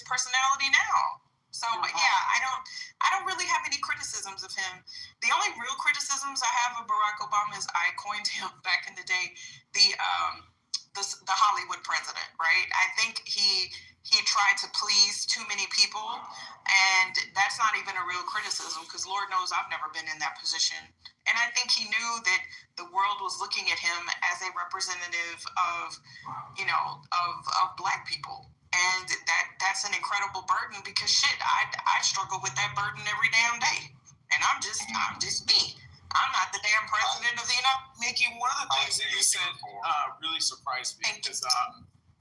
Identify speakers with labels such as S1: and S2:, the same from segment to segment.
S1: personality now. So yeah, I don't really have any criticisms of him. The only real criticisms I have of Barack Obama is I coined him back in the day the Hollywood president, right? I think he tried to please too many people, and that's not even a real criticism because Lord knows I've never been in that position. And I think he knew that the world was looking at him as a representative of, of Black people. And that's an incredible burden because I struggle with that burden every damn day. And I'm just me. I'm not the damn president of the United States.
S2: Nikki, one of the things that you said really surprised me because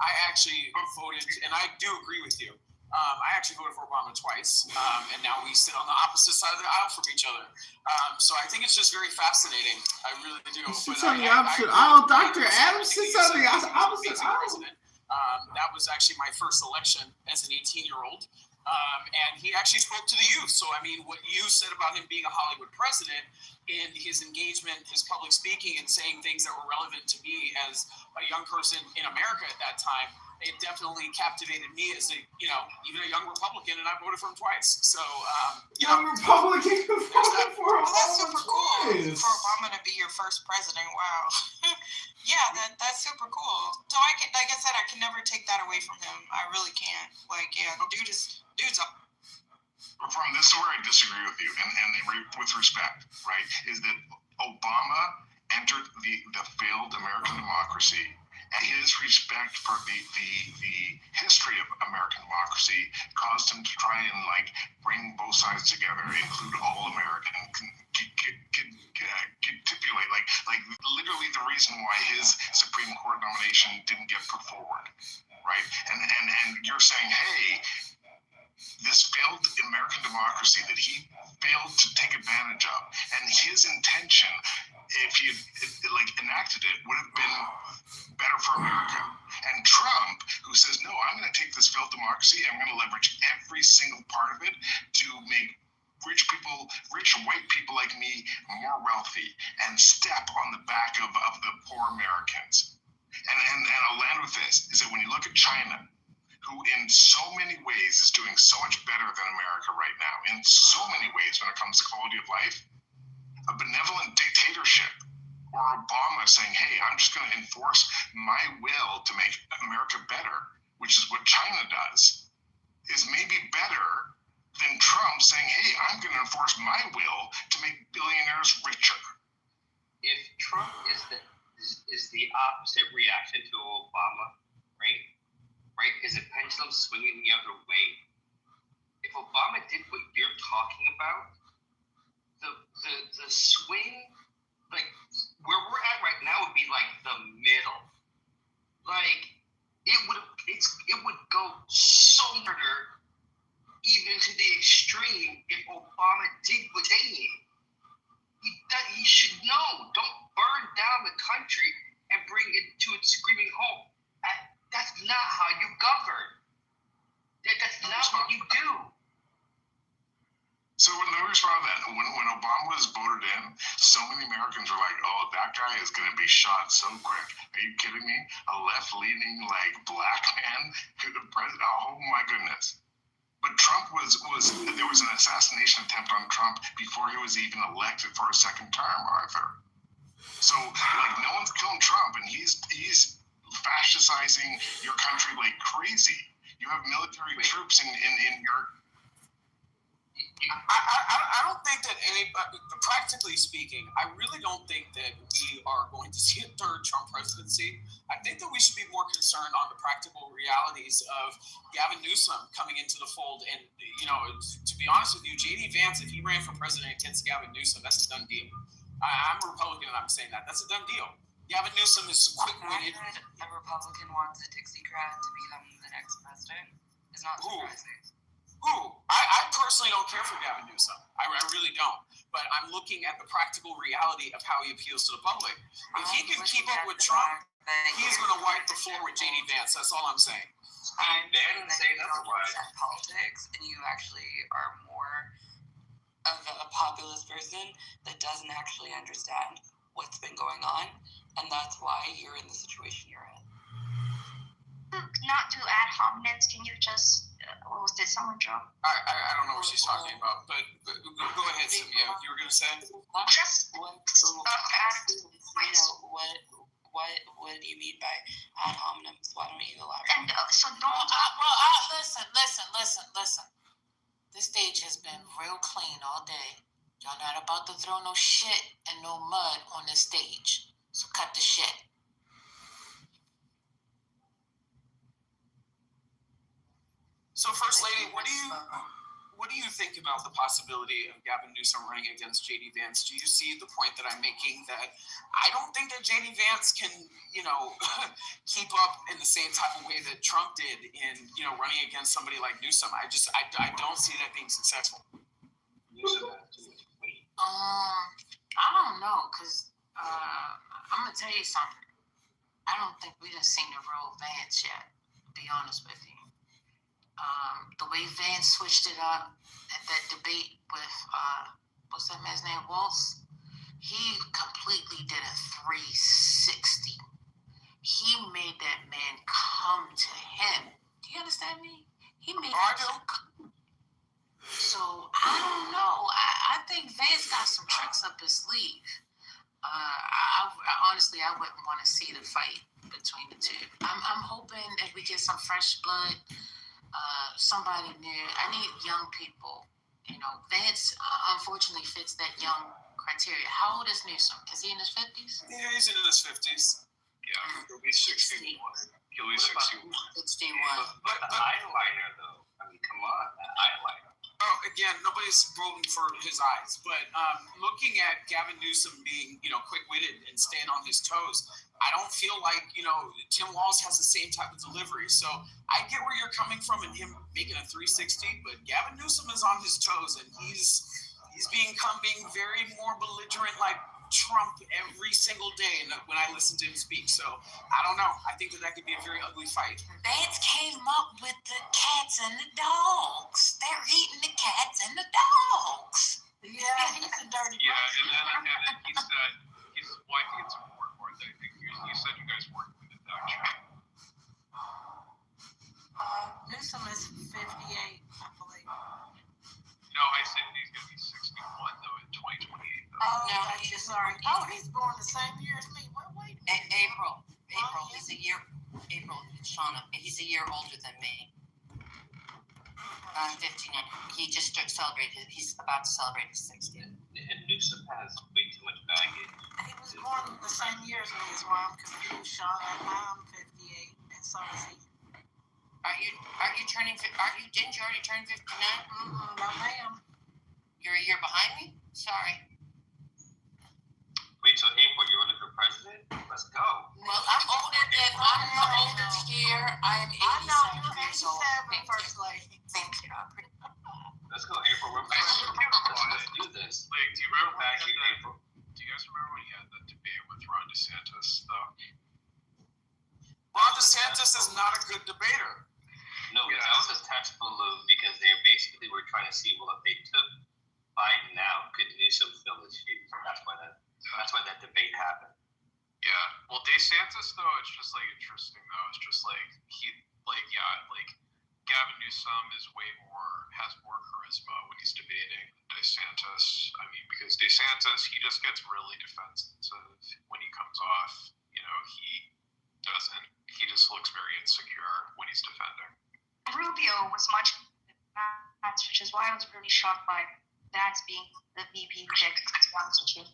S2: I actually voted, and I do agree with you. I actually voted for Obama twice, and now we sit on the opposite side of the aisle from each other. So I think it's just very fascinating. I really do.
S3: Sits on the opposite aisle. Dr. Adams sits on the opposite aisle.
S2: That was actually my first election as an 18-year-old. And he actually spoke to the youth. So, I mean, what you said about him being a Hollywood president in his engagement, his public speaking, and saying things that were relevant to me as a young person in America at that time, it definitely captivated me as even a young Republican, and I voted for him twice. So,
S3: young Republican voted for Obama.
S1: Well, that's super cool for Obama to be your first president. Wow. Yeah, that's super cool. So like I said, I can never take that away from him. I really can't. Like, yeah, the dude's up.
S4: From this is where I disagree with you, and with respect, right, is that Obama entered the failed American democracy, and his respect for the history of American democracy caused him to try and bring both sides together, include all American, stipulate literally the reason why his Supreme Court nomination didn't get put forward, right? And you're saying, hey, this failed American democracy that he failed to take advantage of, and his intention, if he had enacted it, would have been better for America. And Trump, who says, no, I'm going to take this failed democracy, I'm going to leverage every single part of it to make rich white people like me more wealthy and step on the back of the poor Americans. And I'll land with this, is that when you look at China, who in so many ways is doing so much better than America right now, in so many ways when it comes to quality of life, a benevolent dictatorship or Obama saying, hey, I'm just going to enforce my will to make America better, which is what China does, is maybe better than Trump saying, hey, I'm going to enforce my will to make billionaires richer.
S5: If Trump is the opposite reaction to Obama, right? Is a pendulum swinging the other way? If Obama did what you're talking about, the swing, where we're at right now would be the middle. It would go so murder, even to the extreme, if Obama did what they did. He should know. Don't burn down the country and bring it to its screaming home. That's not how you govern. That's not what you do.
S4: So let me respond to that. When Obama was voted in, so many Americans were like, oh, that guy is going to be shot so quick. Are you kidding me? A left-leaning, black man could have president. Oh, my goodness. But Trump there was an assassination attempt on Trump before he was even elected for a second term, Arthur. So, no one's killing Trump, and he's fascistizing your country like crazy. You have military troops in your...
S2: I don't think that practically speaking, I really don't think that we are going to see a third Trump presidency. I think that we should be more concerned on the practical realities of Gavin Newsom coming into the fold. And, to be honest with you, J.D. Vance, if he ran for president against Gavin Newsom, that's a done deal. I'm a Republican and I'm saying that. That's a done deal. Gavin Newsom is quick-witted.
S6: A Republican wants a Dixiecrat to become the next president is not surprising.
S2: I personally don't care for Gavin Newsom. I really don't. But I'm looking at the practical reality of how he appeals to the public. If he can keep up with Trump, he's going to wipe the floor with J.D. Vance. That's all I'm saying.
S6: I'm saying that politics, and you actually are more of a populist person that doesn't actually understand what's been going on, and that's why you're in the situation you're in.
S7: Not do ad hominems, can you just
S5: what was that summer job?
S2: I don't know what she's talking about, but go ahead, Cynthia. You were going to say?
S5: Just
S6: What do you mean by ad hominem? Why don't you elaborate?
S5: and so don't.
S7: Listen. This stage has been real clean all day. Y'all not about to throw no shit and no mud on this stage. So cut the shit.
S2: So, First Lady, what do you think about the possibility of Gavin Newsom running against J.D. Vance? Do you see the point that I'm making that I don't think that J.D. Vance can, keep up in the same type of way that Trump did in, running against somebody like Newsom? I don't see that being successful.
S7: I don't know, because I'm going to tell you something. I don't think we done seen the real Vance yet, to be honest with you. The way Vance switched it up at that debate with, what's that man's name, Waltz? He completely did a 360. He made that man come to him. Do you understand me? He made So, I don't know. I think Vance got some tricks up his sleeve. Honestly, I wouldn't want to see the fight between the two. I'm hoping that we get some fresh blood. Somebody new. I need young people. Vance unfortunately fits that young criteria. How old is Newsom? Is he in his 50s?
S2: Yeah, he's in his 50s.
S4: Yeah, he'll be 61. He'll be 61.
S7: 61.
S5: But the eyeliner, though. I mean, come on, that eyeliner.
S2: Oh, again, nobody's voting for his eyes, but looking at Gavin Newsom being, quick-witted and staying on his toes, I don't feel like, Tim Walz has the same type of delivery. So I get where you're coming from and him making a 360, but Gavin Newsom is on his toes and he's being very more belligerent like Trump every single day when I listen to him speak. So I don't know. I think that could be a very ugly fight.
S7: Vance came up with the cats and the dogs. They're eating the cats and the dogs. Yeah, he's a dirty
S8: Yeah, and then he said, well, I think it's important that I think you said you guys worked with it, actually.
S7: Newsom is 58, I believe.
S8: No, I said he's going to be 61, though, in 2028. Though.
S7: Oh, no, sorry. Oh, he's born the same year as me. Wait.
S6: April. He's a year. April, Shauna. He's a year older than me. I'm 59. He just celebrated. He's about to celebrate his 60th.
S5: And Newsom has way too much baggage.
S7: He was born the same year as me, is why I'm confused, Sean. I'm 58, and so is he.
S6: Aren't you turning? Didn't you already turn 59?
S7: No, ma'am.
S6: You're a year behind me. Sorry.
S5: Wait, so April, you're running for president? Let's go.
S7: Well, I'm the oldest here. I am 87 years old.
S5: First lady.
S7: Thank you.
S5: Let's go, April. Let's do this.
S8: Like, do you remember back in April? Do you guys remember when he had that debate with Ron DeSantis, though?
S2: Ron DeSantis is not a good debater.
S5: No, that was a text balloon because they basically were trying to see, well, if they took Biden out, could Newsom fill his shoes? That's why that debate happened.
S8: Yeah. Well, DeSantis, though, it's just, interesting, though. It's just, Gavin Newsom has more charisma when he's debating than DeSantis. I mean, because DeSantis, he just gets really defensive when he comes off. He just looks very insecure when he's defending.
S9: Rubio was much, which is why I was really shocked by that being the VP pick, to be honest with you.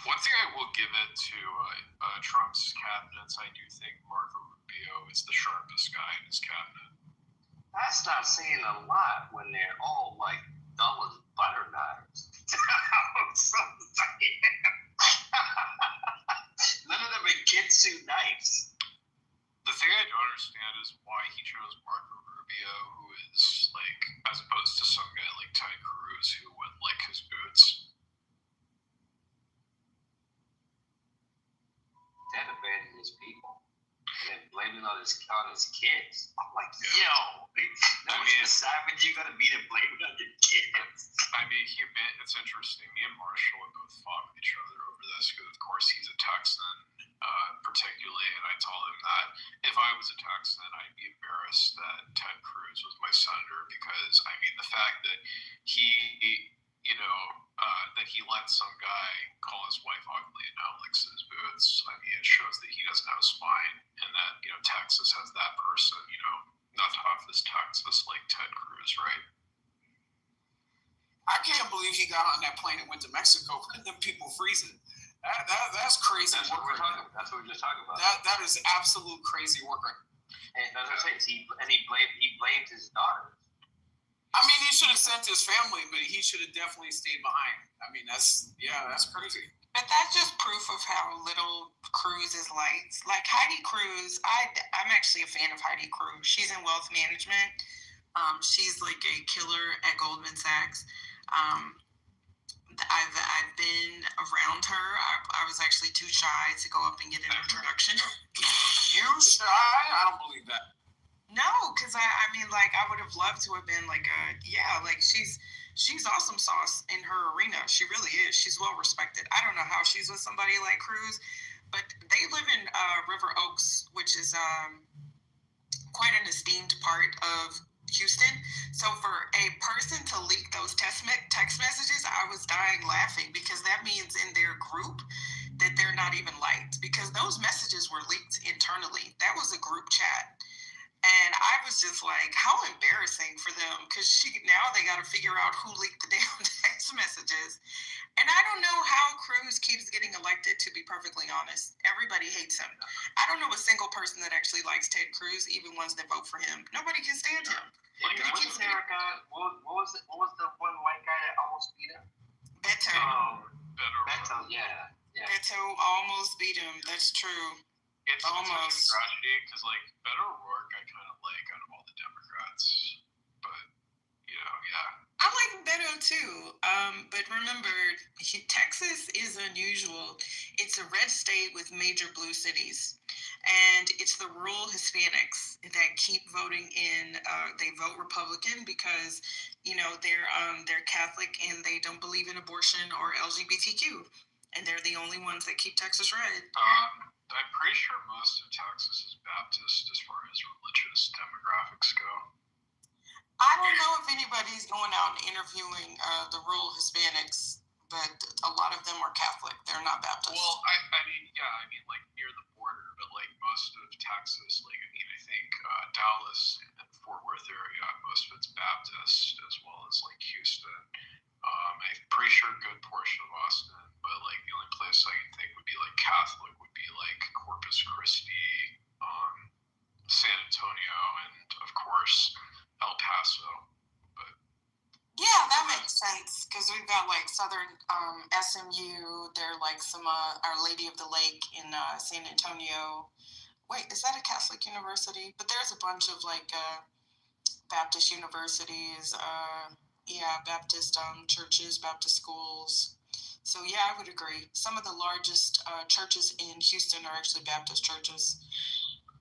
S8: One thing I will give it to Trump's cabinets, I do think Marco Rubio is the sharpest guy in his cabinet.
S5: That's not saying a lot when they're all dull as butter knives. None of them are Gitsu knives.
S8: The thing I don't understand is why he chose Marco Rubio, who is as opposed to some guy like Ted Cruz who would lick his boots.
S5: Ted abandoned his people and blaming on his kids. I'm like, yo, the savage you gotta be to blame it on your kids.
S8: I mean, it's interesting. Me and Marshall have both fought with each other over this because, of course, he's a Texan particularly, and I told him that if I was a Texan, I'd be embarrassed that Ted Cruz was my senator because, I mean, the fact that he, that he let some guy call his wife ugly and now licks his boots, I mean, it shows that he doesn't have a spine and that, Texas has that person, not tough as Texas like Ted Cruz, right?
S2: I can't believe he got on that plane and went to Mexico and then people freezing. That's crazy.
S10: That's what we're talking about. That's what we're just talking about.
S2: That is absolute crazy work.
S10: And as I say, he blamed his daughter.
S2: I mean, he should have sent his family, but he should have definitely stayed behind. I mean, that's crazy.
S1: But that's just proof of how little Cruz is liked. Like Heidi Cruz, I'm actually a fan of Heidi Cruz. She's in wealth management. She's like a killer at Goldman Sachs. I've been around her. I was actually too shy to go up and get an introduction.
S2: You shy? I don't believe that.
S1: No, because I mean, like, I would have loved to have been like, she's awesome sauce in her arena. She really is. She's well respected. I don't know how she's with somebody like Cruz, but they live in River Oaks, which is quite an esteemed part of Houston. So for a person to leak those text messages, I was dying laughing because that means in their group that they're not even liked because those messages were leaked internally. That was a group chat. And I was just like, how embarrassing for them because now they got to figure out who leaked the damn text messages. And I don't know how Cruz keeps getting elected, to be perfectly honest. Everybody hates him. I don't know a single person that actually likes Ted Cruz, even ones that vote for him. Nobody can stand him.
S10: What was the one white guy that almost beat him?
S1: Beto.
S10: Beto, yeah.
S1: Beto almost beat him. That's true.
S8: It's
S1: almost
S8: a tragedy because, like, Beto O'Rourke, I kind of like out of all the Democrats, but yeah.
S1: I like Beto too, but remember, Texas is unusual. It's a red state with major blue cities, and it's the rural Hispanics that keep voting in. They vote Republican because they're Catholic and they don't believe in abortion or LGBTQ, and they're the only ones that keep Texas red.
S8: I'm pretty sure most of Texas is Baptist as far as religious demographics go.
S1: I don't know if anybody's going out and interviewing the rural Hispanics, but a lot of them are Catholic. They're not Baptist.
S8: Well, I mean, like near the border, but like most of Texas, like I think Dallas and Fort Worth area, most of it's Baptist as well as like Houston. I'm pretty sure a good portion of Austin, but like the only place I can think would be like Catholic would be like Corpus Christi, San Antonio, and of course El Paso. But
S1: yeah, that makes sense because we've got like Southern SMU. They're like some Our Lady of the Lake in San Antonio. Wait, is that a Catholic university? But there's a bunch of like Baptist universities. Baptist churches, Baptist schools. So yeah, I would agree. Some of the largest churches in Houston are actually Baptist churches.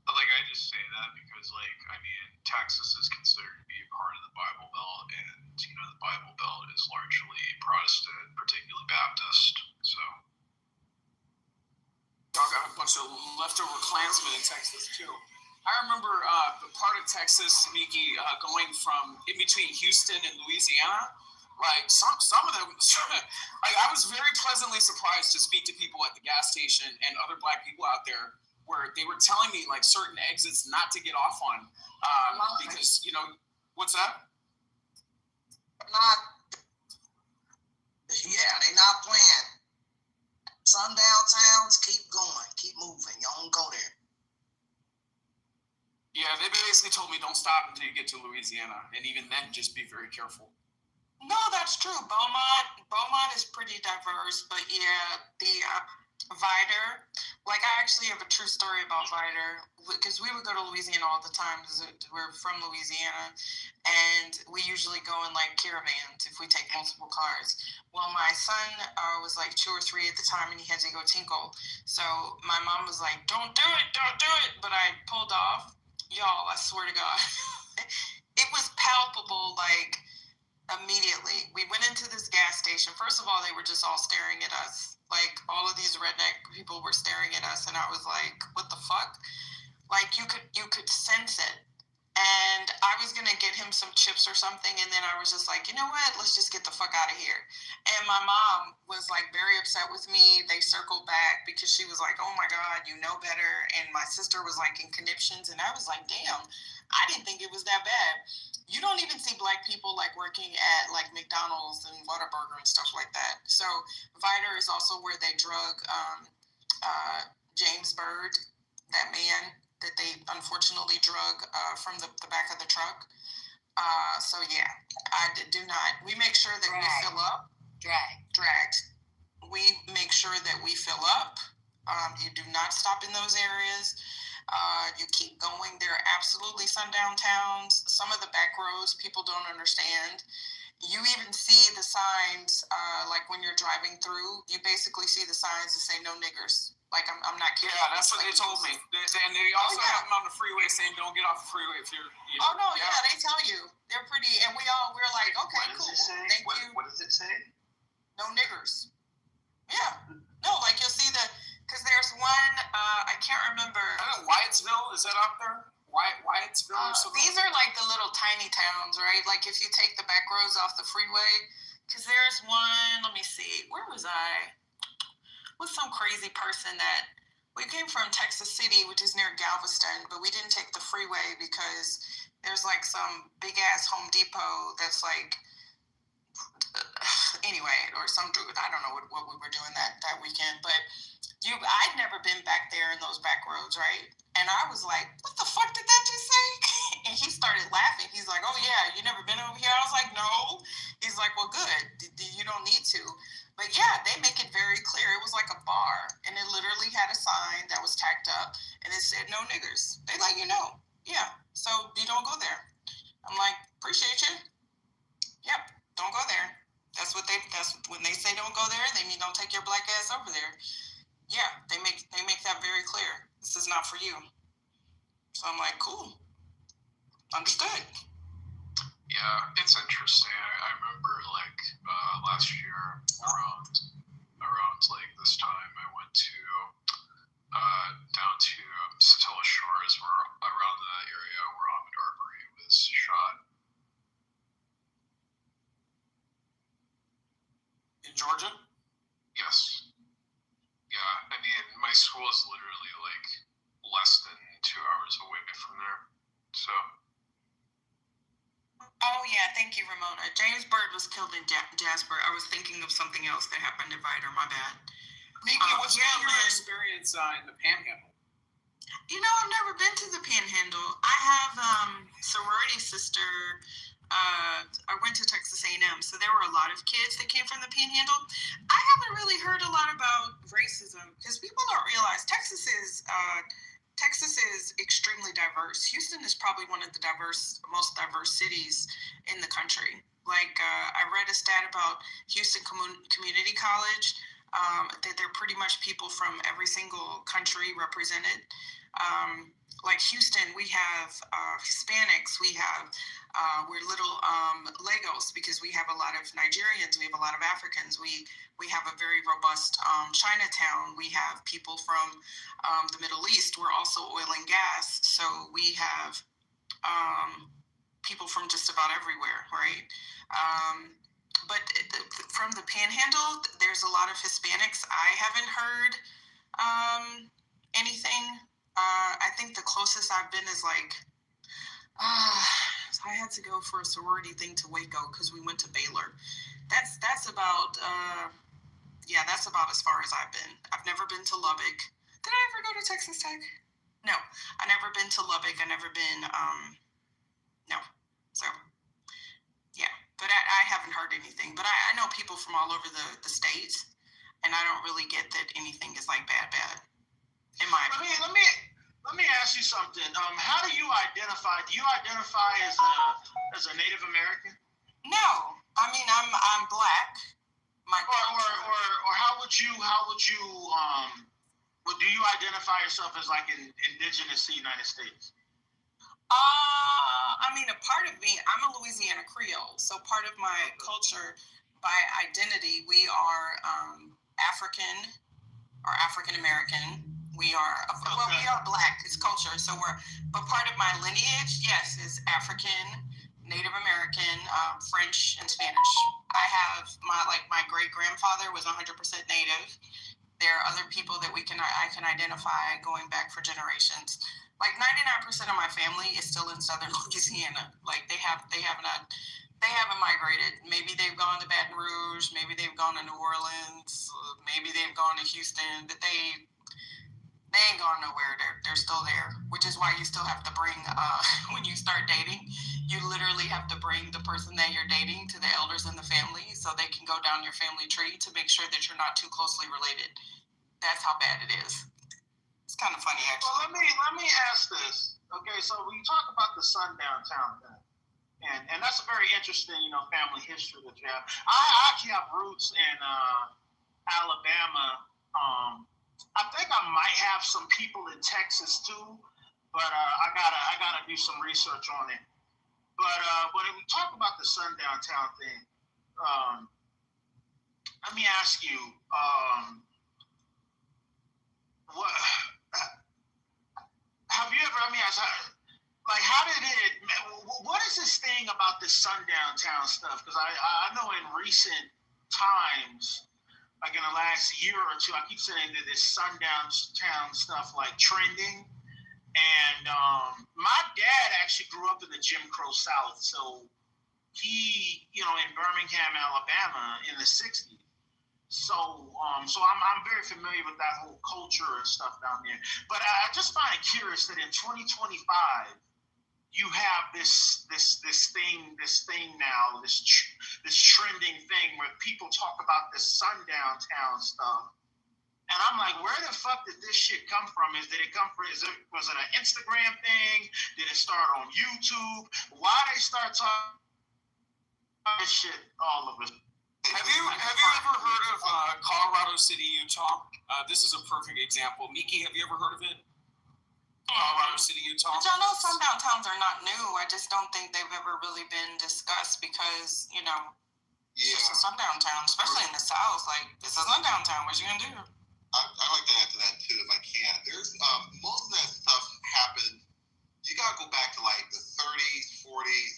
S8: Like I just say that because like I mean Texas is considered to be a part of the Bible Belt, and the Bible Belt is largely Protestant, particularly Baptist. So
S2: y'all got a bunch of leftover Klansmen in Texas too. I remember the part of Texas, Miki, going from in between Houston and Louisiana. Like some of them, like I was very pleasantly surprised to speak to people at the gas station and other Black people out there, where they were telling me like certain exits not to get off on because what's that?
S11: They're not playing. Sundown towns, keep going, keep moving. You don't go there.
S2: Yeah, they basically told me don't stop until you get to Louisiana, and even then, just be very careful.
S1: No, that's true. Beaumont is pretty diverse, but yeah, the Vider, like I actually have a true story about Vider because we would go to Louisiana all the time because we're from Louisiana, and we usually go in like caravans if we take multiple cars. Well, my son was like 2 or 3 at the time, and he had to go tinkle. So my mom was like, don't do it. But I pulled off. Y'all, I swear to God, it was palpable. Like Immediately, we went into this gas station. First of all, they were just all staring at us. Like, all of these redneck people were staring at us, and I was like, what the fuck? Like, you could sense it. And I was gonna get him some chips or something, and then I was just like, you know what? Let's just get the fuck out of here. And my mom was like very upset with me. They circled back because she was like, oh my God, you know better. And my sister was like in conniptions, and I was like, damn, I didn't think it was that bad. You don't even see black people like working at like McDonald's and Whataburger and stuff like that. So Vider is also where they drug James Byrd, that man that they unfortunately drug from the back of the truck. So yeah, I do not. We make sure that we fill up. Dragged. We make sure that we fill up. You do not stop in those areas. You keep going. There are absolutely sundown towns. Some of the back roads people don't understand. You even see the signs, like when you're driving through, you basically see the signs that say no niggers. Like, I'm not kidding.
S2: Yeah, that's what they told me. And they also have them on the freeway saying don't get off the freeway if you're
S1: oh, no, yeah, they tell you. They're pretty, and we're like, okay,
S5: What does
S1: cool.
S5: it say?
S1: Thank you.
S5: What does it say?
S1: No niggers. Yeah. No, like you'll see because there's one, I can't remember.
S2: I don't know, Wyatt'sville, is that up there? Wyatt'sville or something?
S1: These are like the little tiny towns, right? Like if you take the back roads off the freeway, because there's one, let me see, where was I? With some crazy person that we came from Texas City, which is near Galveston, but we didn't take the freeway because there's like some big ass Home Depot that's like, anyway, or some, I don't know what we were doing that weekend, but I'd never been back there in those back roads, right? And I was like, what the fuck did that just say? And he started laughing. He's like, oh yeah, you never been over here? I was like, no. He's like, well, good. You don't need to. But yeah, they make it very clear. It was like a bar, and it literally had a sign that was tacked up, and it said no niggers. They let you know. Yeah, so you don't go there. I'm like, appreciate you. Yep, don't go there. That's when they say don't go there, they mean don't take your black ass over there. Yeah, they make that very clear. This is not for you. So I'm like, cool. Understood.
S8: Yeah, it's interesting. I remember like last year around like this time, I went to down to Satilla Shores, where around the area where Ahmaud Arbery was shot.
S2: In Georgia?
S8: Yes. Yeah, I mean, my school is literally like less than 2 hours away from there. So.
S1: Oh yeah, thank you, Ramona. James Byrd was killed in Jasper. I was thinking of something else that happened in Vider. My bad.
S2: Nikki, what's been your experience in the Panhandle?
S1: You know, I've never been to the Panhandle. I have sorority sister. I went to Texas A&M, so there were a lot of kids that came from the Panhandle. I haven't really heard a lot about racism because people don't realize Texas is extremely diverse. Houston is probably one of the most diverse cities in the country. Like I read a stat about Houston Community College. That they're pretty much people from every single country represented. Like Houston, we have Hispanics, we're little Legos because we have a lot of Nigerians, we have a lot of Africans, we have a very robust Chinatown, we have people from the Middle East, we're also oil and gas, so we have people from just about everywhere, right? But from the Panhandle, there's a lot of Hispanics. I haven't heard anything. I think the closest I've been is like, I had to go for a sorority thing to Waco because we went to Baylor. That's about that's about as far as I've been. I've never been to Lubbock. Did I ever go to Texas Tech? No, I never been to Lubbock. I never been. No, so. Yeah, but I haven't heard anything. But I know people from all over the state, and I don't really get that anything is like bad. In my opinion.
S3: Let me ask you something. How do you identify? Do you identify as a Native American?
S1: No, I mean I'm black.
S3: Or how would you do you identify yourself as like an indigenous to the United States?
S1: I mean, a part of me, I'm a Louisiana Creole, so part of my culture, by identity, we are African or African American. We are Black. It's culture. So but part of my lineage, yes, is African, Native American, French, and Spanish. I have my great grandfather was 100% Native. There are other people that I can identify going back for generations. Like 99% of my family is still in Southern Louisiana. Like they haven't migrated. Maybe they've gone to Baton Rouge. Maybe they've gone to New Orleans. Maybe they've gone to Houston. But they ain't gone nowhere. They're still there. Which is why you still have to bring when you start dating, you literally have to bring the person that you're dating to the elders in the family so they can go down your family tree to make sure that you're not too closely related. That's how bad it is. It's kind of funny, actually.
S3: Well, let me ask this. Okay, so we talk about the sundown town thing, and that's a very interesting, family history that you have. I actually have roots in Alabama. I think I might have some people in Texas too, but I gotta do some research on it. But when we talk about the sundown town thing, let me ask you, what have you ever? Let me ask, how did it? What is this thing about this sundown town stuff? Because I know in recent times, like in the last year or two, I keep saying that this sundown town stuff like trending. And my dad actually grew up in the Jim Crow South, so he, in Birmingham, Alabama, in the '60s. So I'm very familiar with that whole culture and stuff down there. But I just find it curious that in 2025, you have this thing now, this trending thing where people talk about this sundown town stuff. And I'm like, where the fuck did this shit come from? Was it an Instagram thing? Did it start on YouTube? Why they start talking this shit all of it?
S2: Have you ever heard of Colorado City, Utah? This is a perfect example. Miki, have you ever heard of it? Colorado City, Utah.
S1: But y'all know sundown towns are not new. I just don't think they've ever really been discussed because, it's just a sundown town, especially in the South. Like, it's a sundown town. What you gonna do?
S12: I'd like to add to that too, if I can. There's most of that stuff happened. You gotta go back to like the 30s, 40s.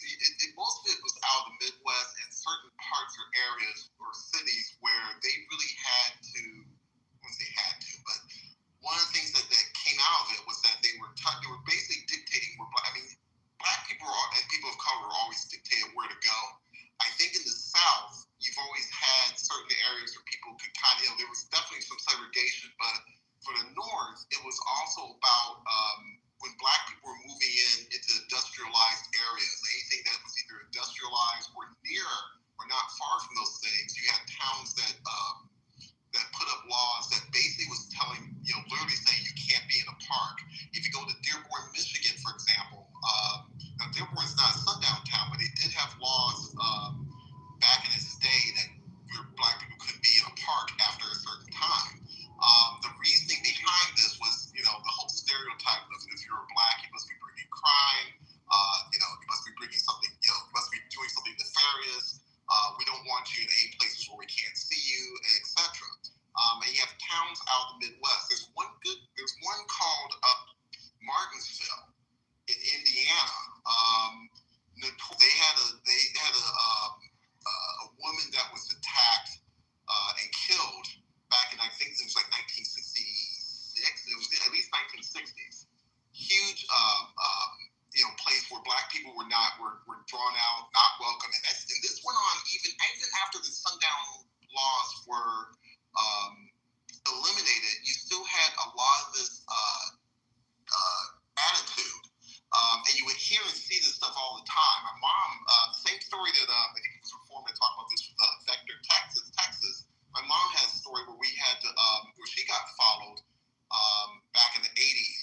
S12: Most of it was out of the Midwest and certain parts or areas or cities where they really had to. I wouldn't say had to, but one of the things that came out of it was that they were basically dictating where. Black people and people of color are always dictated where to go. I think in the South, you've always had certain areas where people could there was definitely some segregation, but for the North, it was also about when Black people were moving into industrialized areas, anything that was either industrialized or near or not far from those things, you had towns that put up laws that basically was telling, literally saying you can't be in a park. If you go to Dearborn, Michigan, for example, now Dearborn's not a sundown town, but they did have laws back in its day that Black people couldn't be in a park after a certain time. The reasoning behind this was, the whole stereotype of if you're a Black, you must be bringing crime, you must be bringing something, you must be doing something nefarious. We don't want you in any places where we can't see you, etc. And you have towns out in the Midwest. There's one called Martinsville in Indiana. They had a woman that was attacked and killed back in, I think it was like 1966. It was at least 1960s. Huge place where Black people were drawn out, not welcome, and this went on even after the sundown laws were eliminated. You still had a lot of this attitude, and you would hear and see this stuff all the time. My mom, same story that I think it was Reform that talked about this with Vector, Texas. My mom had a story where we had to where she got followed back in the 80s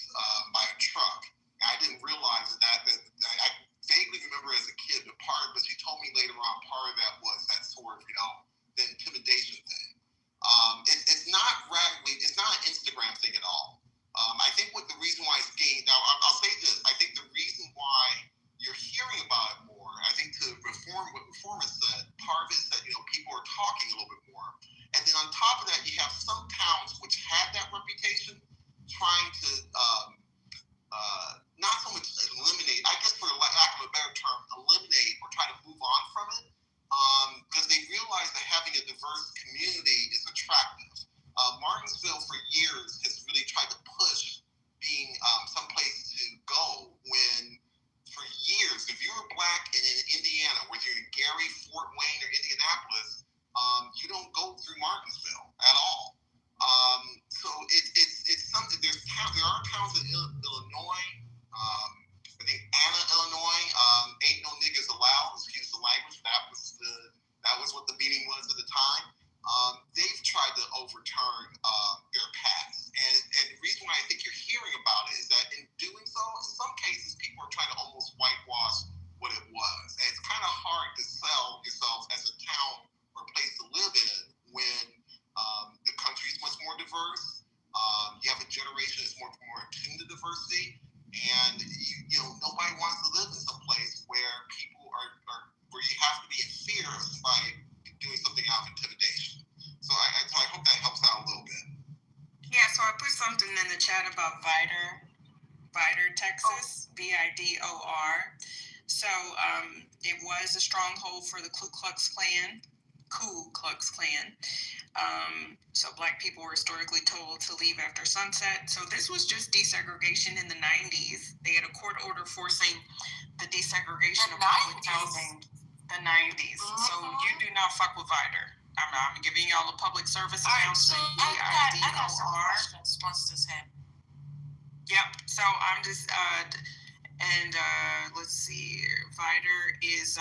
S12: by a truck. And I didn't realize that I vaguely remember as a kid, but she told me later on part of that was that sort of, the intimidation thing. It's not an Instagram thing at all. I think the reason why it's gained, now I'll say this, I think the reason why you're hearing about eliminate, I guess for lack of a better term, eliminate or try to move on from it, because they realize that having a diverse community is attractive. Martinsville for years has really tried to push being someplace to go when, for years, if you were black and in Indiana, whether you're in Gary, Fort Wayne, or Indianapolis, you don't go through Martinsville at all. So it's something. There are towns in Illinois. I think Anna, Illinois. Ain't no niggas allowed. Excuse the language. That was what the meaning was at the time. They've tried to overturn their past, and the reason why I think you're hearing about it is that in doing so, in some cases, people are trying to almost whitewash what it was, and it's kind of hard to sell yourself as a town or a place to live in when the country is much more diverse. You have a generation that's more attuned to diversity, and you know nobody wants to live in some place where people are where you have to be in fear of somebody doing something out of intimidation. So I hope that helps out a little bit.
S1: Yeah, so I put something in the chat about Vidor, Texas, Vidor. So it was a stronghold for the Ku Klux Klan. So black people were historically told to leave after sunset. So this was just desegregation in the 90s. They had a court order forcing the desegregation of public housing. The 90s. So you do not fuck with Vidor. I'm giving y'all a public service announcement.
S7: I got some questions once this happened.
S1: Yep. So I'm just let's see here. Vidor is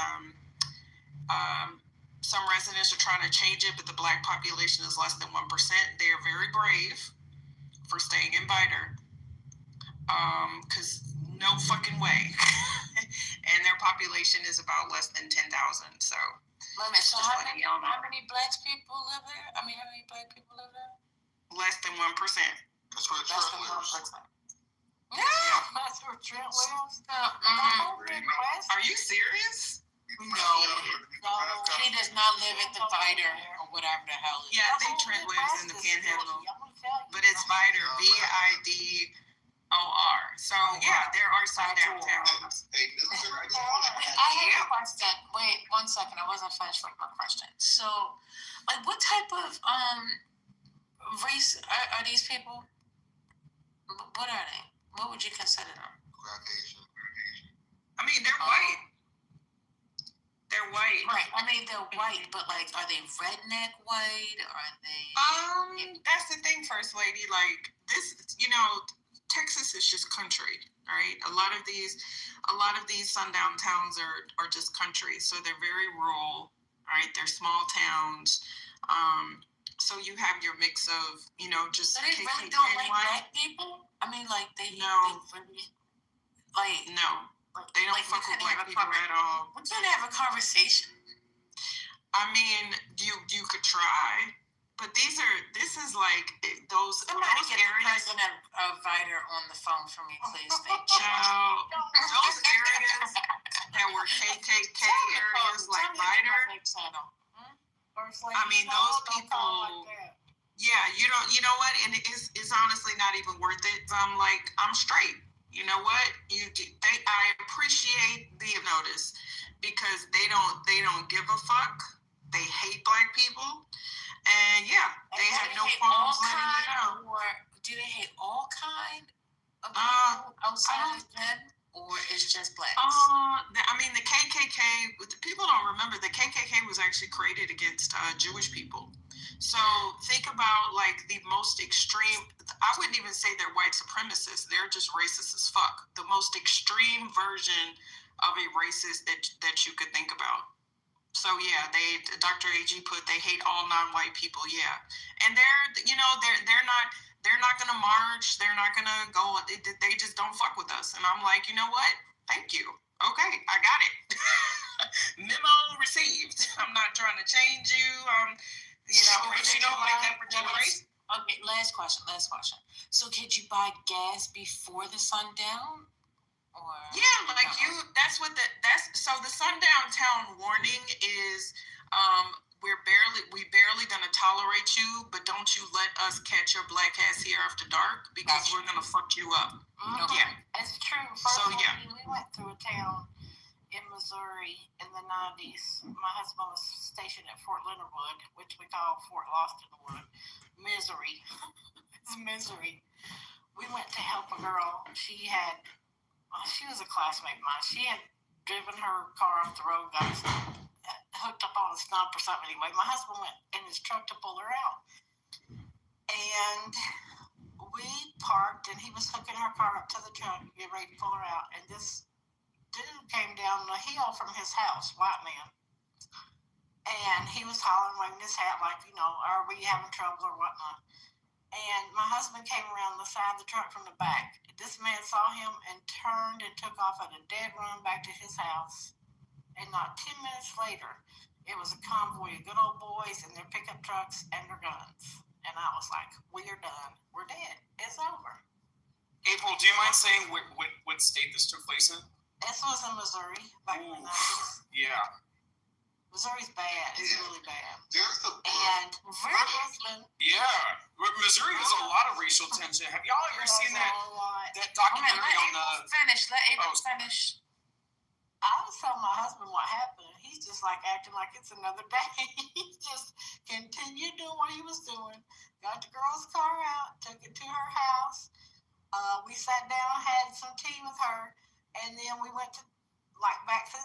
S1: some residents are trying to change it, but the black population is less than 1%. They are very brave for staying in Vidor. Because no fucking way. And their population is about less than 10,000. So,
S7: so how many black people live there? How many black people live there?
S1: Less than 1%.
S12: That's where
S7: Less than 1%. Yeah, that's where Trent lives.
S1: Are you serious?
S7: No, he does not live at the Vidor or whatever the hell it is.
S1: Yeah, I think Trent lives in the Panhandle. But it's Vidor, Vidor. So, yeah, there are some downtowns.
S12: Hey, Milton, I just
S7: I have a question. Wait, 1 second. I wasn't finished with my question. So, like, what type of race are these people? What are they? What would you consider them?
S1: I mean, they're white. They're white.
S7: Right. I mean, they're white, but, like, are they redneck white? Are they...
S1: That's the thing, First Lady. Like, this, you know... Texas is just country, right? A lot of these sundown towns are just country, so they're very rural, right? They're small towns, so you have your mix of, you know, just.
S7: So they really don't like black people. I mean, like they really like
S1: no, they don't fuck with black people at all.
S7: We can't have a conversation.
S1: I mean, you could try. But this is like those
S7: Somebody get
S1: areas.
S7: The president of Vidor on the phone for me, please. Thank you.
S1: Those areas that were KKK areas like Vidor. I mean, those people. Yeah, you know what? And it's honestly not even worth it. I'm straight. You know what? I appreciate the notice because they don't give a fuck. They hate black people. And yeah, they have no problems letting you know.
S7: Or do they hate all kind of people outside of them, or it's just blacks?
S1: I mean, the KKK. People don't remember the KKK was actually created against Jewish people. So think about like the most extreme. I wouldn't even say they're white supremacists. They're just racist as fuck. The most extreme version of a racist that you could think about. So yeah, Dr. AG put they hate all non-white people. Yeah, and they're not gonna march. They're not gonna go. They just don't fuck with us. And I'm like, you know what? Thank you. Okay, I got it. Memo received. I'm not trying to change you. You don't like that for generation.
S7: Okay, last question. So could you buy gas before the sundown?
S1: Yeah, like so the sundown town warning is we barely gonna tolerate you, but don't you let us catch your black ass here after dark because we're gonna fuck you up.
S7: Mm-hmm.
S1: Yeah,
S7: that's true.
S1: So yeah,
S7: went through a town in Missouri in the 90s. My husband was stationed at Fort Leonard Wood, which we call Fort Lost in the Wood. Misery. It's misery. We went to help a girl. She was a classmate of mine. She had driven her car off the road, got hooked up on a stump or something. Anyway, my husband went in his truck to pull her out. And we parked, and he was hooking her car up to the truck, get ready to pull her out. And this dude came down the hill from his house, white man. And he was hollering, waving his hat like, are we having trouble or whatnot? And my husband came around the side of the truck from the back. This man saw him and turned and took off at a dead run back to his house. And not 10 minutes later, it was a convoy of good old boys in their pickup trucks and their guns. And I was like, we are done. We're dead. It's over.
S2: April, do you mind saying what state this took place in?
S7: This was in Missouri back in the 90s.
S2: Yeah.
S7: Missouri's bad. It's really bad.
S12: There's a
S7: And my husband.
S2: Yeah. Missouri has a lot of racial tension. Have y'all ever seen that documentary on the...
S7: Let April finish. I was telling my husband what happened. He's just like acting like it's another day. He just continued doing what he was doing. Got the girl's car out, took it to her house. We sat down, had some tea with her, and then we went to back to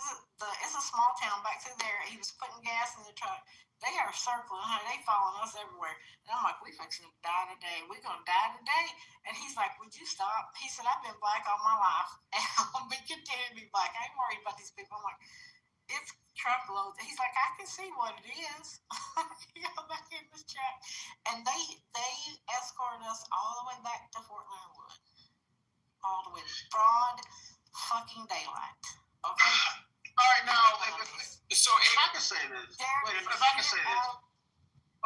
S7: it's a small town, back through there. He was putting gas in the truck. They are circling, honey. They following us everywhere. And I'm like, we fixing to die today. We're going to die today. And he's like, would you stop? He said, I've been black all my life. And I'll be continuing to be black. I ain't worried about these people. I'm like, it's truckloads. He's like, I can see what it is. You go back in this truck. And they escorted us all the way back to Fort Leonard Wood. All the way. Broad fucking daylight. Okay?
S3: All right, now,
S2: if
S3: I can say this. Wait, if I can say this.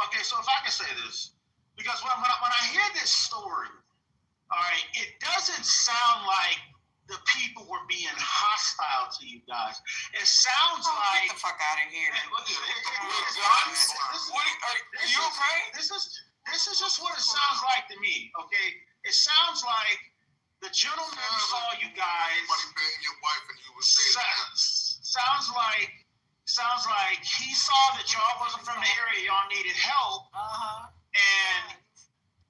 S3: Okay, so if I can say this. Because when I hear this story, all right, it doesn't sound like the people were being hostile to you guys. It sounds like...
S1: Get the fuck out of here.
S2: Are you okay?
S3: This is just what it sounds like to me, okay? It sounds like the gentleman saw you guys...
S12: Somebody banging your wife and you would say
S3: Sounds like he saw that y'all wasn't from the area, y'all needed help. And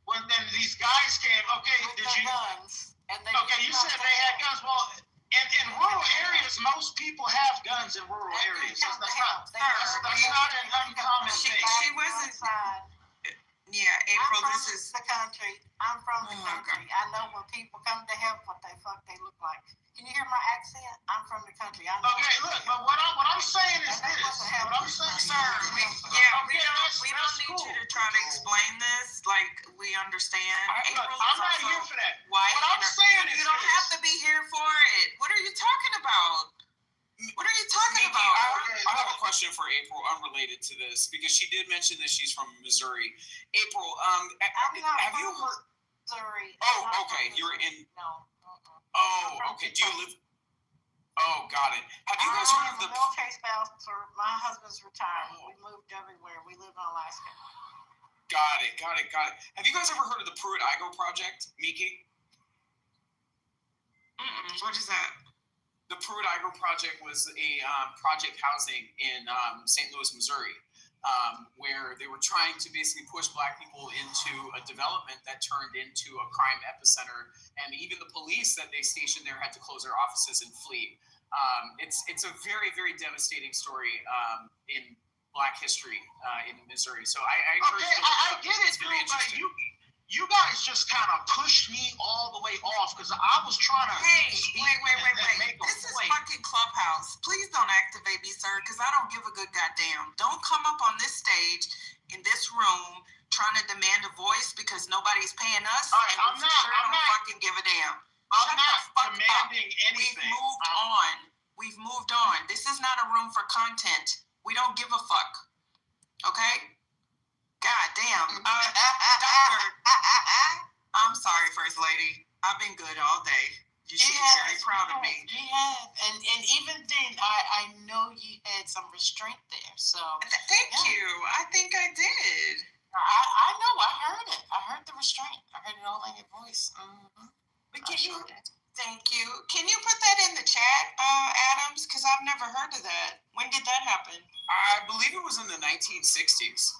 S3: when then these guys came, okay, did you...
S7: Guns.
S3: Okay, you said they had guns. Well, in rural areas, most people have guns in rural areas. That's not an uncommon thing.
S1: She wasn't... Yeah, April, this is...
S7: the country. I'm from the country. I know when people come to help what they look like. Can you hear my accent? I'm from the country. I know.
S3: Okay, look, but what I'm saying is this. What I'm saying, sir,
S1: we don't need you to try to explain this. Like, we understand. April,
S3: I'm not here for that.
S1: White.
S3: What I'm saying is
S1: you don't have to be here for it. What are you talking about? What are you talking about?
S2: I have a question for April, unrelated to this, because she did mention that she's from Missouri. April, have you heard?
S7: Missouri.
S2: Oh, okay. You're in.
S7: No.
S2: Oh, okay. Do you live? Oh, got it. Have you guys heard of the
S7: military spouse? My husband's retired. We moved everywhere. We live in Alaska.
S2: Got it. Have you guys ever heard of the Pruitt-Igoe Project, Miki?
S1: What is that?
S2: The Pruitt-Igoe Project was a project housing in St. Louis, Missouri, where they were trying to basically push Black people into a development that turned into a crime epicenter, and even the police that they stationed there had to close their offices and flee. It's a very, very devastating story in Black history in Missouri. So I encourage you to look it up.
S3: I get it,
S2: it's very interesting.
S3: You guys just kind of pushed me all the way off because I was trying to.
S1: Hey, wait. This is fucking Clubhouse. Please don't activate me, sir, because I don't give a good goddamn. Don't come up on this stage in this room trying to demand a voice because nobody's paying us.
S3: All right, I'm not
S1: fucking give a damn.
S3: I'm not demanding anything.
S1: We've moved on. This is not a room for content. We don't give a fuck. Okay? God damn. Doctor. I'm sorry, First Lady. I've been good all day. You should be very proud of me.
S7: Yeah, and even then, I know you had some restraint there. So
S1: thank you. I think I did.
S7: I know. I heard it. I heard the restraint. I heard it all in your voice.
S1: Thank you. Can you put that in the chat? never heard of that. When did that happen?
S2: I believe it was in the 1960s.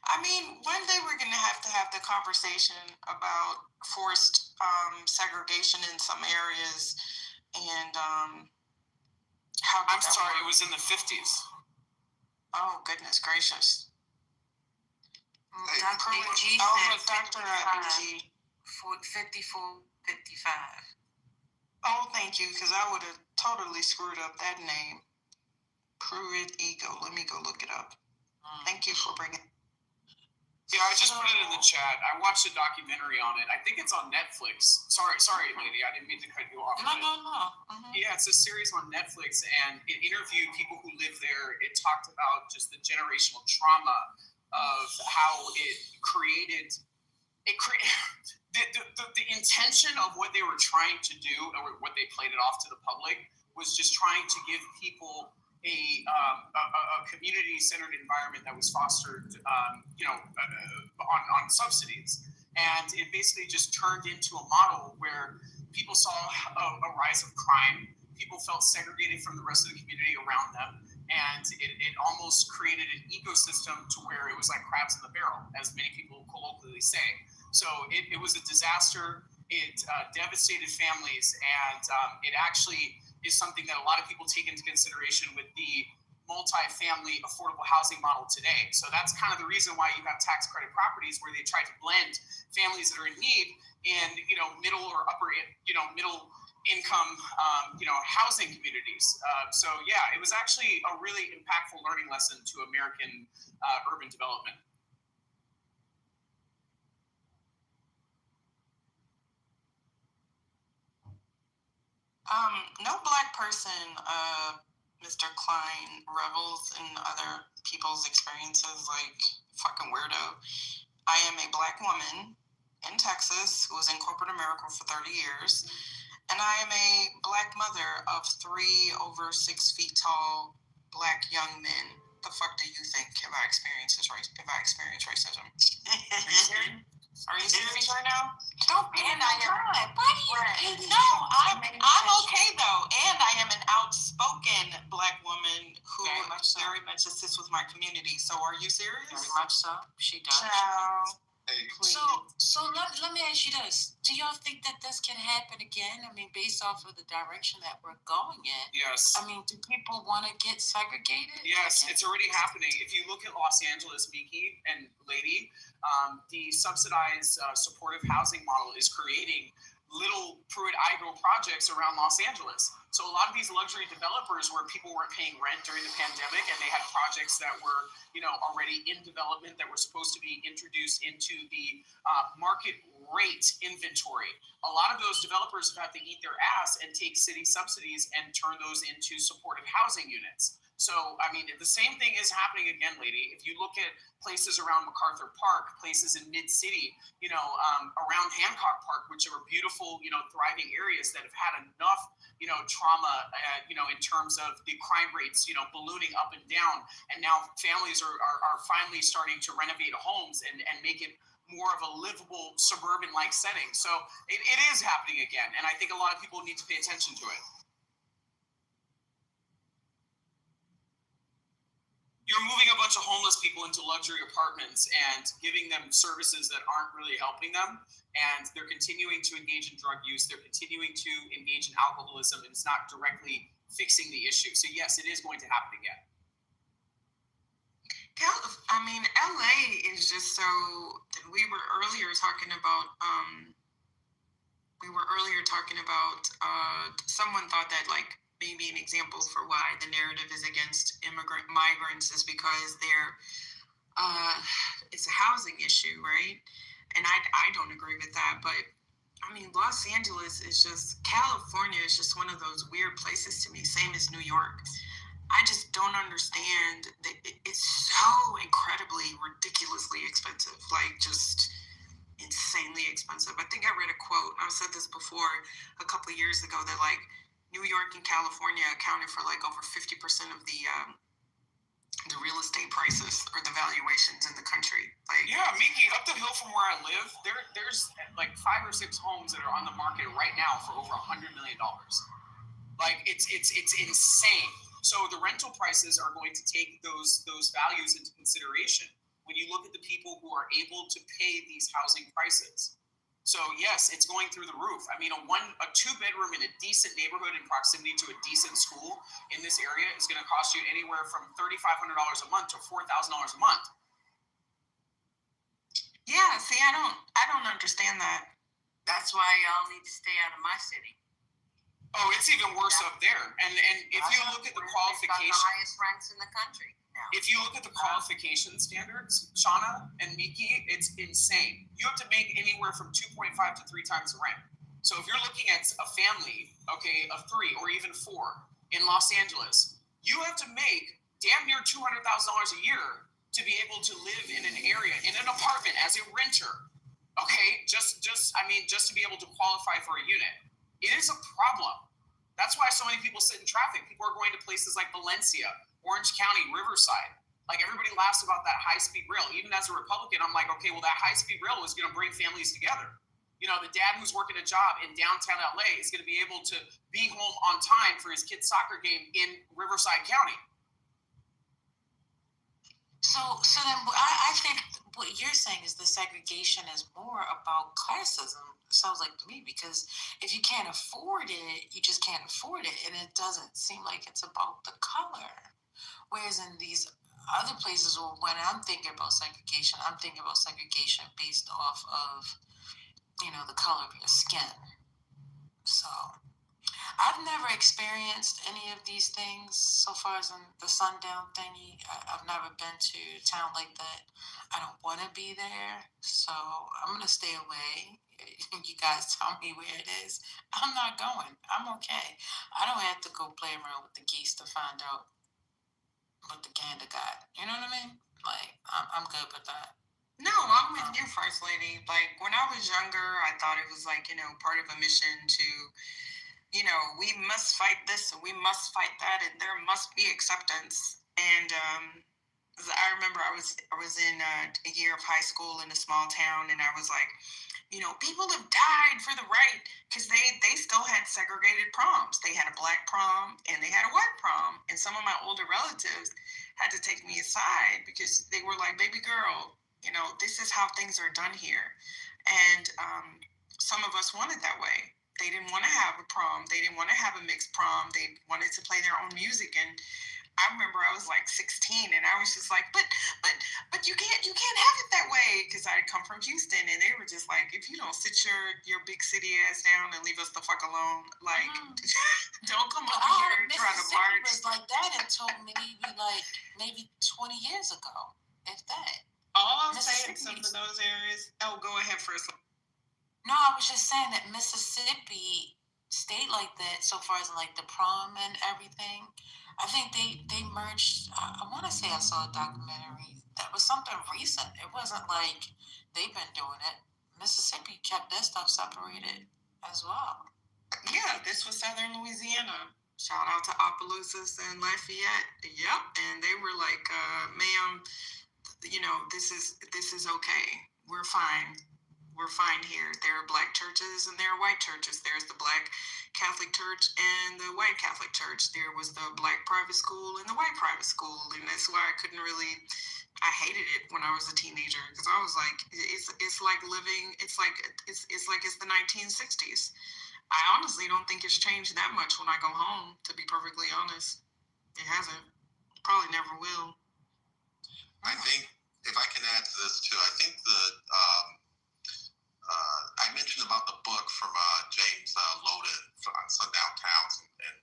S1: I mean, one day we're going to have the conversation about forced segregation in some areas and how.
S2: I'm sorry, it was in the 50s.
S1: Oh, goodness gracious.
S7: Dr. AG said
S1: Dr. AG.
S7: 54, 55.
S1: Oh, thank you, because I would have totally screwed up that name. Pruitt Ego. Let me go look it up. Thank you for bringing.
S2: Yeah, I just put it in the chat. I watched a documentary on it. I think it's on Netflix. Sorry, lady. I didn't mean to cut you off.
S7: No. Mm-hmm.
S2: Yeah, it's a series on Netflix, and it interviewed people who live there. It talked about just the generational trauma of how it created. The intention of what they were trying to do, or what they played it off to the public, was just trying to give people a community-centered environment that was fostered, on subsidies, and it basically just turned into a model where people saw a rise of crime. People felt segregated from the rest of the community around them, and it almost created an ecosystem to where it was like crabs in the barrel, as many people colloquially say. So it was a disaster. It devastated families, and it actually is something that a lot of people take into consideration with the multi-family affordable housing model today. So that's kind of the reason why you have tax credit properties, where they try to blend families that are in need and middle or upper middle income housing communities. So yeah, it was actually a really impactful learning lesson to American urban development.
S1: No Black person, Mr. Klein, revels in other people's experiences like fucking weirdo. I am a Black woman in Texas who was in corporate America for 30 years, and I am a Black mother of 3 over 6 feet tall Black young men. The fuck do you think if I experience racism? Are you serious right now?
S7: Don't be
S1: And
S7: no
S1: I am.
S7: time. Why do you?
S1: No, I'm okay though, and I am an outspoken Black woman who very much assists with my community. So, are you serious?
S7: Very much so. She does.
S1: Ciao.
S7: So let me ask you this: do y'all think that this can happen again? I mean, based off of the direction that we're going in.
S2: Yes.
S7: I mean, do people want to get segregated?
S2: Yes, it's already happening. If you look at Los Angeles, Miki and Lady, the subsidized supportive housing model is creating little Pruitt-Igoe projects around Los Angeles. So a lot of these luxury developers where people weren't paying rent during the pandemic, and they had projects that were, already in development that were supposed to be introduced into the market rate inventory. A lot of those developers have had to eat their ass and take city subsidies and turn those into supportive housing units. So, I mean, the same thing is happening again, lady. If you look at places around MacArthur Park, places in mid-city, around Hancock Park, which are beautiful, thriving areas that have had enough, trauma, in terms of the crime rates, ballooning up and down. And now families are finally starting to renovate homes and make it more of a livable suburban-like setting. So it is happening again. And I think a lot of people need to pay attention to it. You're moving a bunch of homeless people into luxury apartments and giving them services that aren't really helping them. And they're continuing to engage in drug use. They're continuing to engage in alcoholism, and it's not directly fixing the issue. So yes, it is going to happen again.
S1: I mean, LA is just so. We were earlier talking about. Someone thought that maybe an example for why the narrative is against migrants is because it's a housing issue, right? And I don't agree with that, but I mean, Los Angeles is California is just one of those weird places to me, same as New York. I just don't understand that it's so incredibly, ridiculously expensive, just insanely expensive. I think I read a quote, I've said this before a couple of years ago, that New York and California accounted for over 50% of the the real estate prices or the valuations in the country. Like,
S2: yeah, Miki, up the hill from where I live, there's like 5 or 6 homes that are on the market right now for over $100 million. Like it's insane. So the rental prices are going to take those values into consideration when you look at the people who are able to pay these housing prices. So yes, it's going through the roof. I mean, a 2-bedroom in a decent neighborhood in proximity to a decent school in this area is going to cost you anywhere from $3,500 a month to $4,000 a month.
S1: Yeah, see, I don't understand that.
S7: That's why y'all need to stay out of my city.
S2: Oh, it's even worse up there. And if you look at the qualifications,
S7: the highest rents in the country now.
S2: If you look at the qualification standards, Shauna and Miki, it's insane. You have to make anywhere from 2.5 to 3 times the rent. So if you're looking at a family, okay, of 3 or even 4 in Los Angeles, you have to make damn near $200,000 a year to be able to live in an area, in an apartment as a renter. Okay, just to be able to qualify for a unit. It is a problem. That's why so many people sit in traffic. People are going to places like Valencia, Orange County, Riverside. Like, everybody laughs about that high-speed rail. Even as a Republican, I'm like, okay, well, that high-speed rail is going to bring families together. You know, the dad who's working a job in downtown LA is going to be able to be home on time for his kid's soccer game in Riverside County.
S7: So then I think what you're saying is the segregation is more about classism. It sounds like to me, because if you can't afford it, you just can't afford it, and it doesn't seem like it's about the color. Whereas in these other places, when I'm thinking about segregation, I'm thinking about segregation based off of, the color of your skin. So I've never experienced any of these things so far as in the sundown thingy. I've never been to a town like that. I don't want to be there, so I'm going to stay away. You guys tell me where it is. I'm not going. I'm okay. I don't have to go play around with the geese to find out what the gander got. You know what I mean? Like, I'm good with that.
S1: No, I'm with you, First Lady. Like, when I was younger, I thought it was like, part of a mission to, we must fight this and we must fight that, and there must be acceptance. And I remember I was in a year of high school in a small town, and I was like, people have died for the right, because they still had segregated proms. They had a black prom and they had a white prom. And some of my older relatives had to take me aside because they were like, baby girl, this is how things are done here. And some of us wanted that way. They didn't want to have a prom. They didn't want to have a mixed prom. They wanted to play their own music. And I remember I was like 16, and I was just like, but you can't have it that way, because I come from Houston, and they were just like, if you don't sit your big city ass down and leave us the fuck alone, like, don't come over here trying to march.
S7: Mississippi was like that until maybe 20 years ago, if that.
S1: All I'm saying, some of those areas. Oh, go ahead first.
S7: No, I was just saying that Mississippi stayed like that so far as like the prom and everything. I think they merged. I want to say I saw a documentary that was something recent. It wasn't like they've been doing it. Mississippi kept their stuff separated as well.
S1: Yeah, this was Southern Louisiana. Shout out to Opelousas and Lafayette. Yep, and they were like, ma'am, this is okay. We're fine. We're fine here. There are black churches and there are white churches. There's the black Catholic church and the white Catholic church. There was the black private school and the white private school. And that's why I hated it when I was a teenager, because I was like, it's like living, it's like it's the 1960s. I honestly don't think it's changed that much when I go home, to be perfectly honest. It hasn't. Probably never will.
S12: I think, if I can add to this too, I think I mentioned about the book from James Loden on Sundown Towns, and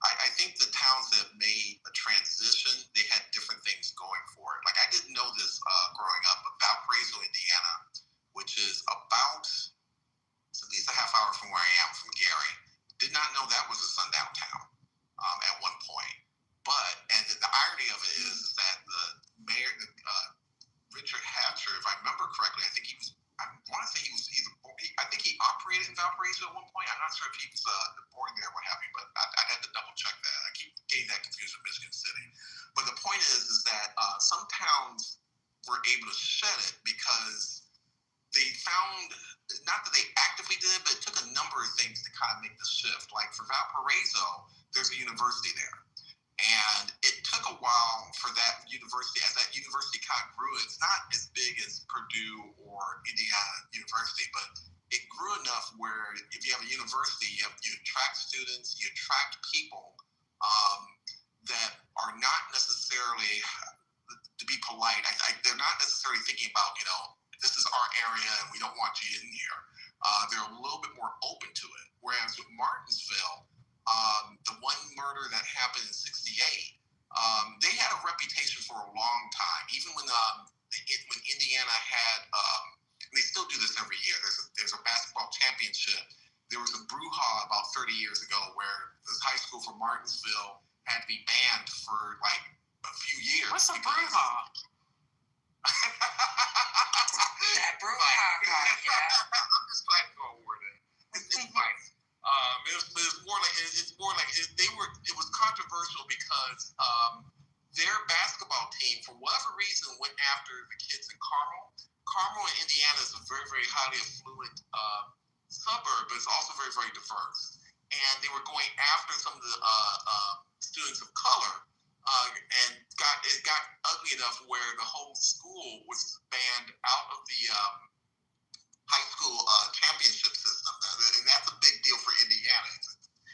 S12: I think the towns that made a transition, they had different things going for it. Like, I didn't know this growing up, but Valparaiso, Indiana, which is about at least a half hour from where I am, from Gary, did not know that was a sundown town at one point. And the irony of it is that the mayor, Richard Hatcher, if I remember correctly, I think he operated in Valparaiso at one point. I'm not sure if born there, what have you. But I had to double check that. I keep getting that confused with Michigan City. But the point is that some towns were able to shed it because they found, not that they actively did, but it took a number of things to kind of make the shift. Like for Valparaiso, there's a university there. And it took a while for that university, as that university kind of grew. It's not as big as Purdue or Indiana University, but it grew enough where if you have a university, you attract students, you attract people that are not necessarily, to be polite, they're not necessarily thinking about, this is our area and we don't want you in here. They're a little bit more open to it. Whereas with Martinsville, the one murder that happened in '68, they had a reputation for a long time. Even when Indiana had, and they still do this every year. There's a basketball championship. There was a brouhaha about 30 years ago where this high school from Martinsville had to be banned for like a few years.
S2: What's a brouhaha?
S6: That brouhaha guy, yeah.
S12: I'm just trying to go a word in. It's fine. It was controversial because their basketball team, for whatever reason, went after the kids in Carmel. Carmel in Indiana is a very, very highly affluent suburb, but it's also very, very diverse. And they were going after some of the students of color, and it got ugly enough where the whole school was banned out of the high school championship system. And that's a big deal for Indiana.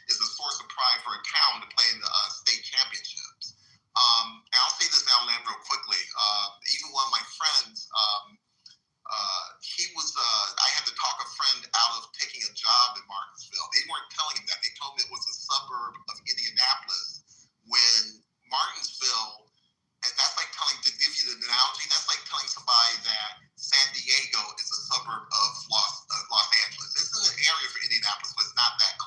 S12: It's a source of pride for a town to play in the state championships. And I'll say this now, Land, real quickly. Even one of my friends, I had to talk a friend out of taking a job in Martinsville. They weren't telling him that. They told him it was a suburb of Indianapolis, when Martinsville, and that's like to give you the analogy, that's like telling somebody that San Diego is a suburb of Los Angeles. It's in an area for Indianapolis, but it's not that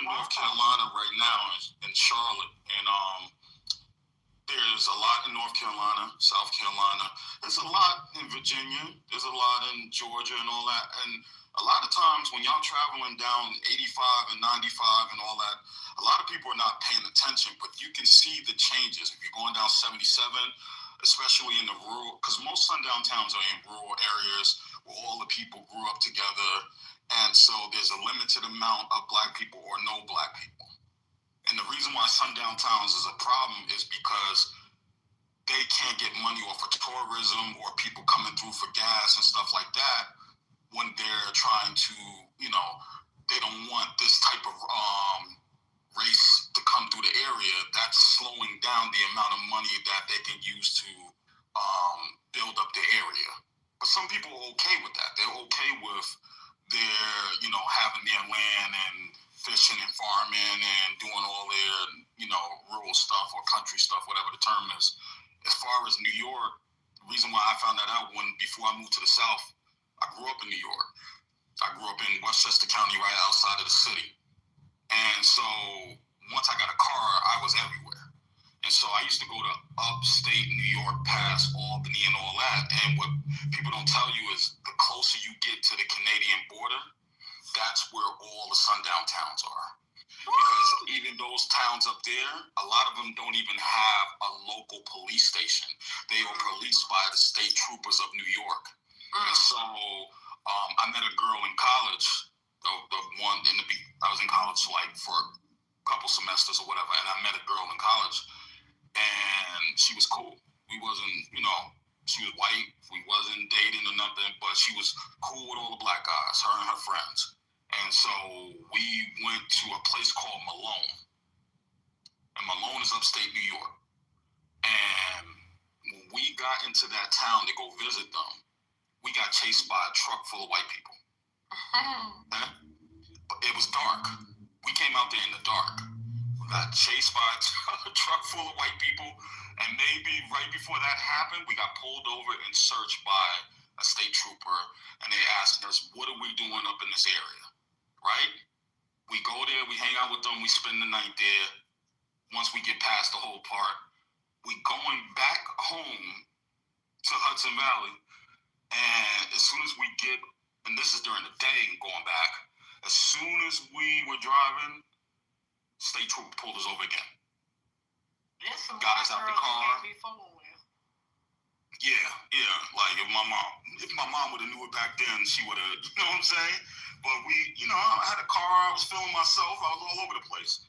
S13: in North Carolina right now in Charlotte, and there's a lot in North Carolina, South Carolina. There's a lot in Virginia. There's a lot in Georgia and all that. And a lot of times when y'all traveling down 85 and 95 and all that, a lot of people are not paying attention, but you can see the changes. If you're going down 77, especially in the rural, because most sundown towns are in rural areas where all the people grew up together. And so there's a limited amount of black people or no black people. And the reason why sundown towns is a problem is because they can't get money off of tourism or people coming through for gas and stuff like that when they're trying to, they don't want this type of race to come through the area. That's slowing down the amount of money that they can use to build up the area. But some people are okay with that. They're okay with their, having their land and fishing and farming and doing all their, rural stuff or country stuff, whatever the term is. As far as New York, the reason why I found that out before I moved to the South, I grew up in New York. I grew up in Westchester County, right outside of the city. And so once I got a car, I was everywhere. And so I used to go to upstate New York, past Albany and all that. And what people don't tell you is the closer you get to the Canadian border, that's where all the sundown towns are. Because even those towns up there, a lot of them don't even have a local police station. They are policed by the state troopers of New York. And so I met a girl in college, I was in college for a couple semesters or whatever, and I met a girl in college, and she was cool. We wasn't, she was white, we wasn't dating or nothing, but she was cool with all the black guys, her and her friends. And so we went to a place called Malone. And Malone is upstate New York. And when we got into that town to go visit them, we got chased by a truck full of white people. Okay? But it was dark. We came out there in the dark. We got chased by a truck full of white people. And maybe right before that happened, we got pulled over and searched by a state trooper. And they asked us, what are we doing up in this area? Right? We go there, we hang out with them, we spend the night there. Once we get past the whole part, we going back home to Hudson Valley. And as soon as we get, and this is during the day going back, as soon as we were driving, state trooper pulled us over again. Got us out the car. Yeah. Like if my mom would have knew it back then, she would have, you know what I'm saying? But I had a car, I was feeling myself, I was all over the place.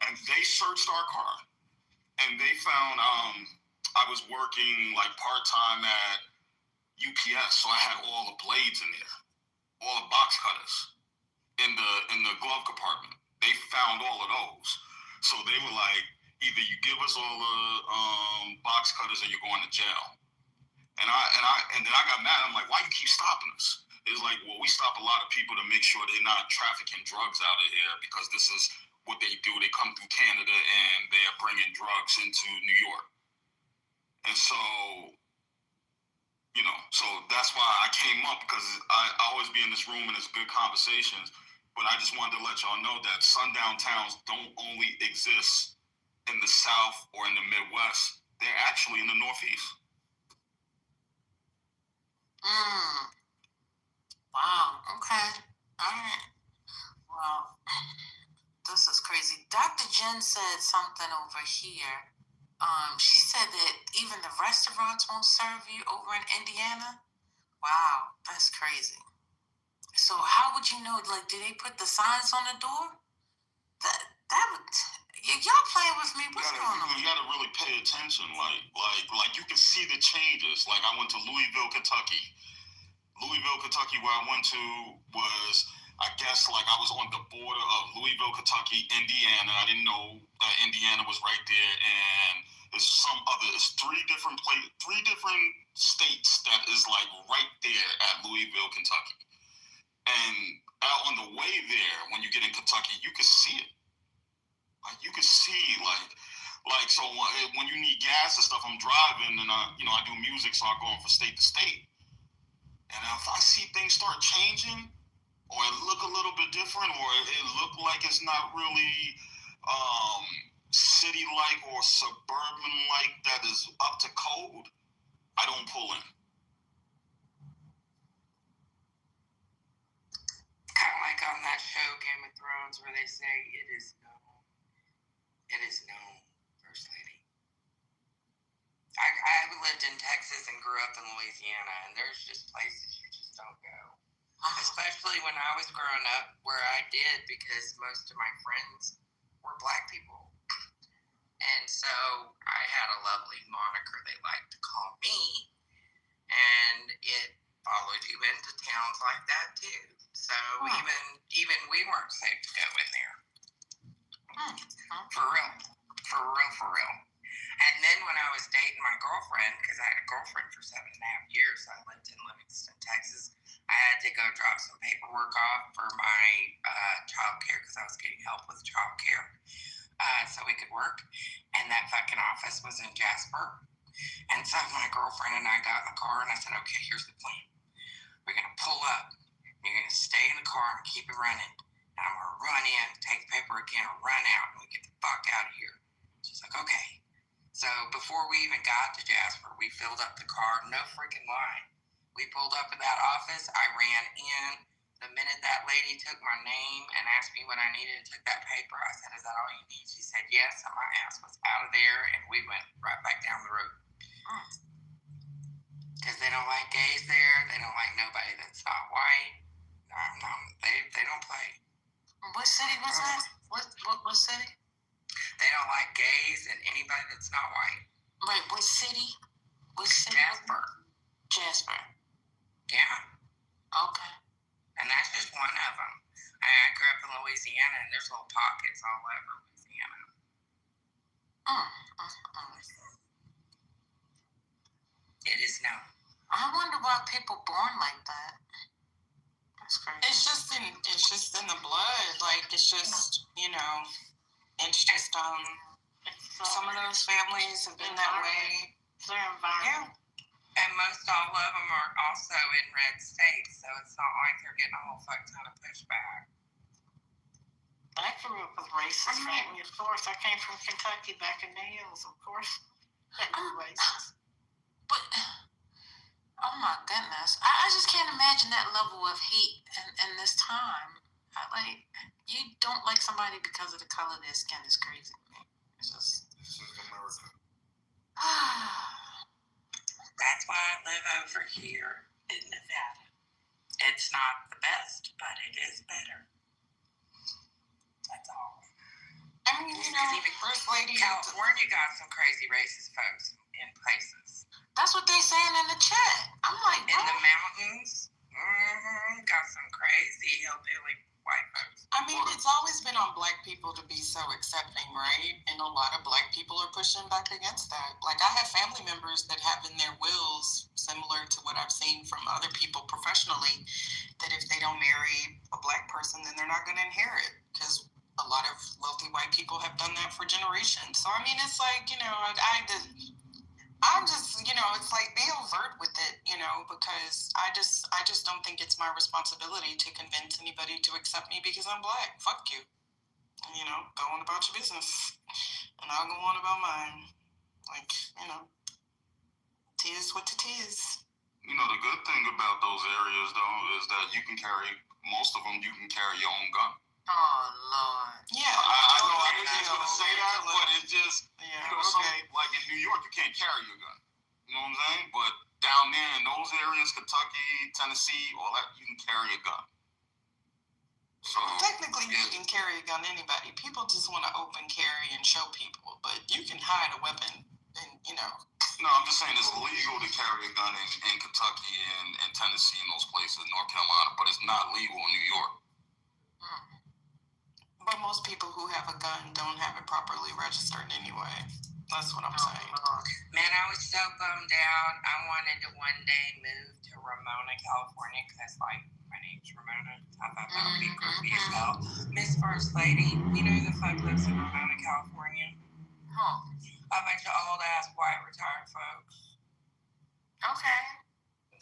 S13: And they searched our car. And they found I was working like part-time at UPS, so I had all the blades in there, all the box cutters in the glove compartment. They found all of those. So they were like, either you give us all the box cutters or you're going to jail. And then I got mad. I'm like, why you keep stopping us? It's like, well, we stop a lot of people to make sure they're not trafficking drugs out of here because this is what they do. They come through Canada and they are bringing drugs into New York. And so, so that's why I came up, because I always be in this room and it's good conversations. But I just wanted to let y'all know that sundown towns don't only exist in the South or in the Midwest. They're actually in the Northeast.
S7: Wow. Okay. All right. Well, this is crazy. Dr. Jen said something over here. She said that even the restaurants won't serve you over in Indiana. Wow, that's crazy. So how would you know? Like, do they put the signs on the door? That would. Y'all playing with me? What's going on?
S13: You gotta really pay attention. Like you can see the changes. Like I went to Louisville, Kentucky. Louisville, Kentucky, where I went to was, I guess, like I was on the border of Louisville, Kentucky, Indiana. I didn't know that Indiana was right there, and it's three different states that is like right there at Louisville, Kentucky. And out on the way there, when you get in Kentucky, you can see it. Like you can see, like so when you need gas and stuff, I'm driving and I do music, so I'm going from state to state. And if I see things start changing, or it look a little bit different, or it look like it's not really city-like or suburban-like that is up to code, I don't pull in.
S6: Kind of like on that show Game of Thrones where they say it is known, First Lady. I lived in Texas and grew up in Louisiana, and there's just places you just don't go. Especially when I was growing up, where I did, because most of my friends were Black people. And so I had a lovely moniker they liked to call me, and it followed you into towns like that too. So even we weren't safe to go in there. For real. And then when I was dating my girlfriend, because I had a girlfriend for 7.5 years, I lived in Livingston, Texas. I had to go drop some paperwork off for my child care because I was getting help with child care so we could work. And that fucking office was in Jasper. And so my girlfriend and I got in the car and I said, okay, here's the plan. We're going to pull up. You're going to stay in the car and keep it running. And I'm going to run in, take the paperwork in, and run out, and we get the fuck out of here. She's like, okay. So before we even got to Jasper, we filled up the car, no freaking line. We pulled up at that office. I ran in. The minute that lady took my name and asked me what I needed and took that paper, I said, is that all you need? She said, yes, and my ass was out of there, and we went right back down the road. Because they don't like gays there. They don't like nobody that's not white. They don't play.
S7: What city was that? What city?
S6: They don't like gays and anybody that's not white.
S7: Right, what city? Jasper.
S6: Yeah.
S7: Okay.
S6: And that's just one of them. I grew up in Louisiana, and there's little pockets all over Louisiana. It is known.
S7: I wonder why people born like that. That's crazy.
S1: It's just in the blood. Like, it's just, it's just some of those families have been that way.
S7: It's their environment.
S1: Yeah.
S6: And most all of them are also in red states, so it's not like they're getting a whole fuck ton of pushback.
S7: I grew up with racist family, of course. I came from Kentucky back in the hills, of course. Racist. But, oh my goodness. I just can't imagine that level of hate in this time. You don't like somebody because of the color of their skin is crazy to me. It's just...
S13: This is America.
S6: That's why I live over here in Nevada. It's not the best, but it is better. That's all.
S1: I mean, even First Lady,
S6: California got some crazy racist folks in places.
S7: That's what they saying in the chat. I'm like,
S6: in the mountains, got some crazy hillbilly white folks.
S1: I mean, it's always been on Black people to be so accepting, right? And a lot of Black people are pushing back against that. Like, I have family members that have in their wills, similar to what I've seen from other people professionally, that if they don't marry a Black person, then they're not going to inherit. Because a lot of wealthy white people have done that for generations. So, I mean, it's like, I'm just, it's like, be overt with it, because I just don't think it's my responsibility to convince anybody to accept me because I'm Black. Fuck you. Go on about your business. And I'll go on about mine. Like, tis what it is.
S13: The good thing about those areas, though, is that most of them, you can carry your own gun.
S7: oh, Lord.
S1: Yeah.
S13: I know I didn't just want to say that, but it's just, like in New York, you can't carry your gun. You know what I'm saying? But down there in those areas, Kentucky, Tennessee, all that, you can carry a gun. So
S1: technically, you can carry a gun anybody. People just want to open carry and show people, but you can hide a weapon, and
S13: No, I'm just saying it's legal to carry a gun in Kentucky and Tennessee and those places, North Carolina, but it's not legal in New York.
S1: But most people who have a gun don't have it properly registered anyway. That's what I'm saying.
S6: Man, I was so bummed out. I wanted to one day move to Ramona, California, because, my name's Ramona. I thought that would be groovy as hell. Miss First Lady, you know who the fuck lives in Ramona, California? A bunch of old-ass white retired folks.
S7: Okay.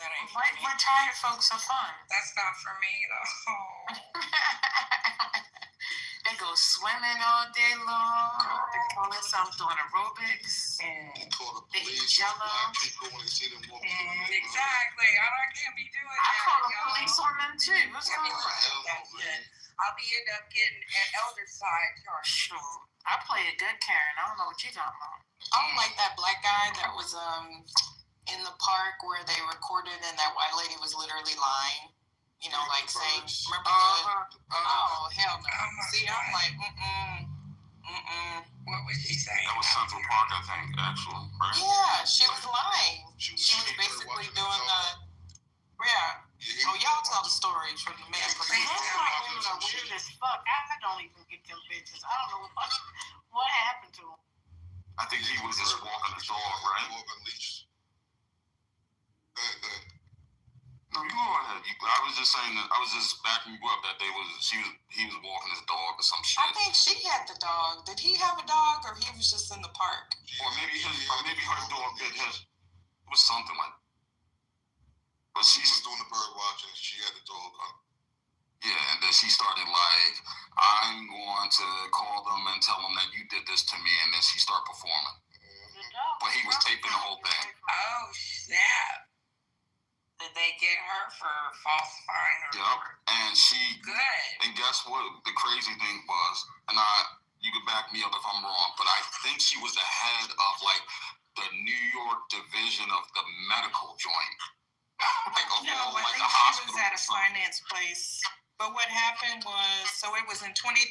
S1: That ain't for me.
S7: Retired folks are fun.
S1: That's not for me though.
S7: They go swimming all day long. They call themselves doing aerobics.
S12: They call the
S7: They eat
S12: police
S7: Jell-O.
S12: black people when they see them walking in the neighborhood.
S1: Exactly. I can't be doing
S7: I
S1: that.
S7: call the
S1: y'all.
S7: police on them too. What's
S1: Give me
S7: going on?
S12: Hell no,
S1: that
S12: man.
S1: shit. I'll be end up getting an elder side charge.
S7: Sure. I play a good Karen. I don't know what you're talking about.
S1: I don't like that black guy that was in the park where they recorded and that white lady was literally lying. You know, like saying, remember oh, hell no. See, I'm like, what was she saying?
S13: That was Central Park, I think, actually, right?
S1: Yeah, she was lying.
S12: She
S1: She was basically doing oh, y'all tell the story from the man from
S7: Them white women are weird as fuck. I don't even get them bitches. I don't know what happened to them.
S13: I think he was just walking his dog, right?
S12: Walk unleashed. Go ahead.
S13: No, you go ahead. I was just saying that I was just backing you up that he was walking his dog or some shit.
S1: I think she had the dog. Did he have a dog or he was just in the park?
S13: Or maybe her dog did his. It was something like. But
S12: She was doing the bird watching and she had the dog on.
S13: Yeah, and then she started like, I'm going to call them and tell them that you did this to me, and then she started performing. But he was taping the whole thing.
S1: Oh, snap. Did they get her for falsifying her?
S13: Yep. And she.
S1: Good.
S13: And guess what? The crazy thing was, and you can back me up if I'm wrong, but I think she was the head of like the New York division of the medical joint. Like a whole, like a hospital.
S1: She was at a finance place. But what happened was, so it was in 2020.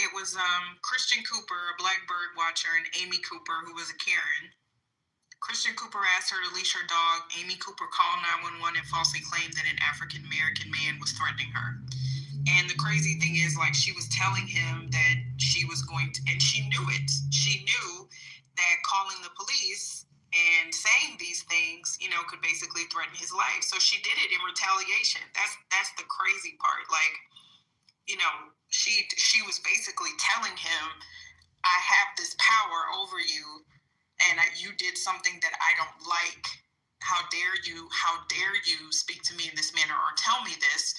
S1: It was Christian Cooper, a black bird watcher, and Amy Cooper, who was a Karen. Christian Cooper asked her to leash her dog. Amy Cooper called 911 and falsely claimed that an African-American man was threatening her. And the crazy thing is, like, she was telling him that she was going to, and she knew it. She knew that calling the police and saying these things, you know, could basically threaten his life. So she did it in retaliation. That's the crazy part. Like, you know, she was basically telling him, I have this power over you, and you did something that I don't like. How dare you speak to me in this manner or tell me this?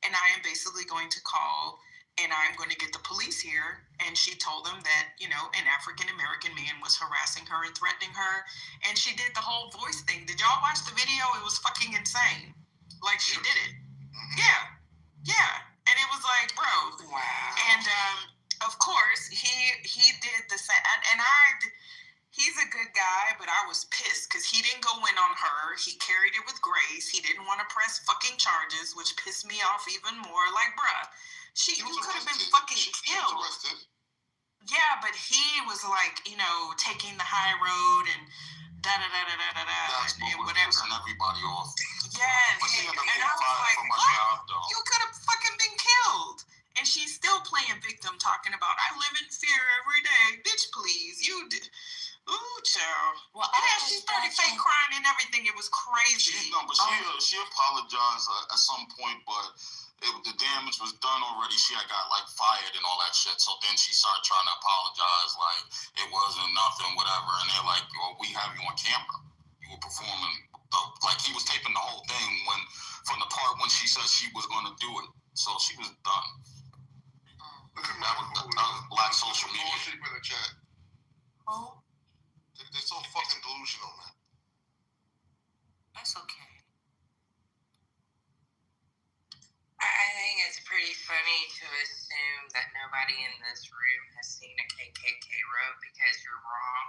S1: And I am basically going to call and I'm going to get the police here. And she told them that, you know, an African-American man was harassing her and threatening her. And she did the whole voice thing. Did y'all watch the video? It was fucking insane. Like, she did it. Yeah. And it was like, bro.
S7: Wow.
S1: And, of course, he did the same. And he's a good guy, but I was pissed because he didn't go in on her. He carried it with grace. He didn't want to press fucking charges, which pissed me off even more. Like, bruh, you could have been fucking killed. Yeah, but he was like, you know, taking the high road and and whatever.
S13: Pissing everybody off.
S1: Yes.
S13: But she
S1: And
S13: ended
S1: I
S13: up
S1: was
S13: getting
S1: like,
S13: fired from my
S1: what?
S13: job, though.
S1: You could have fucking been killed. And she's still playing victim, talking about, I live in fear every day. Bitch, please. You did. Ooh, child.
S7: Well,
S1: she started fake crying and everything. It was crazy.
S13: She apologized at some point, but the damage was done already. She had got like fired and all that shit. So then she started trying to apologize, like it wasn't nothing, whatever. And they're like, "Well, we have you on camera. You were performing." Like he was taping the whole thing from the part when she said she was going to do it. So she was done. That was black social media.
S12: In the chat.
S7: Oh,
S12: They're so fucking delusional, man.
S7: that's okay.
S6: I think it's pretty funny to assume that nobody in this room has seen a KKK robe because you're wrong.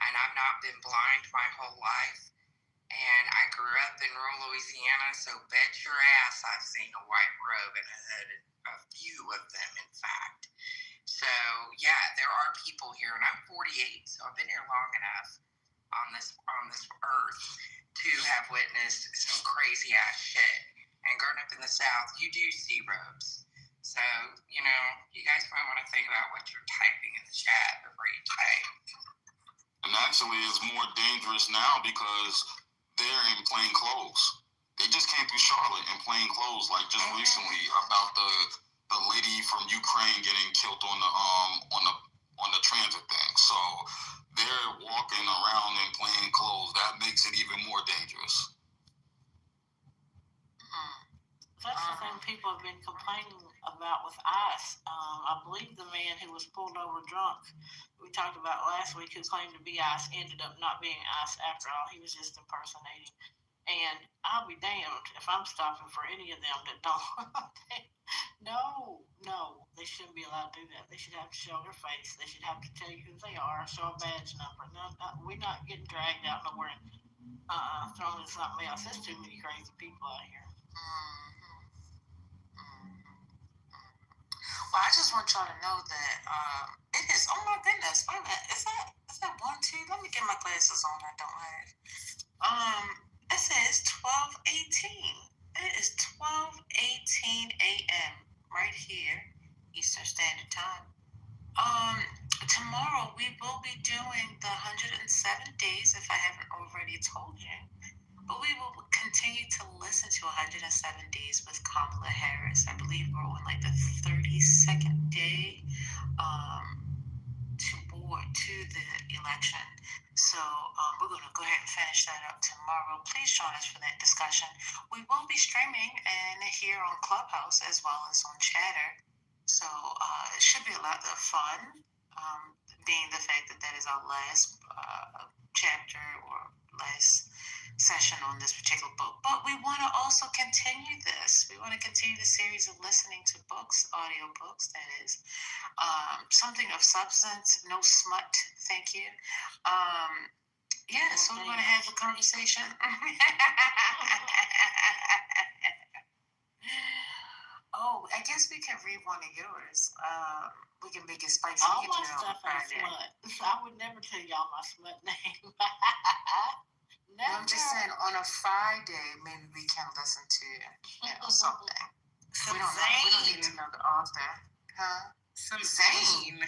S6: And I've not been blind my whole life. And I grew up in rural Louisiana, so bet your ass I've seen a white robe and had a few of them, in fact. So, yeah, there are people here, and I'm 48, so I've been here long enough on this earth to have witnessed some crazy ass shit. And growing up in the South, you do see robes. So, you know, you guys might want to think about what you're typing in the chat before you type.
S13: And actually, it's more dangerous now because they're in plain clothes. They just came through Charlotte in plain clothes, like just recently, about the lady from Ukraine getting killed on the transit thing. So they're walking around in plain clothes. That makes it even more dangerous.
S7: with ICE. I believe the man who was pulled over drunk, we talked about last week, who claimed to be ICE, ended up not being ICE after all. He was just impersonating. And I'll be damned if I'm stopping for any of them that don't. No, they shouldn't be allowed to do that. They should have to show their face. They should have to tell you who they are, show a badge number. No, we're not getting dragged out nowhere and thrown in something else. There's too many crazy people out here.
S14: Well, I just want y'all to know that it is. Oh my goodness! Wait a minute. Is that 1, 2? Let me get my glasses on. I don't have. It says 12:18. It is 12:18 a.m. right here, Eastern Standard Time. Tomorrow we will be doing the 107 days, if I haven't already told you. But we will continue to listen to 107 Days with Kamala Harris. I believe we're on like the 32nd day to the election. So we're going to go ahead and finish that up tomorrow. Please join us for that discussion. We will be streaming and here on Clubhouse as well as on Chatter. So it should be a lot of fun, being the fact that is our last chapter or last session on this particular book. But we want to also continue this. We want to continue the series of listening to books, audio books, that is. Something of substance, no smut, thank you. So we're going to have a conversation. Oh, I guess we can read one of yours. We can make it spicy.
S7: All my stuff is smut. I would never tell y'all my smut name.
S14: Never. I'm just saying, on a Friday, maybe we can listen to something. We don't need to know the author. Huh? Zane.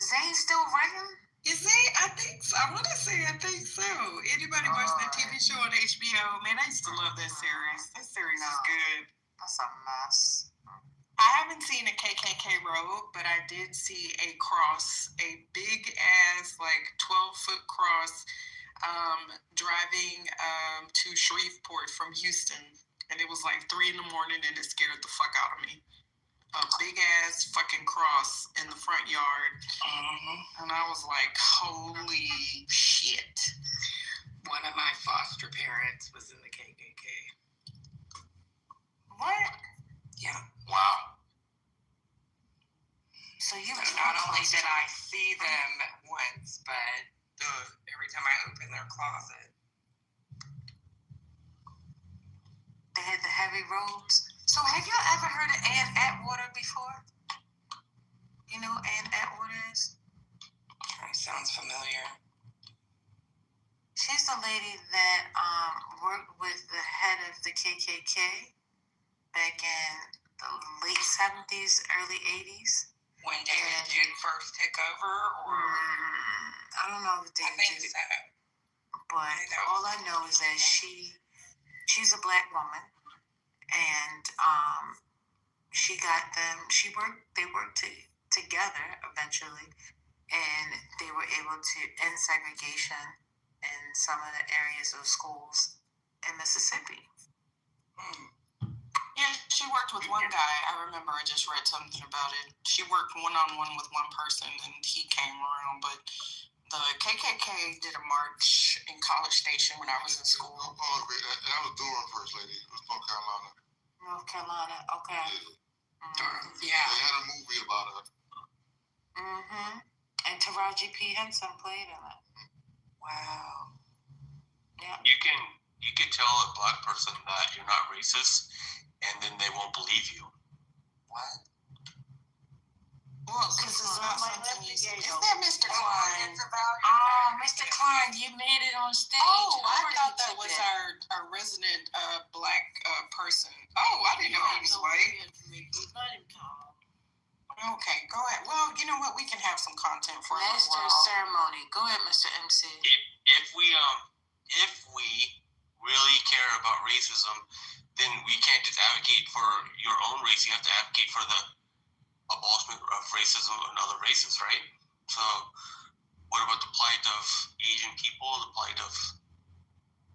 S14: Zane's still writing?
S1: Is he? I think so. I think so. Anybody watch that TV show on HBO? Man, I used to love that series. That series is good.
S14: That's a mess.
S1: I haven't seen a KKK road, but I did see a cross, a big ass, like 12-foot cross, driving to Shreveport from Houston. And it was like 3 a.m. and it scared the fuck out of me. A big ass fucking cross in the front yard. And I was like, holy shit.
S6: One of my foster parents was in the KKK.
S14: What?
S6: Yeah.
S13: Wow.
S14: So
S6: not only did I see them once, but every time I opened their closet.
S14: They had the heavy robes. So have y'all ever heard of Ann Atwater before? You know who Ann Atwater is?
S6: That sounds familiar.
S14: She's the lady that worked with the head of the KKK back in the late 70s, early 80s.
S6: When David did first take over, or
S14: I don't know if David did.
S6: So.
S14: But all I know is that she's a black woman, and they worked together eventually, and they were able to end segregation in some of the areas of schools in Mississippi.
S1: Yeah, she worked with one guy. I remember I just read something about it. She worked one-on-one with one person, and he came around. But the KKK did a march in College Station when I was in school.
S12: That was Durham, First Lady. It was North Carolina.
S14: North Carolina, okay.
S6: Durham,
S12: yeah. They had a movie about her.
S14: And Taraji P. Henson played in it.
S6: Wow.
S14: Yeah.
S10: You can tell a black person that you're not racist, and then they won't believe you.
S6: What?
S1: Well, because it's not something you say. Is that Mr. Klein?
S14: Oh, Mr. Klein, you made it on stage.
S1: Oh, I thought that was our resident black person. Oh, I didn't know he was white. Okay, go ahead. Well, you know what? We can have some content for
S14: Master of Ceremony. Go ahead, Mr. MC.
S10: If we really care about racism, then we can't just advocate for your own race. You have to advocate for the abolishment of racism in other races, right? So what about the plight of Asian people, the plight of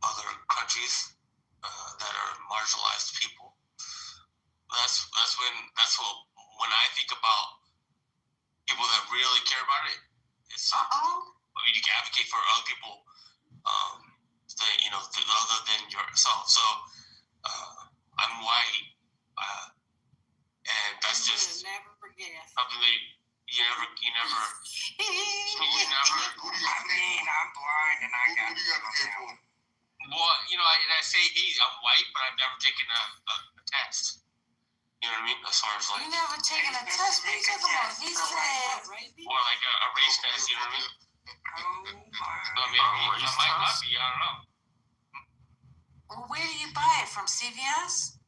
S10: other countries that are marginalized people? That's what when I think about people that really care about it, it's you can advocate for other people, other than yourself. So I'm white, and that's just
S15: never forget
S10: something that you never.
S5: I mean, I'm blind and I got.
S10: Well, I say I'm white, but I've never taken a test. You know what I mean? As far as like.
S14: You never taken a test? What are you talking about? He said.
S10: Or like a race test, you know what I mean?
S5: Oh my.
S10: I might not be, I don't know.
S14: Well, where do you buy it from? CVS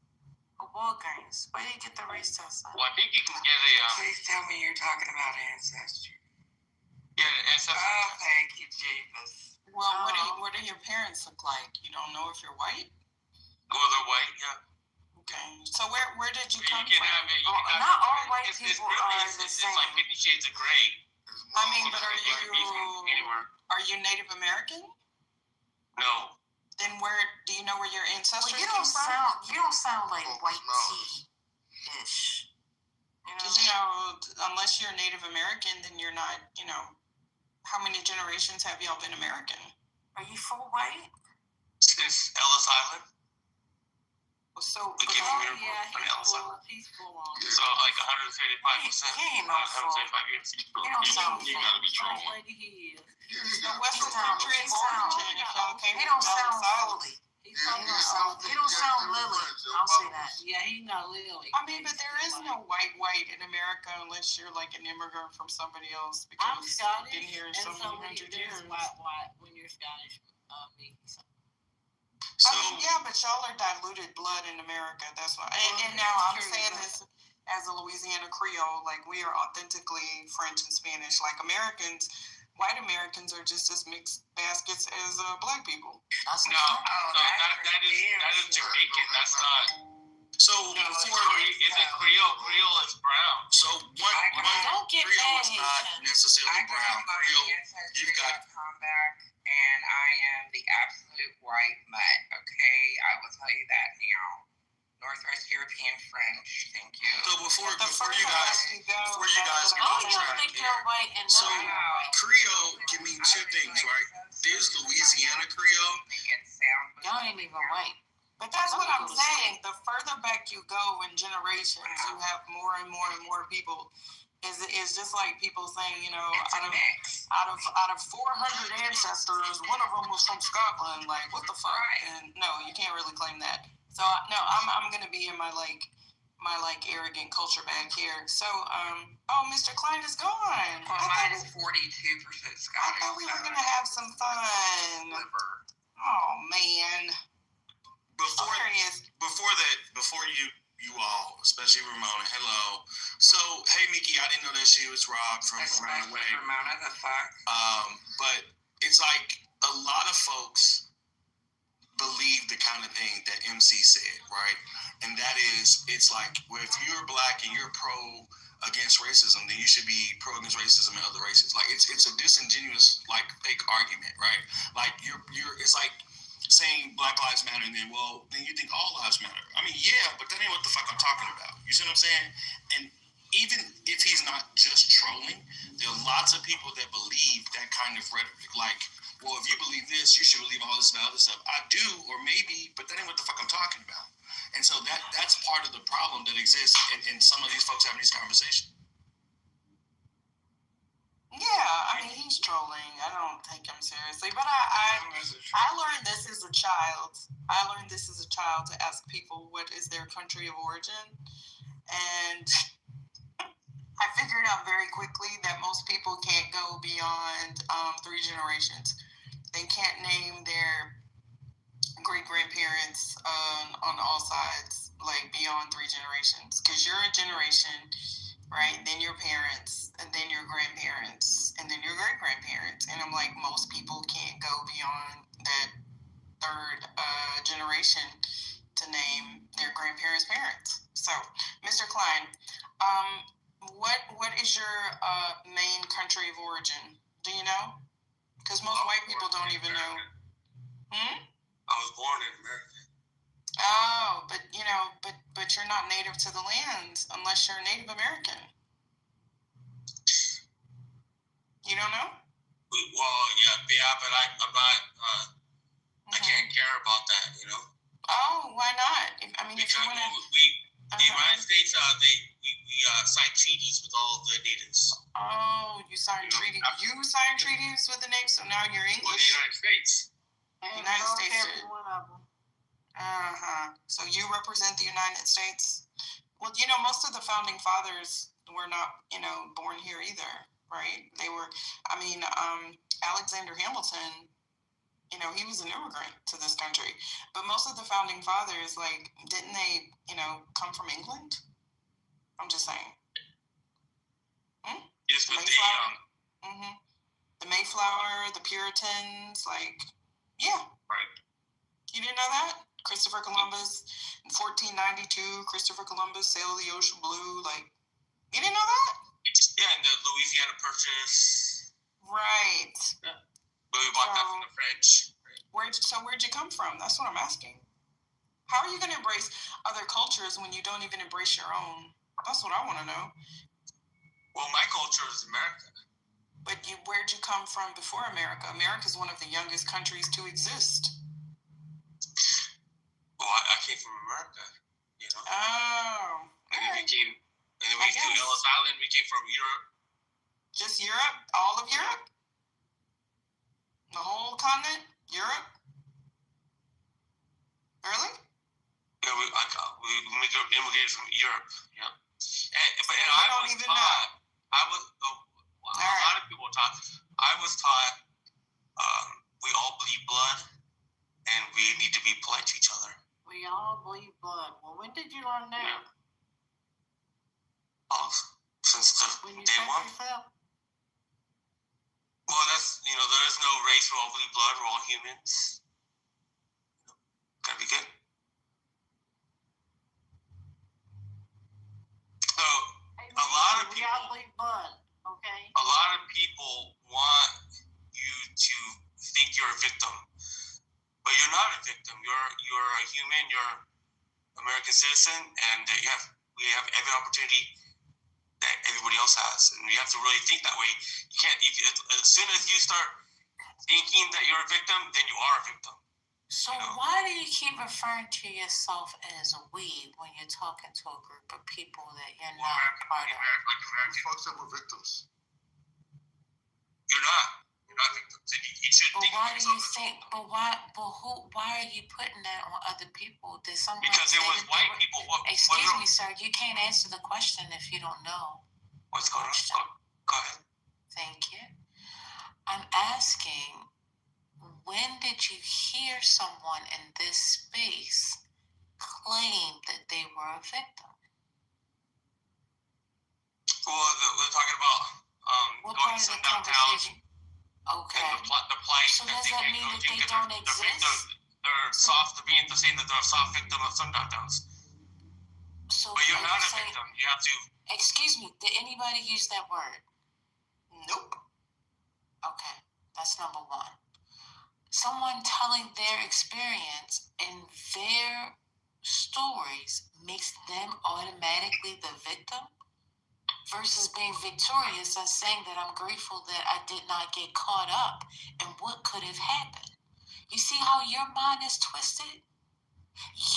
S14: or Walgreens? Where do you get the race test?
S10: Well, I think you can get a.
S5: Please tell me you're talking about ancestry.
S10: Yeah, ancestry.
S5: Oh, thank you, Jesus.
S1: Well, what do your parents look like? You don't know if you're white?
S10: Well, they're white, yeah.
S1: Okay. So where did you come
S10: can
S1: from?
S10: Have it,
S14: Not all white people
S10: really,
S14: are the
S10: it's
S14: same.
S10: like 50 Shades of Grey.
S1: I mean, but
S10: Anywhere.
S1: are you Native American?
S10: No.
S1: Then do you know where your ancestors
S14: You
S1: came from?
S14: don't sound like white tea-ish.
S1: Because unless you're Native American, then you're not. How many generations have y'all been American?
S14: Are you full white?
S10: Since Ellis Island.
S1: So
S10: he's
S15: full on.
S10: So like 135%.
S14: He ain't no full.
S10: 135 years.
S14: He don't sound
S13: You gotta be trolling.
S1: The Western country of origin, if y'all came
S14: He
S1: from
S14: don't sound
S1: Ellis Island.
S14: fully. He don't sound Lily. I'll say that.
S15: Yeah, he's not Lily.
S1: I mean, but there is no white in America unless you're like an immigrant from somebody else. Because
S15: I'm Scottish,
S1: been here
S15: and
S1: so
S15: so
S1: many hundred
S15: there's
S1: years.
S15: white when you're Scottish.
S1: I mean, yeah, but y'all are diluted blood in America. That's why. And now I'm saying this as a Louisiana Creole. Like, we are authentically French and Spanish. Like, Americans, white Americans are just as mixed baskets as black people.
S10: That is Jamaican. That's not.
S13: So
S10: is it Creole? Creole is brown.
S13: So one
S14: Don't get
S13: Creole
S14: mad,
S13: is not necessarily brown. Creole, you've got.
S5: And I am the absolute white mutt, okay? I will tell you that now. Northwest European French, thank you.
S13: So before you guys get
S14: Oh,
S13: on
S14: you
S13: track
S14: think
S13: here.
S14: you're white and
S13: So
S14: not
S13: Creole can mean two things, right? There's Louisiana Creole.
S14: Y'all ain't even white.
S1: But that's what I'm saying. The further back you go in generations, you have more and more and more people. It's just like people saying, out of 400 ancestors, one of them was from Scotland. Like, what the fuck? And no, you can't really claim that. So no, I'm gonna be in my arrogant culture bag here. So Mr. Klein is gone.
S5: Well, mine is 42% Scottish.
S1: I thought we were gonna have some fun. Oh man.
S13: Before you all, especially Ramona, hello. So, hey, Mickey, I didn't know that she was Rob from Around the Way.
S5: Ramona, the fuck.
S13: But it's like a lot of folks believe the kind of thing that MC said, right? And that is, it's like, well, if you're black and you're pro against racism, then you should be pro against racism in other races. Like, it's a disingenuous, like, fake argument, right? Like, it's like saying Black Lives Matter, and then you think all lives matter. I mean, yeah, but that ain't what the fuck I'm talking about. You see what I'm saying? And even if he's not just trolling, there are lots of people that believe that kind of rhetoric. Like, well, if you believe this, you should believe all this other stuff. I do, or maybe, but that ain't what the fuck I'm talking about. And so that's part of the problem that exists in some of these folks having these conversations.
S1: Yeah, I mean, he's trolling. I don't take him seriously. But I learned this as a child. To ask people what is their country of origin. And I figured out very quickly that most people can't go beyond 3 generations. They can't name their great-grandparents on all sides, like beyond 3 generations. Because you're a generation, right? Then your parents, and then your grandparents, and then your great-grandparents. And I'm like, most people can't go beyond that 3rd generation to name their grandparents' parents. So, Mr. Klein, what is your main country of origin? Do you know? Because most white people don't even know.
S10: I was born in America.
S1: Oh, but you're not native to the land unless you're a Native American. You don't know?
S10: Well, yeah, but I'm not. I can't care about that, you know.
S1: Oh, why not?
S10: Because the United States, we signed treaties with all the natives.
S1: Oh, you signed treaties. You signed treaties with the natives, so now you're English.
S10: Well, the United States.
S1: The United States did. So you represent the United States. Well, most of the founding fathers were not, born here either, right? They were. Alexander Hamilton. He was an immigrant to this country, but most of the founding fathers, didn't they, come from England? I'm just saying.
S10: Yes, but
S1: the Mayflower, the Puritans, yeah.
S10: Right.
S1: You didn't know that? Christopher Columbus, in 1492, Christopher Columbus sailed the ocean blue. You didn't know that?
S10: Yeah, and the Louisiana Purchase.
S1: Right.
S10: Yeah. But we bought that from the French.
S1: Where'd you come from? That's what I'm asking. How are you going to embrace other cultures when you don't even embrace your own? That's what I want to know.
S10: Well, my culture is America.
S1: But where'd you come from before America? America is one of the youngest countries to exist.
S10: Well, I came from America,
S1: Oh.
S10: And then we came to Ellis Island. We came from Europe.
S1: Just Europe? All of Europe? The whole continent? Europe? Really?
S10: Yeah, we immigrated from Europe. Yeah. But
S1: I don't even know.
S10: A lot of people taught. I was taught we all bleed blood, and we need to be polite to each other.
S15: We all bleed blood. Well, when did you learn that?
S10: Yeah. Oh, since
S15: when you
S10: day one.
S15: Yourself?
S10: Well, that's there is no race. We all bleed blood. We're all humans. Gotta be good. So a lot of people.
S15: We all bleed blood. Okay.
S10: A lot of people want you to think you're a victim, but you're not a victim. You're a human. You're an American citizen, and we have every opportunity that everybody else has, and we have to really think that way. You can't. As soon as you start thinking that you're a victim, then you are a victim.
S14: So why do you keep referring to yourself as we when you're talking to a group of people that you're not part of?
S12: Who fucks up with victims?
S10: You're not. You're not victims. You should think
S14: why
S10: of
S14: do
S10: yourself
S14: you think? But why? But who? Why are you putting that on other people? Did someone?
S10: Because it was white people.
S14: Excuse me, sir. You can't answer the question if you don't know.
S10: What's going on? Go ahead.
S14: Thank you. I'm asking. When did you hear someone in this space claim that they were a victim?
S10: Well, we're talking about going to sundown towns.
S14: Okay.
S10: And the plight.
S14: So does that mean that they don't exist?
S10: They're soft. They're being saying that they're a soft victim of sundown towns.
S14: So
S10: but you're not a victim. You have to.
S14: Excuse me. Did anybody use that word?
S1: Nope.
S14: Okay, that's number one. Someone telling their experience and their stories makes them automatically the victim versus being victorious and saying that I'm grateful that I did not get caught up in what could have happened. You see how your mind is twisted?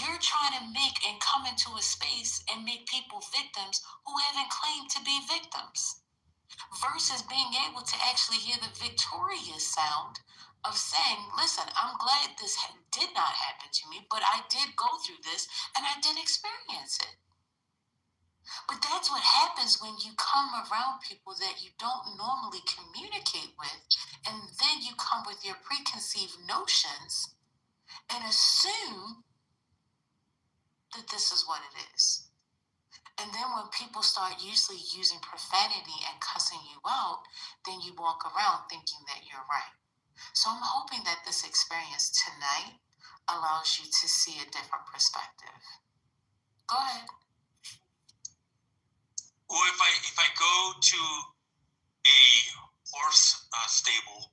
S14: You're trying to make and come into a space and make people victims who haven't claimed to be victims versus being able to actually hear the victorious sound of saying, listen, I'm glad this did not happen to me, but I did go through this and I did experience it. But that's what happens when you come around people that you don't normally communicate with, and then you come with your preconceived notions and assume that this is what it is. And then when people start usually using profanity and cussing you out, then you walk around thinking that you're right. So I'm hoping that this experience tonight allows you to see a different perspective. Go ahead.
S10: Well, if I go to a horse stable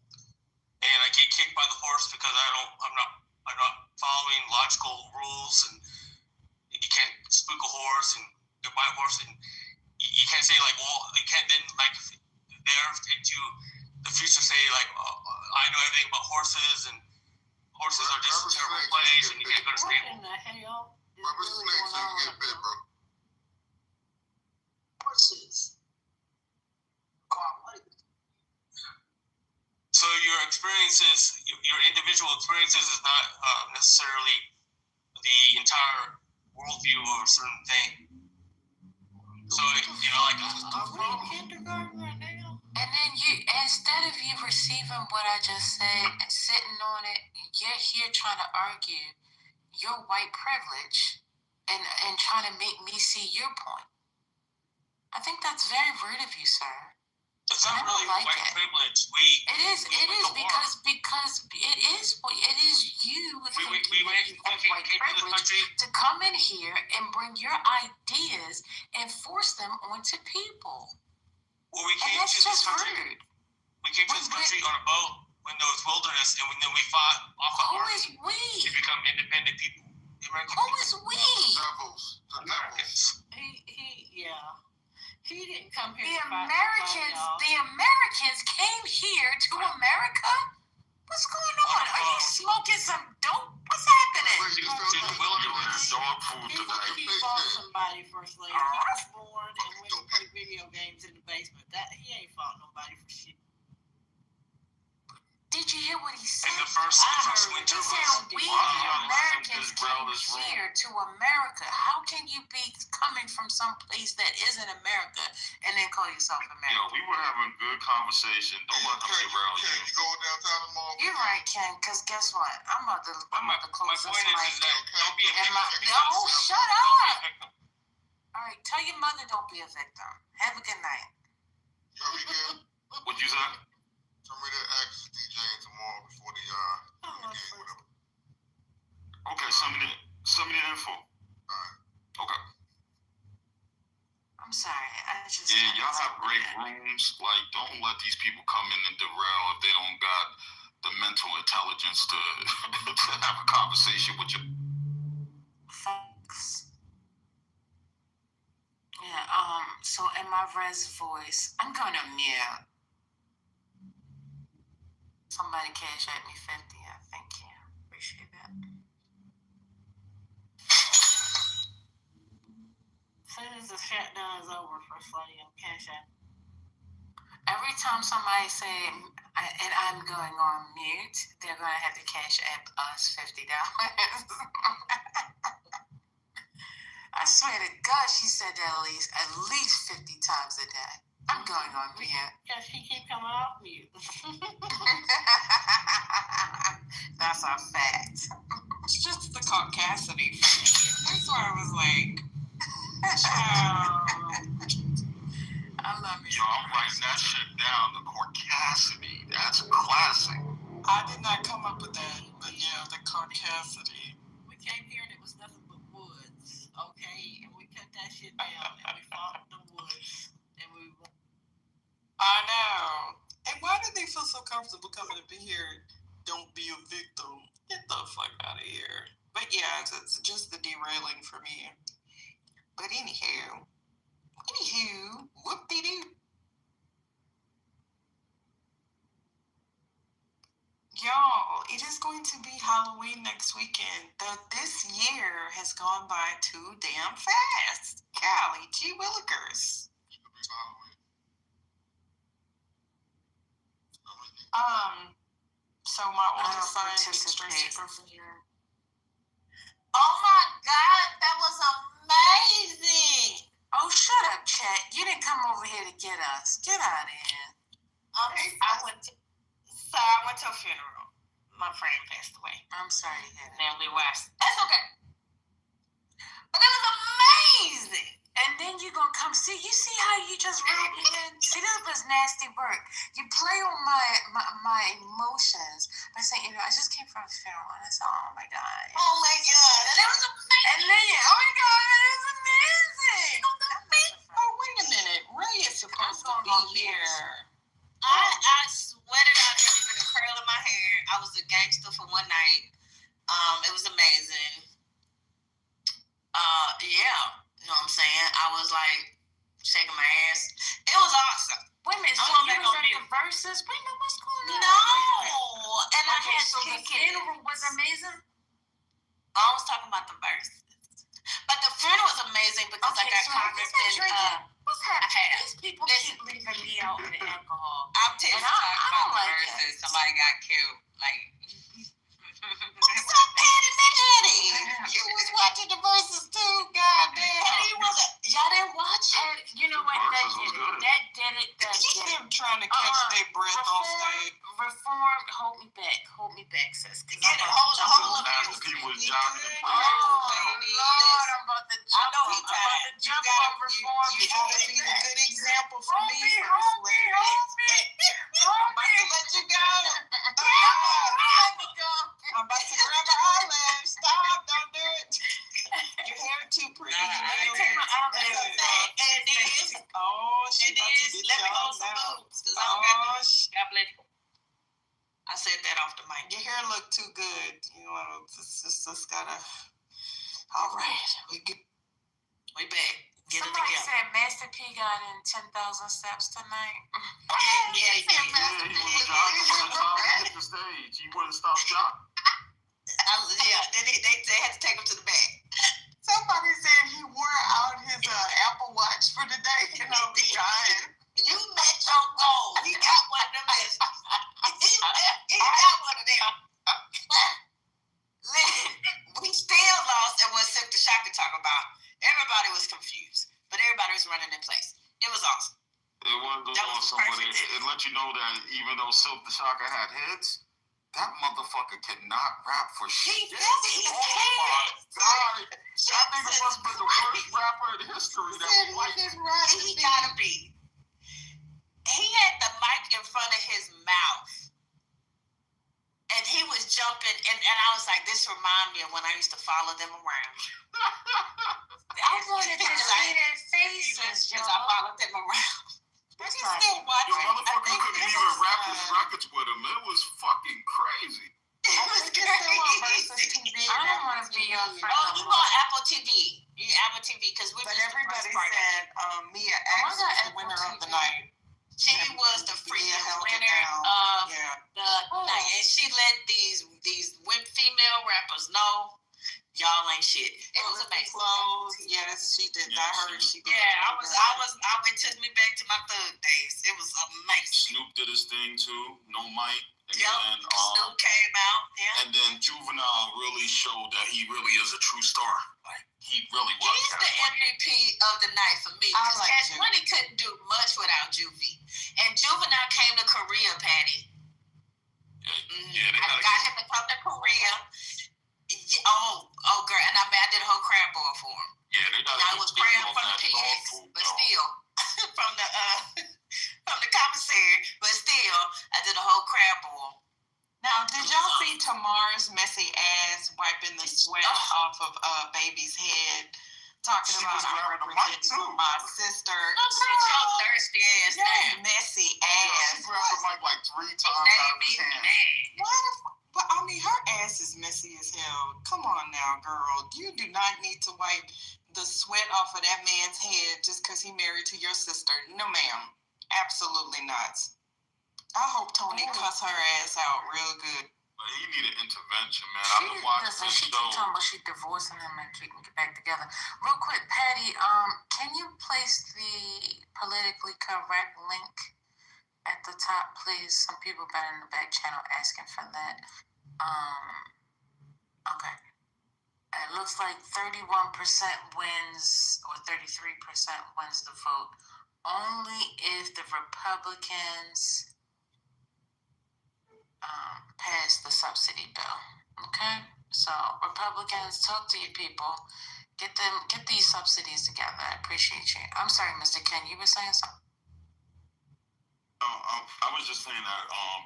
S10: and I get kicked by the horse because I'm not are not following logical rules, and you can't spook a horse and buy a horse, and you can't say like, well, you can't then like there into the future say like, I know everything about horses and horses are just a terrible place and you can't go to stable.
S15: What in the hell is
S12: Rubber
S15: really
S12: snakes
S15: going
S12: ain't
S15: on?
S12: get bit, bro.
S11: Horses.
S10: So your experiences, your individual experiences is not necessarily the entire worldview of a certain thing. So, like, you know, like,
S15: Are we in kindergarten right now?
S14: And then instead of you receiving what I just said and sitting on it, you're here trying to argue your white privilege and trying to make me see your point. I think that's very rude of you, sir.
S10: It's not really white privilege.
S14: It is because it is you thinking that you have white privilege to come in here and bring your ideas and force them onto people.
S10: Well, we came to this country.
S14: Rude.
S10: We came to this country on a boat when there was wilderness, and then we fought off the army to become independent people.
S14: Who is we?
S12: The devils.
S15: He didn't come here.
S14: The Americans came here to America. What's going on? Are you smoking some dope? What's happening?
S15: He fought somebody first lady. He was born and went to play video games in the basement. He ain't fought nobody for shit.
S14: Did you hear what he said?
S10: In the first winter,
S14: he said, we Americans came here to America. How can you be coming from some place that isn't America and then call yourself American?
S13: Yo, we were having a good conversation. Don't let them derail you.
S12: You going downtown tomorrow?
S14: You're right, Ken, because guess what? I'm about to close this mic.
S10: Don't be a victim.
S14: Oh, shut up! All right, tell your mother don't be a victim. Have a good night.
S13: What'd you say?
S12: Tell me to ask DJ tomorrow before the game, whatever.
S13: Okay, send me the info.
S12: Alright.
S13: Okay.
S14: I'm sorry.
S13: Yeah, y'all have great rooms. Like, don't let these people come in and derail if they don't got the mental intelligence to have a conversation with you.
S14: Thanks. Yeah, so in my res voice, I'm gonna mute. Somebody cash at me 50. Thank you. Appreciate that.
S15: As soon as the shutdown is over, First Lady, I'm cash at.
S14: Every time somebody say, and I'm going on mute, they're gonna have to cash app us $50. I swear to God, she said that at least 50 times a day. I'm going on mute.
S15: Because she keep coming off mute.
S14: That's a fact.
S1: It's just the caucasity. That's why I was like,
S14: I love you.
S13: Yo, I'm writing that shit down. The caucasity. That's classic.
S1: I did not come up with that, but yeah, the caucasity.
S15: We came here and it was nothing but woods, okay? And we cut that shit down and we fought in the woods. And we
S1: I know. And why do they feel so comfortable coming up in here? Don't be a victim. Get the fuck out of here. But yeah, it's just the derailing for me. But anywho, whoop-de-doo. Y'all, it is going to be Halloween next weekend. This year has gone by too damn fast. Golly, gee willikers. So my older son gets super fear.
S15: Oh my God, that was amazing!
S14: Oh, shut up, Chet. You didn't come over here to get us. Get out of here.
S15: I went to a funeral. My friend passed away.
S14: I'm sorry to hear that.
S15: Natalie West. That's okay. But it was amazing.
S14: And then you're going to come see. You see how you just wrote me in? See, that was nasty work. You play on my emotions by saying, I just came from a funeral. And I said, oh, my God.
S15: Oh, my God. And it was amazing.
S14: And then, oh, my God, it is amazing.
S1: Oh, wait a minute. Ray is supposed to be here.
S15: I sweated out every curl in my hair. I was a gangster for one night. It was amazing. Yeah, you know what I'm saying? I was like shaking my ass. It was awesome.
S7: Wait a minute, so
S15: I'm
S7: you
S15: gonna
S7: was
S15: make
S7: at
S15: on
S7: the verses? Wait a minute, what's going on?
S15: No, and I
S7: Okay,
S15: had
S7: so the funeral was amazing?
S15: I was talking about the verses. But the funeral was amazing because I got Congressman.
S7: What's happening? These people keep leaving me out with the alcohol.
S15: I'm telling you,
S7: I don't like
S15: verses. Somebody got killed. Like, what's up, Patty? You was watching the verses too, goddamn. Y'all didn't watch it?
S7: You know what? That did it. That did it. That did it.
S1: Them trying to catch their breath on stage.
S7: Reform, hold me back, sis.
S15: Get it, hold on.
S13: People was jogging in
S7: Oh, Lord, I'm about to jump.
S15: I know he
S7: I'm about to
S15: tired.
S7: jump on reform.
S1: You gotta be a good example for
S7: Hold
S1: me.
S7: me.
S1: I'm about to let you go. I'm about to grab an eyelash. Stop, don't do it. Your hair too pretty.
S7: Let me take my eyelash off.
S15: And this.
S1: Oh, she
S15: And
S1: about to
S15: this.
S1: get
S15: Let me
S1: y'all
S15: hold some
S1: now.
S15: boobs. Because I don't got
S1: Oh,
S15: God bless you. I said that off the mic.
S1: your hair look too good. You know, just gotta. All right, we back. Get
S7: Somebody
S1: it together.
S7: said Master P got in 10,000 steps tonight.
S15: Yeah.
S13: He was jogging from the top to hit the stage. He wouldn't stop jogging.
S15: Then they had to take him to the back.
S1: Somebody said he wore out his Apple Watch for the day, and I was dying.
S15: You met your goal. He got one of them. He got one of them. We still lost at what Silk the Shocker talk about. Everybody was confused, but everybody was running in place. It was awesome.
S13: It wasn't
S15: That
S13: on
S15: was
S13: somebody.
S15: perfect.
S13: It let you know that even though Silk the Shocker had hits, that motherfucker cannot rap for shit.
S15: He
S13: Oh my God. That nigga must have been the worst rapper in history.
S15: He gotta be. He had the mic in front of his mouth. And he was jumping, and I was like, this reminds me of when I used to follow them around.
S7: I wanted to see their faces,
S15: Because I followed them around. But you still
S13: The
S15: watching.
S13: motherfucker couldn't even rap his records with him. It was fucking crazy.
S15: It was crazy.
S7: I don't want to be your friend.
S15: Oh, you on Apple TV. You Apple TV, because we
S1: But
S15: missed the
S1: everybody
S15: first part.
S1: said Mia X was the winner of the night.
S15: She was the freaking
S1: held it
S15: winner
S1: down.
S15: of
S1: Yeah.
S15: the night. And she let these female rappers know y'all ain't shit. It was amazing.
S1: Clothes. Yes, she did. I heard she did.
S15: Yeah, it took me back to my thug days. It was amazing.
S13: Snoop did his thing too. No mic. And
S15: Yep.
S13: then,
S15: Snoop came out. Yeah.
S13: And then Juvenile really showed that he really is a true star. Like, he really was.
S15: He's the MVP of the night for me.
S1: I
S15: Because
S1: like
S15: Cash
S1: Juvie.
S15: Money couldn't do much without Juvie. And Juvenile came to Korea, Patty.
S13: Yeah, they
S15: I
S13: gotta
S15: got
S13: get
S15: him to come to Korea. Oh, girl. And I did a whole crab boil for him.
S13: Yeah, they
S15: And
S13: gotta
S15: I
S13: get
S15: was
S13: busy
S15: praying
S13: on
S15: from the
S13: that dog
S15: pigs,
S13: food,
S15: but
S13: though.
S15: still, from the commissary, but still, I did a whole crab boil.
S1: Now, did y'all see Tamar's messy ass wiping the sweat off of Baby's head? Talking
S13: She
S1: about
S13: was
S1: I'm
S13: grabbing the mic,
S1: representing
S13: too.
S1: my sister.
S15: Sit your thirsty ass down.
S1: Messy
S13: Yeah,
S1: ass.
S13: she grabbed the mic like 3 times out of his hand.
S1: Why the fuck? But I mean, her ass is messy as hell. Come on now, girl. You do not need to wipe the sweat off of that man's head just because he married to your sister. No, ma'am. Absolutely not. I hope Tony cuss her ass out real good.
S13: But he needed intervention, man. I've been watching this
S7: She
S13: show.
S7: keep talking about she divorcing him and keeping it back together. Real quick, Patty, can you place the politically correct link at the top, please? Some people been in the back channel asking for that. Okay. It looks like 31% wins or 33% wins the vote. Only if the Republicans pass the subsidy bill. Okay? So Republicans, talk to your people. Get these subsidies together. I appreciate you. I'm sorry, Mr. Ken, you were saying something?
S13: I was just saying that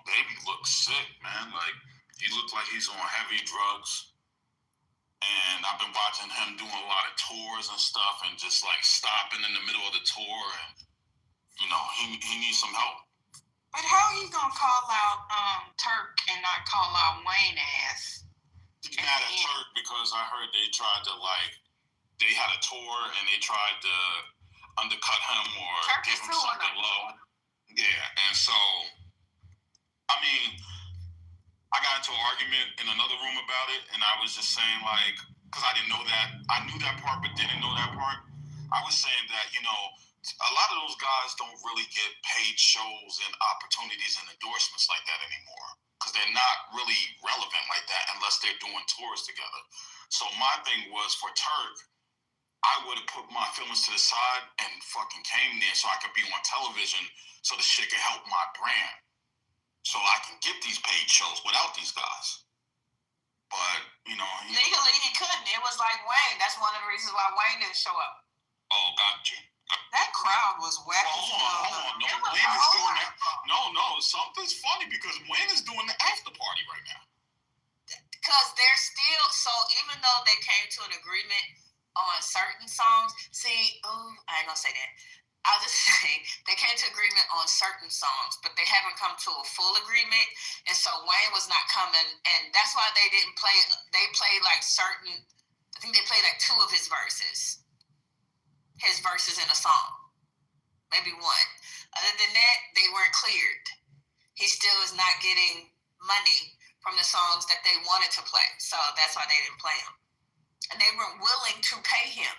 S13: Baby looks sick, man. Like, he looked like he's on heavy drugs. And I've been watching him doing a lot of tours and stuff and just like stopping in the middle of the tour. And, you know, he needs some help.
S1: But how are you gonna call out Turk and not call out Wayne ass?
S13: mad at Turk because I heard they tried to they had a tour and they tried to undercut him or
S15: Turk
S13: give
S15: is
S13: him
S15: too
S13: something low. Yeah, and so, I mean, I got into an argument in another room about it, and I was just saying, because I didn't know that. I knew that part, but didn't know that part. I was saying that, a lot of those guys don't really get paid shows and opportunities and endorsements like that anymore because they're not really relevant like that unless they're doing tours together. So my thing was for Turk, I would have put my feelings to the side and fucking came there so I could be on television so the shit could help my brand. So I can get these paid shows without these guys. But,
S15: legally he couldn't. It was like Wayne. That's one of the reasons why Wayne didn't show up.
S13: Oh, got you.
S1: That crowd was whack.
S13: Hold on. No, Wayne is doing that. No, something's funny because Wayne is doing the after party right now.
S15: Because they're still, so even though they came to an agreement on certain songs, I ain't gonna say that. I'll just say they came to agreement on certain songs, but they haven't come to a full agreement. And so Wayne was not coming, and that's why they didn't play. They played I think they played 2 of his verses in a song, maybe 1. Other than that, they weren't cleared. He still is not getting money from the songs that they wanted to play. So that's why they didn't play him. And they weren't willing to pay him.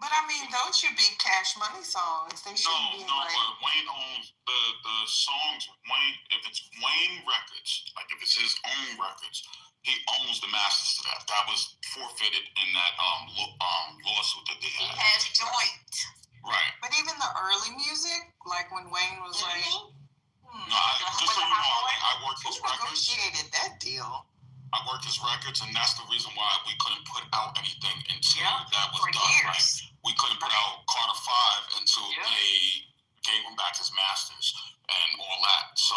S1: But I mean, those should be Cash Money songs. They shouldn't be
S13: but Wayne owns the songs. Wayne, if it's Wayne Records, if it's his own records, he owns the masters to that. That was forfeited in that lawsuit that they had.
S15: He has joint.
S13: Right.
S1: But even the early music, like when Wayne was
S13: No, just so you know, I work his records.
S1: Who negotiated that deal?
S13: I work his records, and that's the reason why we couldn't put out anything until that was done.
S15: Years.
S13: We couldn't put out Carter 5 until they gave him back his masters and all that. So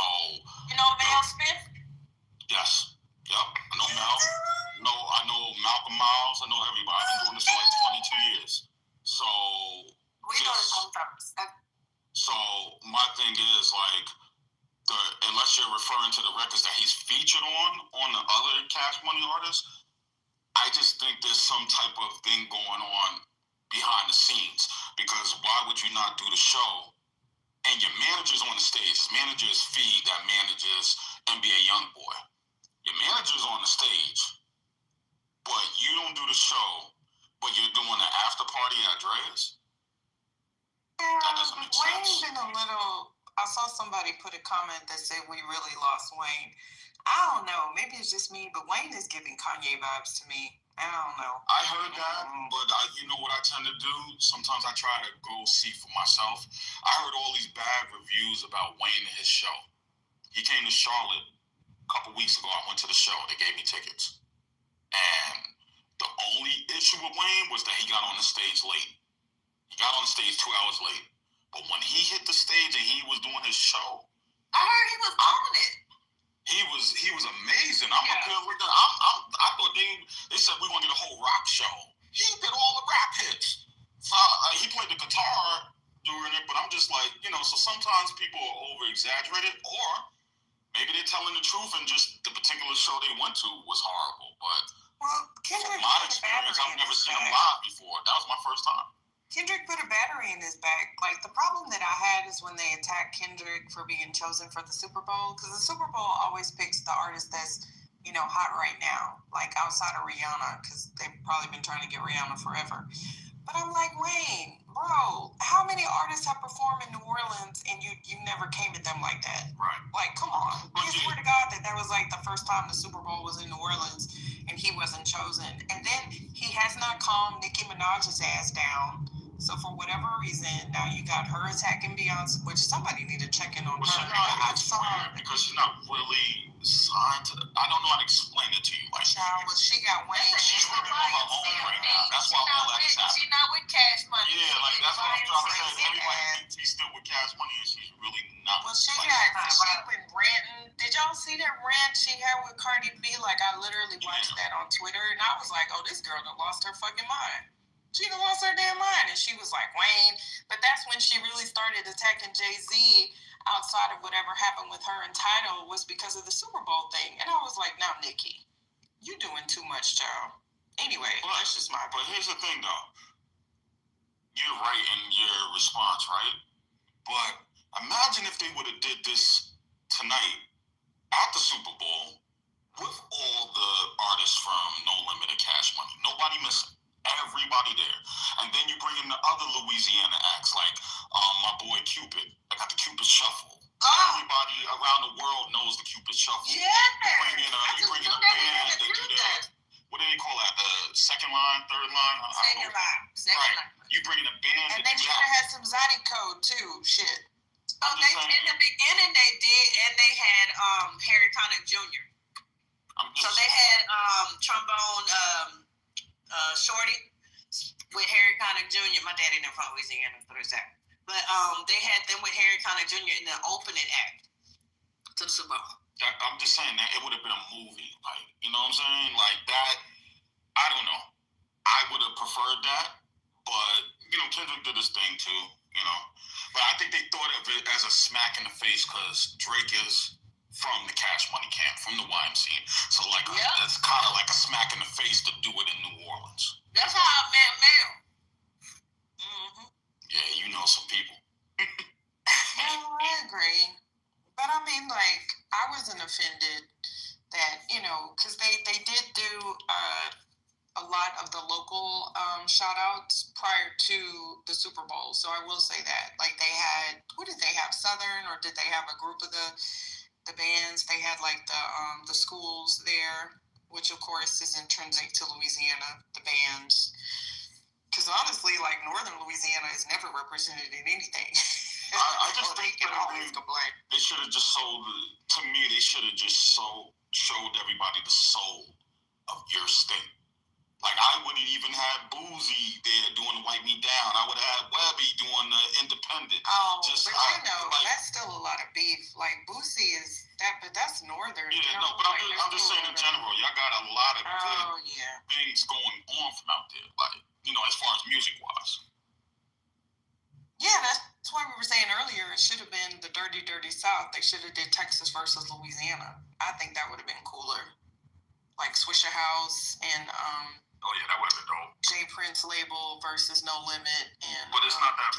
S15: you know Mel Smith?
S13: Yes. Yep. I know Mel. I know Malcolm Miles. I know everybody. I've been doing this for 22 years. So
S15: we know this whole time.
S13: So my thing is unless you're referring to the records that he's featured on the other Cash Money artists, I just think there's some type of thing going on behind the scenes. Because why would you not do the show? And your manager's on the stage. His manager is Feed that manages NBA Youngboy. Your manager's on the stage, but you don't do the show, but you're doing the after party at Dre's? That doesn't make
S1: Wayne's
S13: sense.
S1: been a little. I saw somebody put a comment that said we really lost Wayne. I don't know. Maybe it's just me, but Wayne is giving Kanye vibes to me. I don't know.
S13: I heard that, but you know what I tend to do? Sometimes I try to go see for myself. I heard all these bad reviews about Wayne and his show. He came to Charlotte a couple weeks ago. I went to the show. They gave me tickets. And the only issue with Wayne was that he got on the stage late. He got on the stage 2 hours late. But when he hit the stage and he was doing his show,
S15: I heard he was on it.
S13: He was amazing. I thought they said we're gonna get a whole rock show. He did all the rap hits. So he played the guitar during it, but I'm just so sometimes people are over exaggerated, or maybe they're telling the truth and just the particular show they went to was horrible. But from my experience, I've never seen him live before. That was my first time.
S1: Kendrick put a battery in his back. The problem that I had is when they attacked Kendrick for being chosen for the Super Bowl, because the Super Bowl always picks the artist that's, hot right now, outside of Rihanna, because they've probably been trying to get Rihanna forever. But I'm like, Wayne, bro, how many artists have performed in New Orleans and you never came at them like that?
S13: Right.
S1: Come on. I swear to God that was the first time the Super Bowl was in New Orleans and he wasn't chosen. And then he has not calmed Nicki Minaj's ass down. So for whatever reason, now you got her attacking Beyonce, which somebody need to check in on her.
S13: It's weird because she's not really signed to I don't know how to explain it to you.
S1: She got Wayne.
S13: She's really on her own right now. That's why all that is happening.
S15: She's not with Cash Money.
S13: Yeah, that's what I'm trying to say. Everybody thinks he's still with Cash Money and she's really not.
S1: Well, she been ranting. Did y'all see that rant she had with Cardi B? I literally watched that on Twitter and I was like, oh, this girl done lost her fucking mind. She done lost her damn mind. And she was like, Wayne. But that's when she really started attacking Jay-Z. outside of whatever happened with her and Tidal was because of the Super Bowl thing. And I was like, now, Nikki, you doing too much, child. Anyway, that's just my opinion.
S13: But here's the thing, though. You're right in your response, right? But imagine if they would have did this tonight at the Super Bowl with all the artists from No Limit and Cash Money. Nobody missing. Everybody there. And then you bring in the other Louisiana acts like my boy Cupid. I got the Cupid Shuffle. Everybody around the world knows the Cupid Shuffle.
S15: Yeah.
S13: You bring in a band that do that. What do they call that? The second line, third line?
S15: Second line.
S13: Right. You bring in a band.
S1: And they should have had some Zodi code too. Shit.
S15: Oh, they in the beginning they did, and they had Harry Connick Jr. So they had trombone Shorty with Harry Connick Jr. My daddy never from Louisiana, but it's that. But they had them with Harry Connick Jr. in the opening act to the Super Bowl.
S13: I'm just saying that it would have been a movie, like, you know what I'm saying? Like that, I don't know. I would have preferred that, but, you know, Kendrick did his thing too, you know. But I think they thought of it as a smack in the face because Drake is from the Cash Money camp, from the YMCA. So, like, it's kind of like a smack in the face to do it in New Orleans.
S15: That's how I met Mel. Mm-hmm.
S13: Yeah, you know some people.
S1: I agree. But I mean, like, I wasn't offended that, you know, because they did do a lot of the local shout outs prior to the Super Bowl. So I will say that. Like, they had, what did they have? Southern, or did they have a group of the bands? They had, like, the schools there, which, of course, is intrinsic to Louisiana, the bands. Because honestly, like, Northern Louisiana is never represented in anything.
S13: I just think they should have just sold, to me, they should have just showed everybody the soul of your state. Like, I wouldn't even have Boozy there doing Wipe Me Down. I would have had Webby doing the Independent.
S1: Oh, but you know, like, that's still a lot of beef. Like, Boozy is that, but that's Northern.
S13: Yeah, no, but I'm just saying in general, y'all got a lot of good things going on from out there. Like, you know, as far as music-wise.
S1: Yeah, that's why we were saying earlier it should have been the Dirty, Dirty South. They should have did Texas versus Louisiana. I think that would have been cooler. Like Swishahouse and
S13: oh yeah, that would have been dope.
S1: J Prince label versus No Limit and.
S13: But it's not that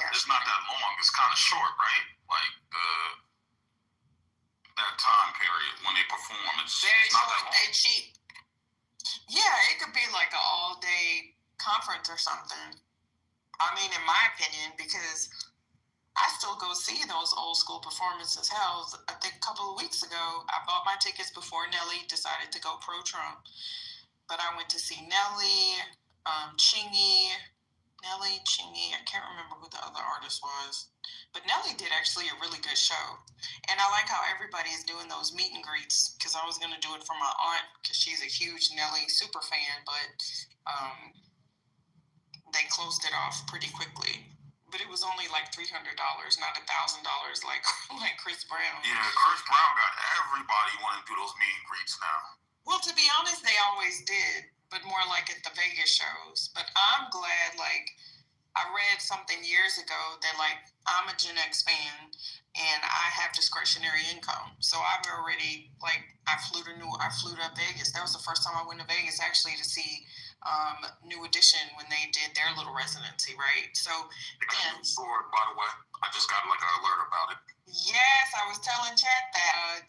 S13: long. It's kind of short, right? Like that time period when they perform. It's
S15: very
S13: not
S15: short. They cheap.
S1: Yeah, it could be like an all-day conference or something. I mean, in my opinion, because I still go see those old school performances. Hell, I think a couple of weeks ago, I bought my tickets before Nelly decided to go pro-Trump. But I went to see Nelly, Chingy, I can't remember who the other artist was. But Nelly did actually a really good show. And I like how everybody is doing those meet and greets, because I was going to do it for my aunt, because she's a huge Nelly super fan, but they closed it off pretty quickly. But it was only like $300, not $1,000 like Chris Brown.
S13: Yeah, Chris Brown got everybody wanting to do those meet and greets now.
S1: Well, to be honest, they always did, but more like at the Vegas shows. But I'm glad, like, I read something years ago that, like, I'm a Gen X fan and I have discretionary income. So I've already, like, I flew to Vegas. That was the first time I went to Vegas actually to see New Edition when they did their little residency, right? So,
S13: and sword, by the way, I just got like an alert about it.
S1: Yes, I was telling chat that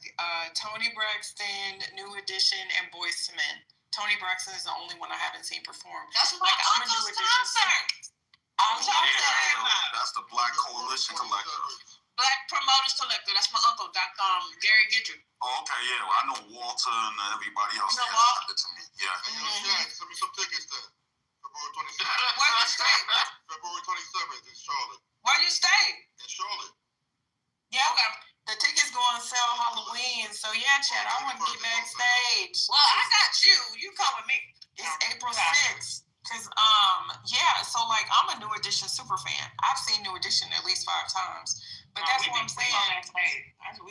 S1: Tony Braxton, New Edition, and Boyz II Men. Tony Braxton is the only one I haven't seen perform.
S15: That's my uncle's concert.
S1: I'm talking about.
S13: That's the Black Coalition Collective.
S15: Black Promoters Collective. That's my uncle, Gary Gidry.
S13: Oh, okay, yeah. Well, I know Walter and everybody else.
S15: You know Walter?
S13: To me. Yeah.
S12: Send me some tickets then. February 27th.
S15: Where you stay?
S12: February 27th in Charlotte.
S15: Where you stay?
S12: In Charlotte.
S1: Yeah, the tickets go on sale Halloween. So yeah, Chad, I want to be backstage.
S15: Well, I got you. You come with me.
S1: It's April 6th. Cause yeah, so like I'm a New Edition super fan. I've seen New Edition at least 5 times. But that's what I'm saying.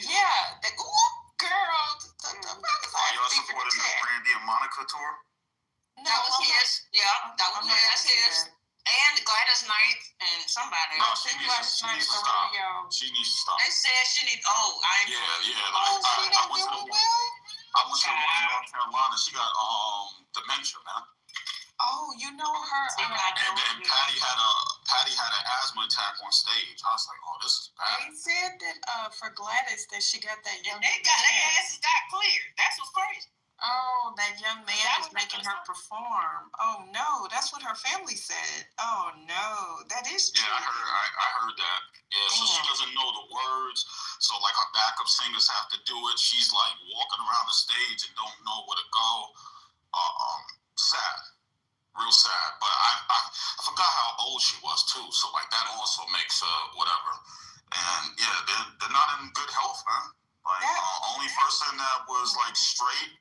S1: Yeah, girl.
S13: Y'all supporting the Brandy and Monica tour?
S1: No,
S15: that was his. Yeah, that was his.
S1: And Gladys Knight and somebody.
S13: No,
S1: else.
S13: she
S1: Gladys Knight
S13: needs
S1: at
S13: to
S1: the
S13: stop.
S1: rodeo.
S13: She needs to stop.
S1: They said she needs. Oh, I.
S13: Yeah.
S1: Oh,
S13: Like,
S1: she not
S13: I went to the
S1: doing
S13: one.
S1: well.
S13: I went to the one in North Carolina. She got dementia, man.
S1: Oh, you know her.
S13: And then Patty had an asthma attack on stage. I was like, oh, this is bad.
S1: They said that for Gladys that she got that young.
S15: Their asses got cleared. That's what's crazy.
S1: Oh, that young man is making her perform. Oh no, that's what her family said. Oh no, that is true.
S13: Yeah, I heard that. Yeah, so she doesn't know the words. So like her backup singers have to do it. She's like walking around the stage and don't know where to go. Sad, real sad. But I forgot how old she was too. So like that also makes whatever. And yeah, they're not in good health, man. Like only person that was like straight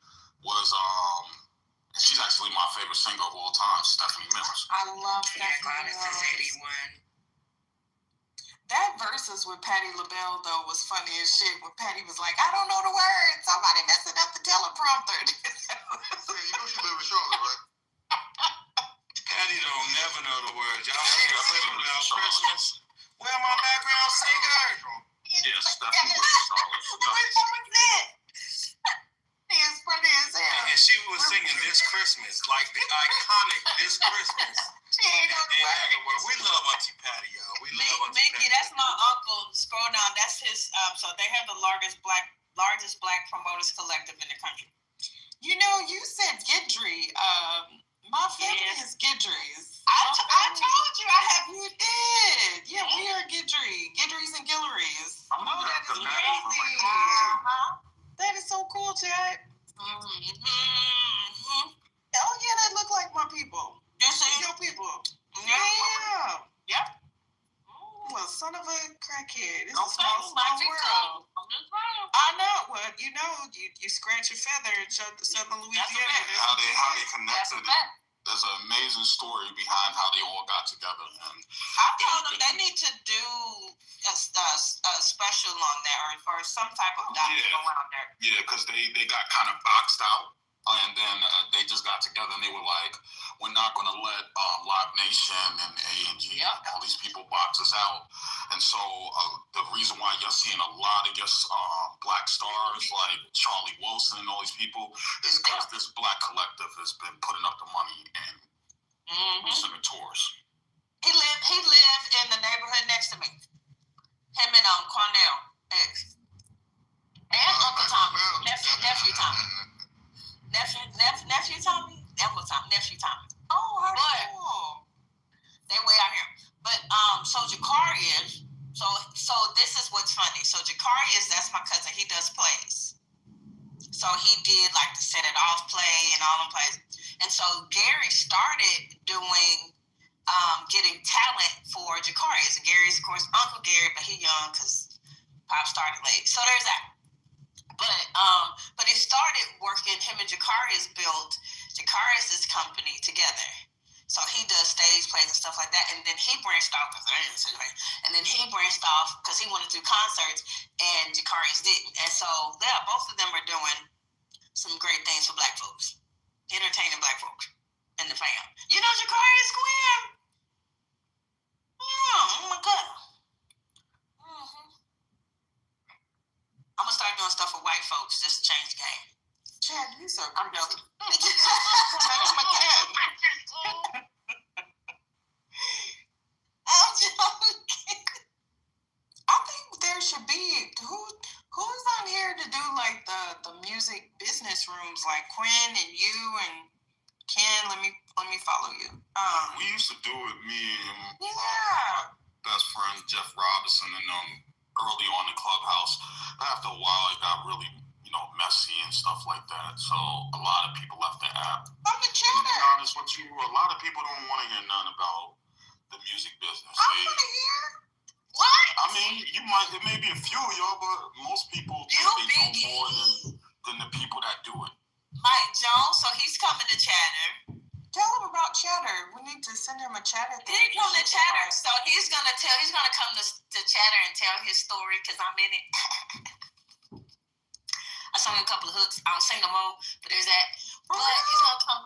S13: was she's actually my favorite singer of all time, Stephanie Mills.
S1: I love Stephanie Mills.
S15: 81.
S1: That versus with Patti LaBelle though was funny as shit. When Patti was like, "I don't know the words. Somebody messing up the teleprompter."
S12: You know she live in Charlotte, right?
S10: Patty don't never know the words. Y'all
S13: Yeah,
S10: ain't singing about Christmas. Where my background singer?
S13: Yeah, Stephanie was Charlotte.
S15: What was that?
S1: It's funny as hell.
S10: And she was singing This Christmas, like the iconic This Christmas.
S1: She ain't on the words.
S10: We love Auntie Patty, y'all. We love Auntie
S15: Mickey,
S10: Patty.
S15: that's my uncle. Scroll down. That's his. So they have the largest black promoters collective in the country.
S1: You know, you said Gidry. My family is Gidrys.
S15: I told you I have.
S1: You did. Yeah, we are Gidrys and Gilleries.
S13: I'm looking at the band for like
S1: That is so cool, Chad.
S15: Mm-hmm.
S1: Oh yeah, that look like my people.
S15: You see?
S1: Your people.
S15: Yeah.
S1: Yep. Well, son of a crackhead. It's a
S15: Okay,
S1: small world.
S15: I'm just saying.
S1: I know. Well, you scratch your feather in Southern Louisiana.
S13: how they connected. There's an amazing story behind how they all got together. And
S15: I told them they need to do a special on there or some type of document around there.
S13: Yeah, because they got kind of boxed out. And then they just got together and they were like, we're not going to let Live Nation and A&G and all these people box us out. And so the reason why you're seeing a lot of black stars like Charlie Wilson and all these people is because this black collective has been putting up the money and sending tours.
S15: He lived in the neighborhood next to me. Him and Cornell ex. And Uncle Tommy. Nephew Tommy. Nephew Tommy? Uncle Tommy. Nephew Tommy.
S1: Oh, how cool.
S15: They way out here. But so Jakarius, so this is what's funny. So Jakarius, that's my cousin. He does plays. So he did like the Set It Off play and all them plays. And so Gary started doing getting talent for Jakarius. And Gary's, of course, Uncle Gary, but he young because Pop started late. So there's that. But it started working. Him and Jakarius built Jakarius' company together. So he does stage plays and stuff like that. And then he branched off because he wanted to do concerts, and Jakarius didn't. And so yeah, both of them are doing some great things for black folks, entertaining black folks and the fam. You know Jakarius Quinn? Yeah, oh my God. I'm gonna start doing stuff for white folks just to change the game.
S1: Chad, you so
S15: I'm joking.
S1: That's my cat.
S15: I'm joking.
S1: I think there should be who's on here to do like the music business rooms, like Quinn and you and Ken. Let me follow you.
S13: We used to do it, me and
S1: Yeah.
S13: best friend Jeff Robinson, and early on in Clubhouse. After a while, it got really, messy and stuff like that. So a lot of people left the app.
S1: I'm the
S13: To be
S1: chatter.
S13: honest with you, a lot of people don't want to hear nothing about the music business.
S1: I want to hear.
S15: What?
S13: I mean, it may be a few of y'all, but most people think they know more than the people that do it.
S15: Mike Jones, so he's coming to Chatter.
S1: Tell him about Chatter. We need to send him a Chatter thing.
S15: He come to Chatter, so he's gonna come to Chatter and tell his story because I'm in it. I sung a couple of hooks. I don't sing no more, but there's that. But he's gonna come.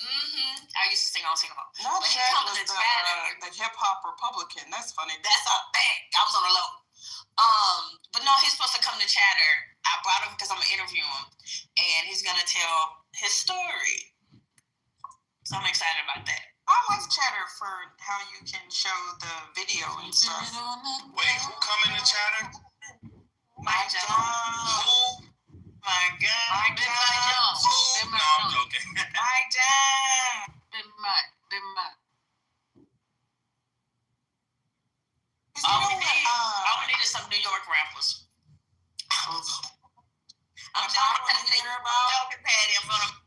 S15: I used to sing all sing about.
S1: Not
S15: But he
S1: Chad
S15: come
S1: was
S15: to Chatter.
S1: the hip hop Republican. That's funny.
S15: That's a fact. I was on the low. But no, he's supposed to come to Chatter. I brought him because I'm gonna interview him, and he's gonna tell his story. So I'm excited about that.
S1: I like Chatter for how you can show the video and stuff.
S10: Wait, who coming to Chatter?
S15: My John.
S10: Who?
S15: My God.
S7: Big Mike Jones. Big
S10: No,
S7: Mike
S10: I'm
S7: Jones.
S10: joking.
S15: My John.
S7: Big Mike. Big Mike.
S15: All we need is some New York rappers. I'm talking about Patty in front of.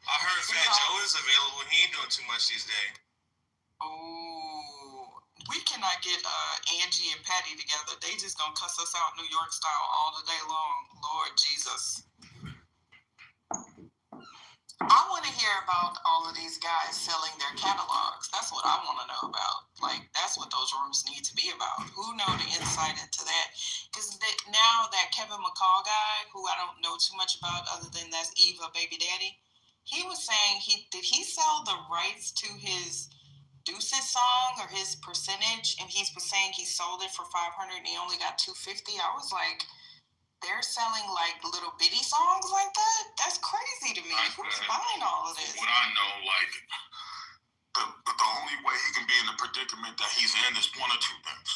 S10: I heard Fat Joe is available. He ain't doing too much these days.
S1: Oh, we cannot get Angie and Patty together. They just gonna cuss us out New York style all the day long. Lord Jesus. I want to hear about all of these guys selling their catalogs. That's what I want to know about. Like, that's what those rooms need to be about. Who know the insight into that? Because now that Kevin McCall guy, who I don't know too much about other than that's Eva baby daddy, he was saying did he sell the rights to his Deuces song or his percentage, and he was saying he sold it for $500 and he only got $250. I was like, they're selling like little bitty songs like that? That's crazy to me. Who's buying all of this?
S13: What I know, like, the only way he can be in the predicament that he's in is one or two things.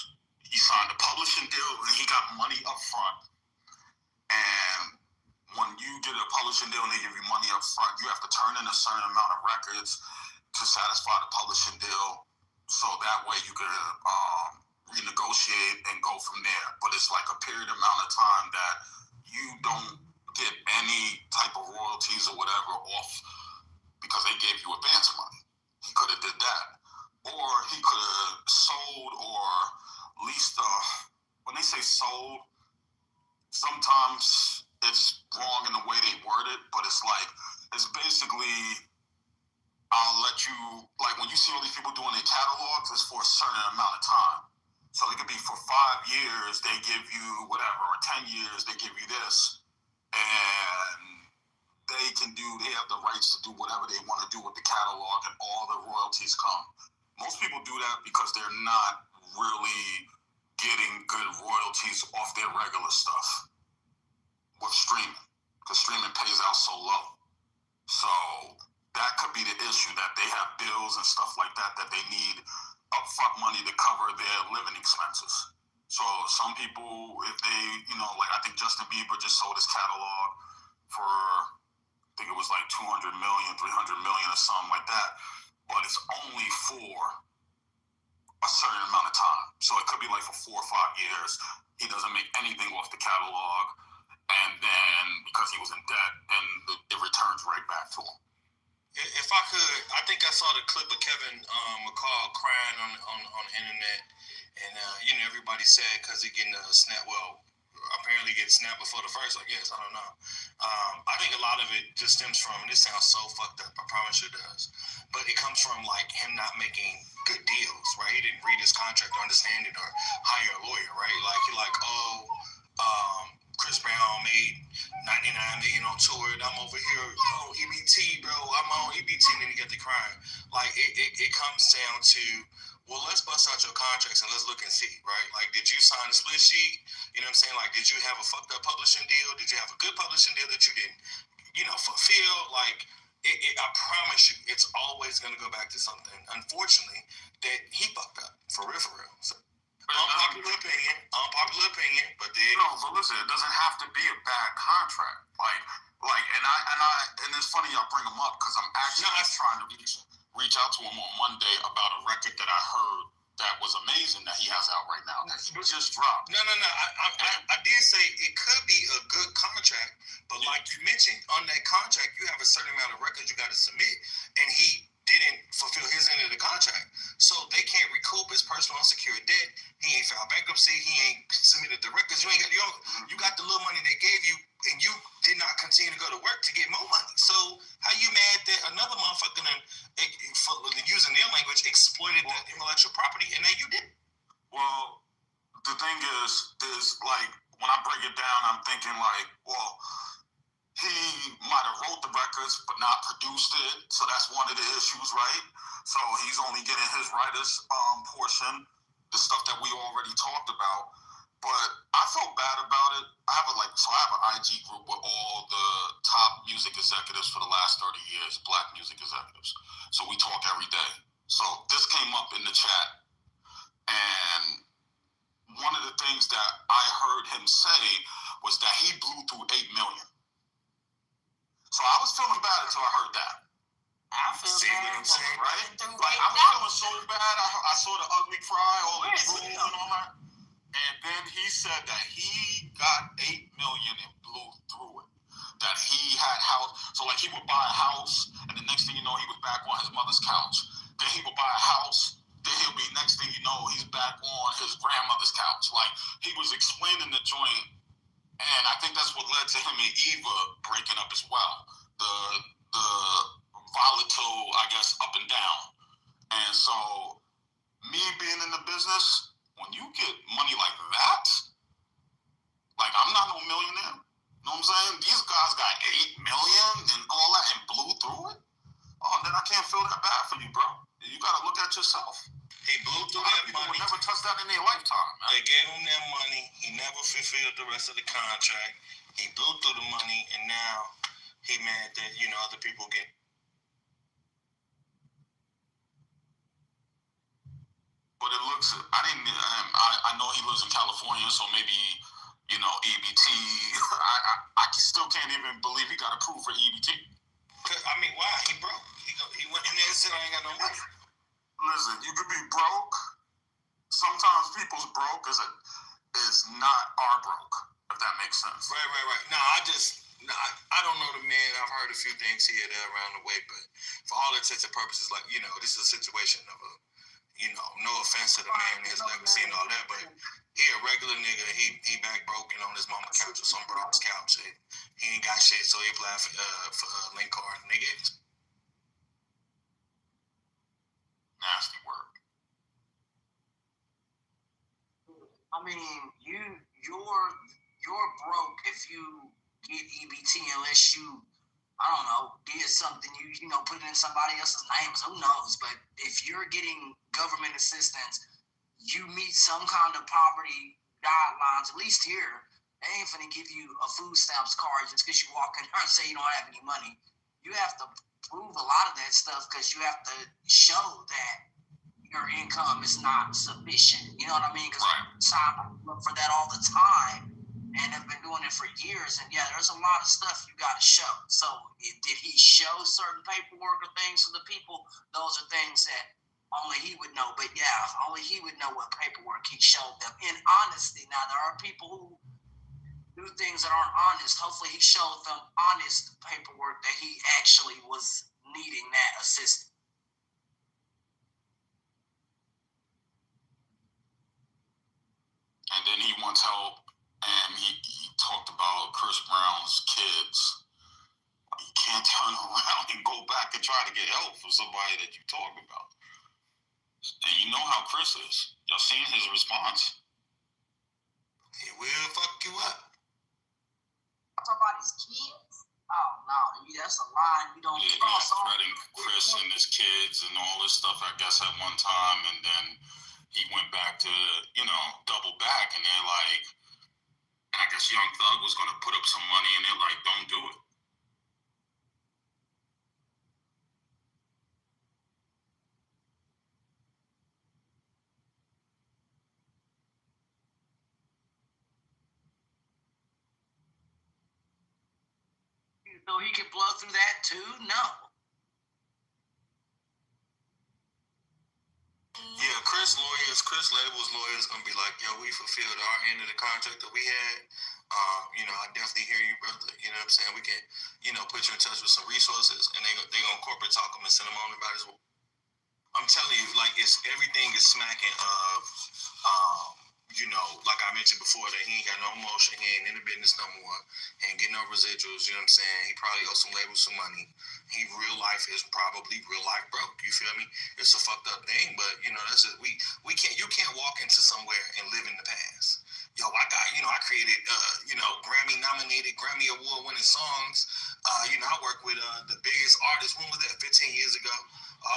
S13: He signed a publishing deal and he got money up front. And when you get a publishing deal and they give you money up front, you have to turn in a certain amount of records to satisfy the publishing deal. So that way you could renegotiate and go from there. But it's like a period amount of time that you don't get any type of royalties or whatever off because they gave you advance money. He could have did that. Or he could have sold or leased when they say sold, sometimes it's wrong in the way they word it, but it's like, it's basically, I'll let you, like when you see all these people doing their catalogs, it's for a certain amount of time. So it could be for 5 years, they give you whatever, or 10 years, they give you this. And they have the rights to do whatever they want to do with the catalog, and all the royalties come. Most people do that because they're not really getting good royalties off their regular stuff with streaming, because streaming pays out so low. So that could be the issue, that they have bills and stuff like that they need upfront money to cover their living expenses. So some people, if they, like I think Justin Bieber just sold his catalog for, I think it was like 200 million, 300 million or something like that. But it's only for a certain amount of time. So it could be like for 4 or 5 years, he doesn't make anything off the catalog. And then because he was in debt, then it returns right back to him.
S10: If I could, I think I saw the clip of Kevin McCall crying on the internet, and everybody sad because he getting a snap. Well, apparently getting snapped before the first, I guess. I don't know. I think a lot of it just stems from, and this sounds so fucked up, I promise it does, but it comes from like him not making good deals, right? He didn't read his contract or understand it or hire a lawyer, right? Like he Chris Brown made $99 million on tour, and I'm over here, EBT, bro. I'm on EBT, and then you get the crime. Like it comes down to, well, let's bust out your contracts and let's look and see, right? Like, did you sign a split sheet? You know what I'm saying? Like, did you have a fucked up publishing deal? Did you have a good publishing deal that you didn't, fulfill? Like, I promise you, it's always going to go back to something, unfortunately, that he fucked up, for real. So, unpopular opinion, but then
S13: but listen, it doesn't have to be a bad contract. And it's funny y'all bring him up because I'm actually trying to reach out to him on Monday about a record that I heard that was amazing that he has out right now that he just dropped.
S10: No. I did say it could be a good contract, but like you mentioned, on that contract you have a certain amount of records you got to submit, and he didn't fulfill his end of the contract, so they can't recoup his personal unsecured debt. He ain't filed bankruptcy. He ain't submitted the records. You got the little money they gave you, and you did not continue to go to work to get more money. So how you mad that another motherfucker, for using their language, exploited the intellectual property, and then you didn't?
S13: Well, the thing is like when I break it down, I'm thinking like, well, he might have wrote the records but not produced it, so that's one of the issues, right? So he's only getting his writer's portion, the stuff that we already talked about. But I felt bad about it. I have an IG group with all the top music executives for the last 30 years, black music executives. So we talk every day. So this came up in the chat, and one of the things that I heard him say was that he blew through 8 million. So I was feeling bad until I heard that.
S15: I feel
S13: See
S15: bad.
S13: what I'm saying, right? Like, I was feeling so bad. I saw the ugly cry, all the drool and all that. And then he said that he got 8 million and blew through it. That he had house. So, like, he would buy a house, and the next thing you know, he was back on his mother's couch. Then he would buy a house. Then he'll be, next thing you know, he's back on his grandmother's couch. Like, he was explaining the joint. And I think that's what led to him and Eva breaking up as well. The volatile, I guess, up and down. And so, me being in the business, when you get money like that, like, I'm not no millionaire. You know what I'm saying? These guys got 8 million and all that and blew through it. Oh, then I can't feel that bad for you, bro. You got to look at yourself.
S16: He blew through that money.
S13: Would never touch that in their lifetime, man.
S16: They gave him that money. He never fulfilled the rest of the contract. He blew through the money, and now he mad that, other people get.
S13: But it looks, I know he lives in California, so maybe, EBT. I still can't even believe he got approved for EBT.
S16: I mean, why? He broke. He went in there and said, I ain't got no money.
S13: Listen, you could be broke. Sometimes people's broke is not our broke, if that makes sense.
S16: Right. No, I don't know the man. I've heard a few things here and there around the way, but for all intents and purposes, like, this is a situation of a, no offense to the man, his legacy and all that, but he a regular nigga. He back broken on his mama couch or some bro's couch. He ain't got shit, so he applied for a link card, nigga.
S13: Nasty work.
S11: I mean, you're broke if you get EBT unless you, I don't know, did something, put it in somebody else's name. Who knows? But if you're getting government assistance, you meet some kind of poverty guidelines. At least here, they ain't finna give you a food stamps card just because you walk in there and say you don't have any money. You have to prove a lot of that stuff because you have to show that your income is not sufficient. You know what I mean? Because I look for that all the time and have been doing it for years. And yeah, there's a lot of stuff you got to show. So did he show certain paperwork or things to the people? Those are things that only he would know. But yeah, only he would know what paperwork he showed them in honesty. Now, there are people who do things that aren't honest. Hopefully he showed them honest paperwork that he actually was needing that assistance.
S13: And then he wants help, and he talked about Chris Brown's kids. You can't turn around and go back and try to get help from somebody that you talk about. And you know how Chris is. Y'all seen his response.
S16: He will fuck you up.
S11: Somebody's kids? Oh, no, that's a line you don't cross on.
S13: Threatening Chris and his kids and all this stuff, I guess, at one time, and then he went back to, double back, and they're like, and I guess Young Thug was going to put up some money, and they're like, don't do it.
S11: So he can blow through that too? No.
S16: Yeah, Chris Label's lawyers gonna be like, yo, we fulfilled our end of the contract that we had. I definitely hear you, brother. You know what I'm saying? We can, put you in touch with some resources, and they gonna corporate talk them and send them on about as well. I'm telling you, like, everything is smacking of, like I mentioned before, that he ain't got no motion, he ain't in the business no more, he ain't getting no residuals, you know what I'm saying? He probably owes some labels some money. He real life is probably real life broke, you feel me? It's a fucked up thing, but that's just, we can't, you can't walk into somewhere and live in the past. Yo, I created, Grammy nominated, Grammy award winning songs. I work with the biggest artists. When was that? 15 years ago.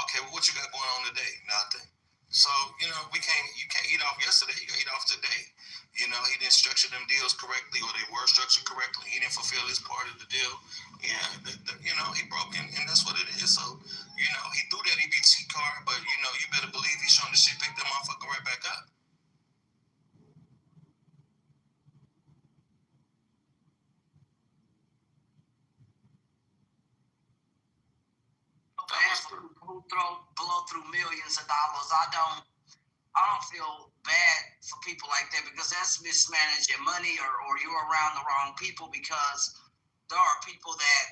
S16: Okay, well, what you got going on today? Nothing. So, you can't eat off yesterday. You got to eat off today. He didn't structure them deals correctly, or they were structured correctly. He didn't fulfill his part of the deal. Yeah, he broke, and that's what it is. So, he threw that EBT card, but, you better believe he's showing the shit, pick that motherfucker right back up.
S11: Who blow through millions of dollars. I don't feel bad for people like that, because that's mismanaging money, or you're around the wrong people, because there are people that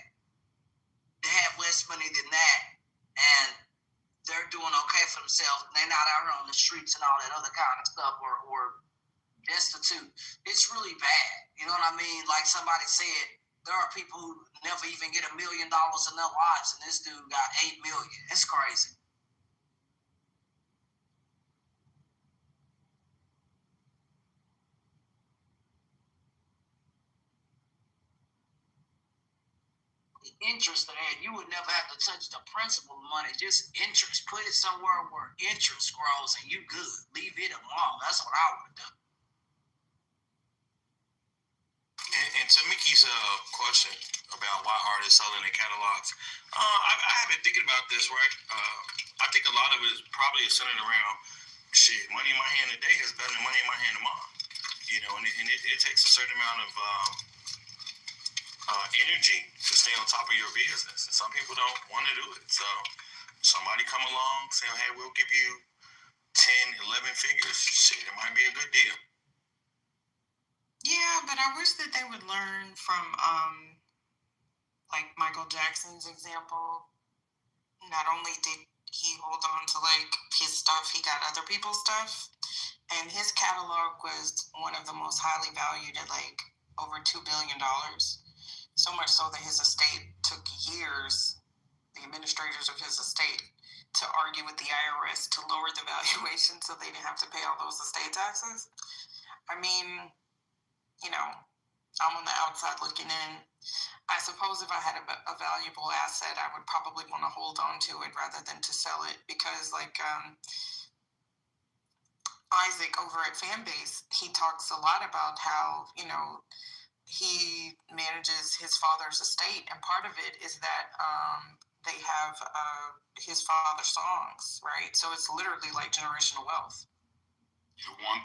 S11: they have less money than that, and they're doing okay for themselves, and they're not out on the streets and all that other kind of stuff, or destitute. It's really bad. You know what I mean? Like somebody said, there are people who never even get $1 million in their lives, and this dude got 8 million. It's crazy. Interest in that, you would never have to touch the principal of money, just interest. Put it somewhere where interest grows and you good. Leave it alone. That's what I would have done.
S16: And to Mickey's question about why artists selling their catalogs, I have been thinking about this, right? I think a lot of it is probably centered around money in my hand today is better than money in my hand tomorrow. And it takes a certain amount of energy to stay on top of your business. And some people don't want to do it. So somebody come along saying, hey, we'll give you 10, 11 figures. Shit, it might be a good deal.
S1: Yeah, but I wish that they would learn from like Michael Jackson's example. Not only did he hold on to like his stuff, he got other people's stuff. And his catalog was one of the most highly valued at like over $2 billion. So much so that his estate took years, the administrators of his estate, to argue with the IRS to lower the valuation so they didn't have to pay all those estate taxes. I mean, I'm on the outside looking in. I suppose if I had a valuable asset, I would probably want to hold on to it rather than to sell it, because like Isaac over at Fanbase, he talks a lot about how, he manages his father's estate, and part of it is that they have his father's songs, right? So it's literally like generational wealth.
S13: You're 1,000%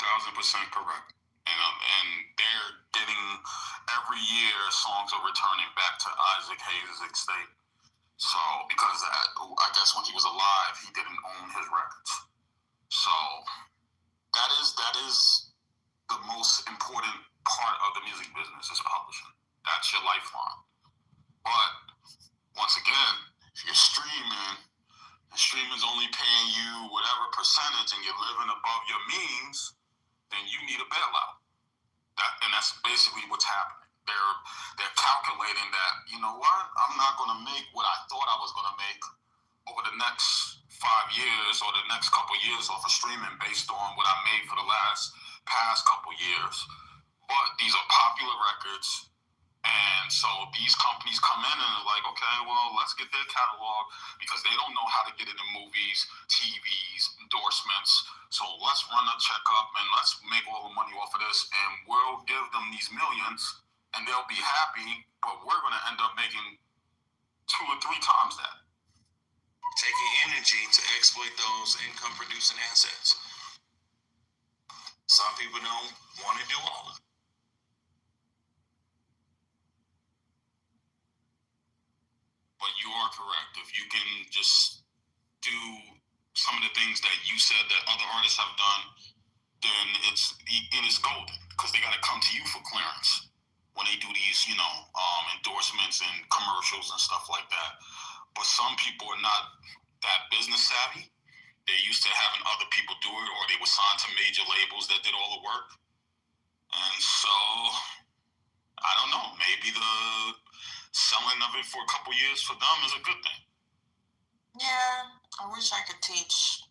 S13: correct. And they're getting, every year, songs are returning back to Isaac Hayes' estate. So, because I guess when he was alive, he didn't own his records. So, that is the most important part of the music business, is publishing. That's your lifeline. But once again, if you're streaming, and streaming's only paying you whatever percentage, and you're living above your means, then you need a bailout. And that's basically what's happening. They're calculating that, you know what, I'm not going to make what I thought I was going to make over the next 5 years or the next couple of years off of streaming based on what I made for the past couple years. But these are popular records, and so these companies come in and are like, okay, well, let's get their catalog, because they don't know how to get it in movies, TVs, endorsements. So let's run a checkup and let's make all the money off of this, and we'll give them these millions, and they'll be happy, but we're going to end up making 2 or 3 times that.
S16: Taking energy to exploit those income-producing assets. Some people don't want to do all of it.
S13: But you are correct. If you can just do some of the things that you said that other artists have done, then it's golden, because they got to come to you for clearance when they do these, endorsements and commercials and stuff like that. But some people are not that business savvy. They're used to having other people do it, or they were signed to major labels that did all the work. And so, I don't know, maybe the selling of it for a couple years for them is a good thing.
S1: Yeah, I wish I could teach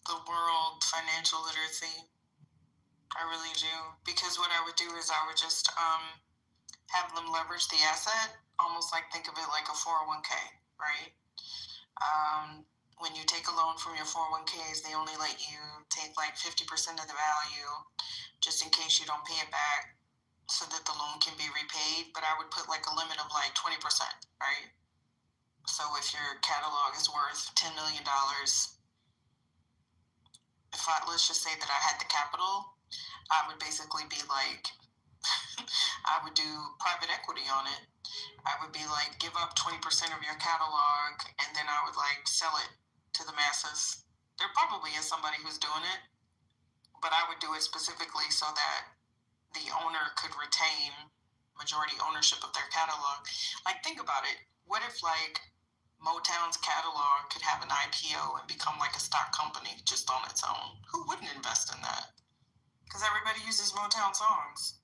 S1: the world financial literacy. I really do. Because what I would do is I would just have them leverage the asset, almost like think of it like a 401k, right? When you take a loan from your 401ks, they only let you take like 50% of the value just in case you don't pay it back so that the loan can be repaid. But I would put like a limit of like 20%, right? So if your catalog is worth $10 million, let's just say that I had the capital, I would basically be like, I would do private equity on it. I would be like, give up 20% of your catalog, and then I would like sell it to the masses. There probably is somebody who's doing it, but I would do it specifically so that the owner could retain majority ownership of their catalog. Like, think about it. What if like Motown's catalog could have an IPO and become like a stock company just on its own? Who wouldn't invest in that? Because everybody uses Motown songs.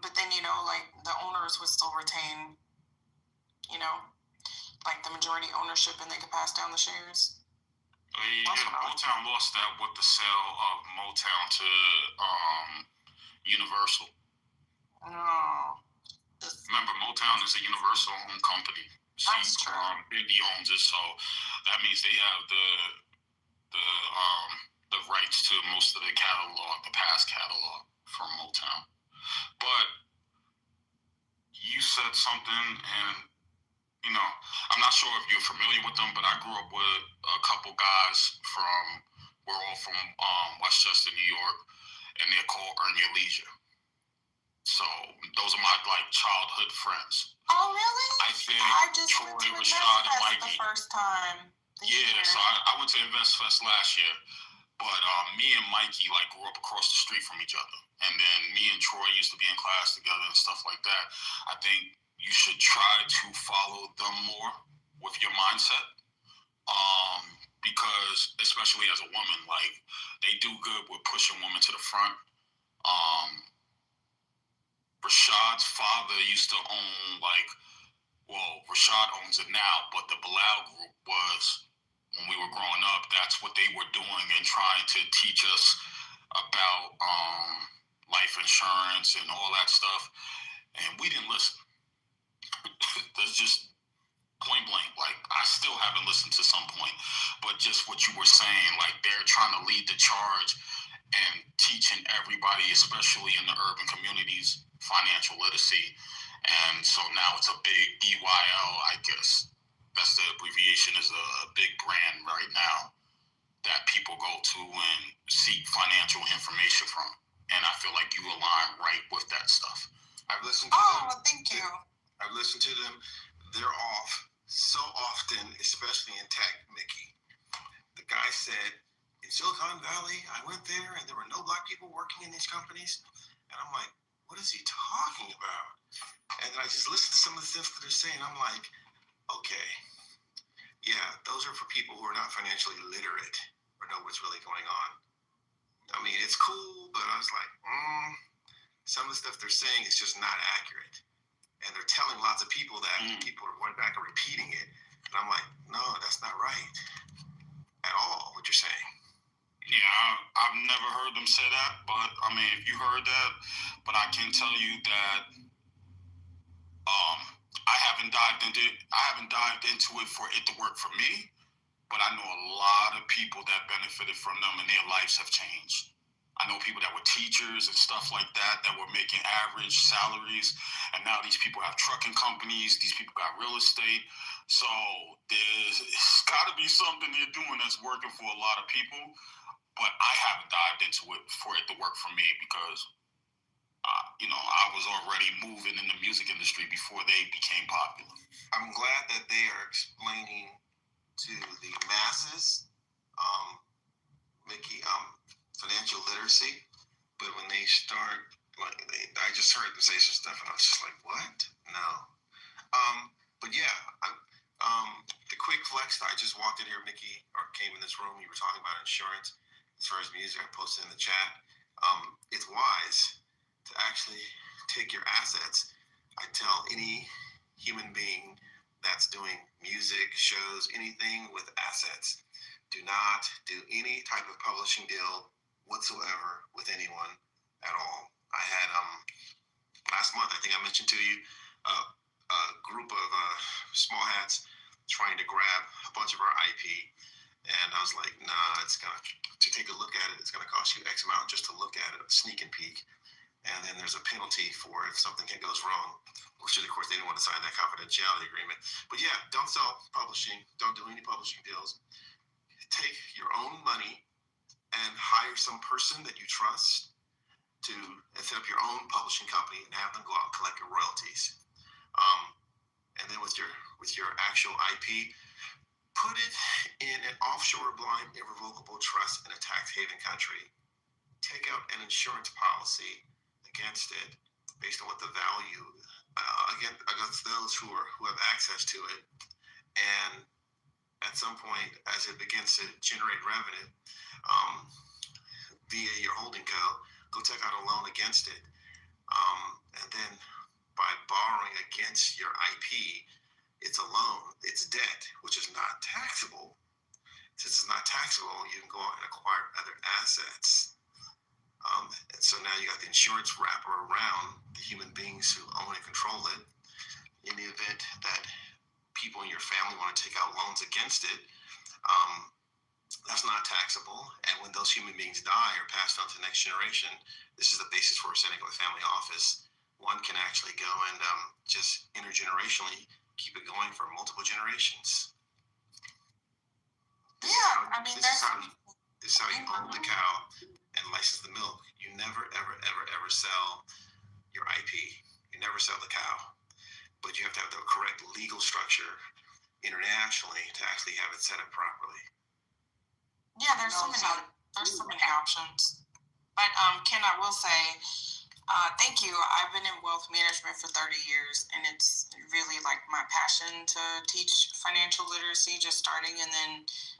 S1: But then, you know, like the owners would still retain, you know, like the majority ownership, and they could pass down the shares.
S13: Motown lost that with the sale of Motown to Universal.
S1: Oh.
S13: Remember, Motown is a Universal-owned company.
S1: That's true.
S13: Biggie owns it, so that means they have the rights to most of the catalog, the past catalog from Motown. But you said something, and you know, I'm not sure if you're familiar with them, but I grew up with a couple guys we're all from Westchester, New York, and they're called Earn Your Leisure. So those are my like childhood friends.
S1: Oh, really?
S13: I think
S1: I just
S13: Troy,
S1: went to
S13: Rashad,
S1: Invest
S13: and
S1: Fest
S13: Mikey.
S1: the first time.
S13: So I went to Invest Fest last year, but me and Mikey like grew up across the street from each other, and then me and Troy used to be in class together and stuff like that. I think you should try to follow them more with your mindset, because especially as a woman, like they do good with pushing women to the front. Rashad's father used to own Rashad owns it now, but the Bilal Group was, when we were growing up, that's what they were doing and trying to teach us about life insurance and all that stuff, and we didn't listen. There's just point blank, like I still haven't listened to some point, but just what you were saying, like they're trying to lead the charge and teaching everybody, especially in the urban communities, financial literacy. And so now it's a big EYL, I guess. That's the abbreviation, is a big brand right now that people go to and seek financial information from. And I feel like you align right with that stuff.
S12: I've listened to them.
S1: Oh, thank you.
S12: I've listened to them. They're off so often, especially in tech, Mickey. The guy said, in Silicon Valley, I went there and there were no black people working in these companies. And I'm like, what is he talking about? And I just listened to some of the stuff that they're saying. I'm like, okay, yeah, those are for people who are not financially literate or know what's really going on. I mean, it's cool, but I was like, some of the stuff they're saying is just not accurate. And they're telling lots of people that, and people are going back and repeating it. And I'm like, no, that's not right at all, what you're saying.
S13: Yeah, I've never heard them say that, but I mean, if you heard that, but I can tell you that I haven't dived into it for it to work for me, but I know a lot of people that benefited from them and their lives have changed. I know people that were teachers and stuff like that were making average salaries, and now these people have trucking companies, these people got real estate. So there's got to be something they're doing that's working for a lot of people, but I haven't dived into it for it to work for me because I was already moving in the music industry before they became popular.
S12: I'm glad that they are explaining to the masses, Mickey, financial literacy. But when they start, I just heard them say some stuff, and I was just like, what? No. But yeah, the quick flex. I just walked in here, Mickey, or came in this room. You were talking about insurance. As far as music, I posted in the chat. It's wise to actually take your assets. I tell any human being that's doing music, shows, anything with assets, do not do any type of publishing deal whatsoever with anyone at all. I had last month, I think I mentioned to you, a group of small hats trying to grab a bunch of our IP, and I was like, nah, to take a look at it, it's gonna cost you X amount just to look at it, sneak and peek, and then there's a penalty for if something goes wrong, which of course they didn't want to sign that confidentiality agreement. But yeah, don't sell publishing, don't do any publishing deals. Take your own money and hire some person that you trust to set up your own publishing company and have them go out and collect your royalties. And then with your actual IP, put it in an offshore blind irrevocable trust in a tax haven country. Take out an insurance policy against it based on what the value against those who have access to it. And at some point, as it begins to generate revenue via your holding co, go take out a loan against it. And then by borrowing against your IP, it's a loan, it's debt, which is not taxable. Since it's not taxable, you can go out and acquire other assets. And so now you got the insurance wrapper around the human beings who own and control it. In the event that people in your family want to take out loans against it, that's not taxable. And when those human beings die or passed on to the next generation, this is the basis for setting up a family office. One can actually go and just intergenerationally keep it going for multiple generations. This is how you own the cow and license the milk. You never, ever, ever, ever sell your IP. You never sell the cow. But you have to have the correct legal structure internationally to actually have it set up properly.
S1: Yeah, there's so many options. But Ken, I will say, thank you. I've been in wealth management for 30 years, and it's really like my passion to teach financial literacy, just starting. And then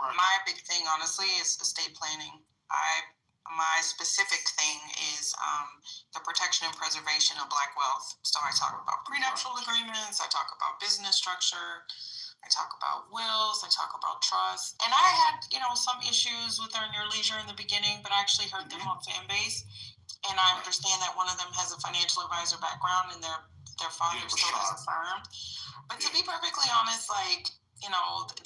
S1: my big thing, honestly, is estate planning. My specific thing is the protection and preservation of Black wealth. So I talk about prenuptial agreements, I talk about business structure, I talk about wills, I talk about trust. And I had, some issues with Earn Your Leisure in the beginning, but I actually heard them on Fanbase. And I understand that one of them has a financial advisor background and their father still has a firm. But to be perfectly honest,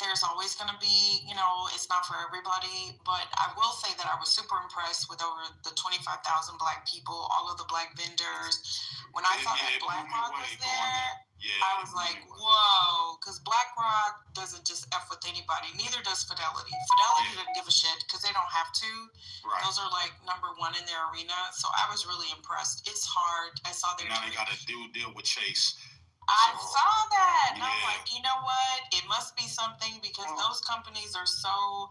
S1: there's always going to be, it's not for everybody. But I will say that I was super impressed with over the 25,000 Black people, all of the Black vendors. When I saw that BlackRock was there, I was like, whoa, because BlackRock doesn't just F with anybody. Neither does Fidelity. Fidelity doesn't give a shit because they don't have to. Right. Those are number one in their arena. So I was really impressed. It's hard. I saw their.
S13: Now they got a deal with Chase.
S1: I saw that. And I'm like, you know what? It must be something because those companies are so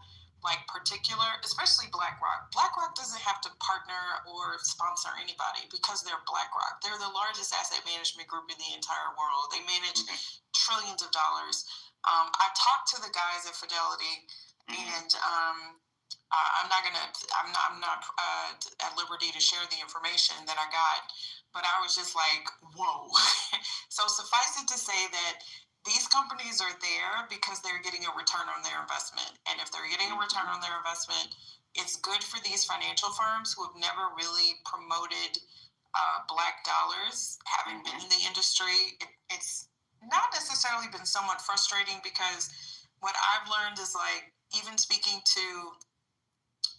S1: particular, especially BlackRock. BlackRock doesn't have to partner or sponsor anybody because they're BlackRock. They're the largest asset management group in the entire world. They manage trillions of dollars. I talked to the guys at Fidelity, and I'm not at liberty to share the information that I got, but I was just like, whoa. So suffice it to say that these companies are there because they're getting a return on their investment. And if they're getting a return on their investment, it's good for these financial firms who have never really promoted Black dollars, having been in the industry. It's not necessarily been somewhat frustrating because what I've learned is even speaking to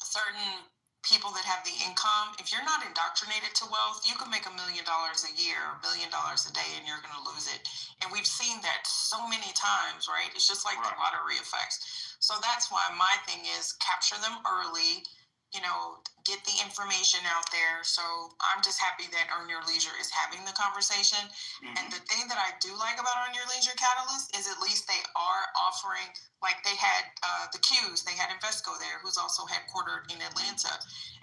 S1: certain people that have the income, if you're not indoctrinated to wealth, you can make $1 million a year, $1 million a day, and you're going to lose it. And we've seen that so many times, right? It's just like the lottery effects. So that's why my thing is capture them early, get the information out there. So I'm just happy that Earn Your Leisure is having the conversation. And the thing that I do like about Earn Your Leisure Catalyst is at least they are offering, they had the Qs, they had Invesco there, who's also headquartered in Atlanta.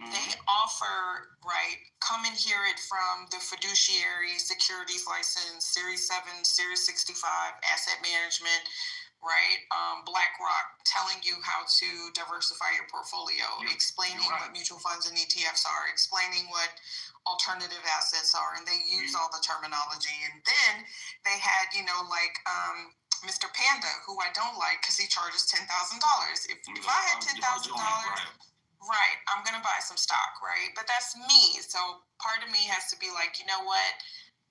S1: They offer, come and hear it from the fiduciary securities license, Series 7, Series 65, asset management, BlackRock telling you how to diversify your portfolio, explaining what mutual funds and ETFs are, explaining what alternative assets are, and they use all the terminology. And then they had, Mr. Panda, who I don't like because he charges $10,000. If I had $10,000, right, I'm going to buy some stock, right? But that's me. So part of me has to be like, you know what?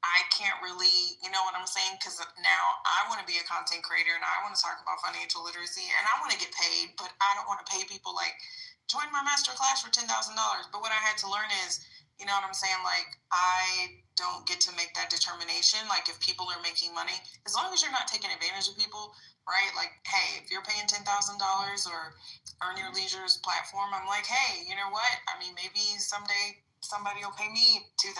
S1: I can't really, you know what I'm saying? Because now I want to be a content creator and I want to talk about financial literacy and I want to get paid, but I don't want to pay people like, join my master class for $10,000. But what I had to learn is, you know what I'm saying? Like, I don't get to make that determination. Like, if people are making money, as long as you're not taking advantage of people, right? Like, hey, if you're paying $10,000 or Earn Your Leisure's platform, I'm like, hey, you know what? I mean, maybe someday somebody will pay me $2,000.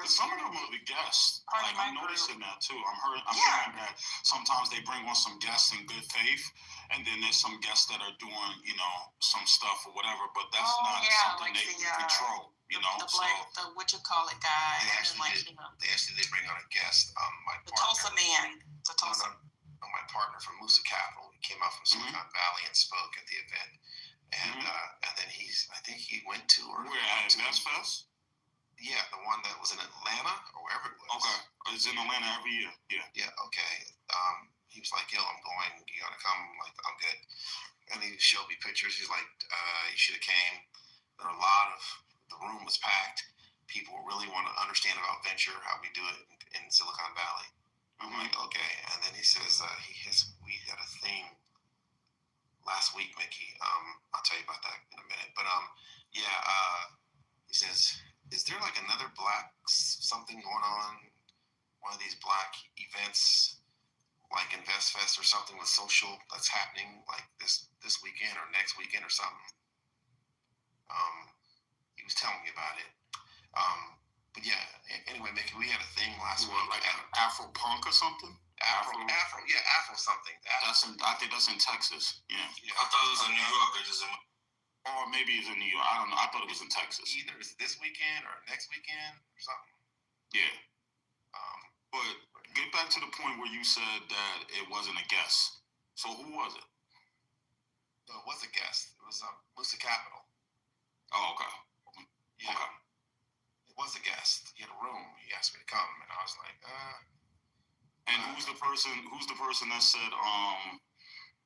S13: Some of them are the guests. Like, I'm noticing that too. I'm hearing that sometimes they bring on some guests in good faith, and then there's some guests that are doing, you know, some stuff or whatever. But that's not something
S1: like
S13: they control. You know,
S1: the black, the what you call it guy.
S12: They actually did bring on a guest.
S1: The Tulsa man. The Tulsa.
S12: My partner from Musa Capital. He came out from Silicon Valley and spoke at the event. And and then I think he went to
S13: Invest Fest?
S12: Yeah, the one that was in Atlanta or wherever it was.
S13: Okay, it's in Atlanta every year.
S12: Yeah. Okay. He was like, "Yo, I'm going. You gotta come." I'm like, I'm good. And he showed me pictures. He's like, "You should have came." There were a lot of the room was packed. People really want to understand about venture, how we do it in Silicon Valley. I'm like, okay. And then he says we had a thing last week, Mickey. I'll tell you about that in a minute. But he says, is there like another black something going on? One of these black events like Invest Fest or something with social that's happening like this weekend or next weekend or something. He was telling me about it. But yeah, anyway, Mickey, we had a thing last week.
S13: Like Afro Punk or something?
S12: Afro something.
S13: I think that's in Texas. Yeah.
S10: I thought it was in New York.
S13: Or maybe it's in New York. I don't know. I thought it was in Texas.
S12: Either it's this weekend or next weekend or something.
S13: Yeah. But get back to the point where you said that it wasn't a guest. So who was it?
S12: No, it was a guest. It was Musa Capital.
S13: Oh, okay.
S12: Yeah. Okay. It was a guest. He had a room. He asked me to come, and I was like,
S13: And who's the person that said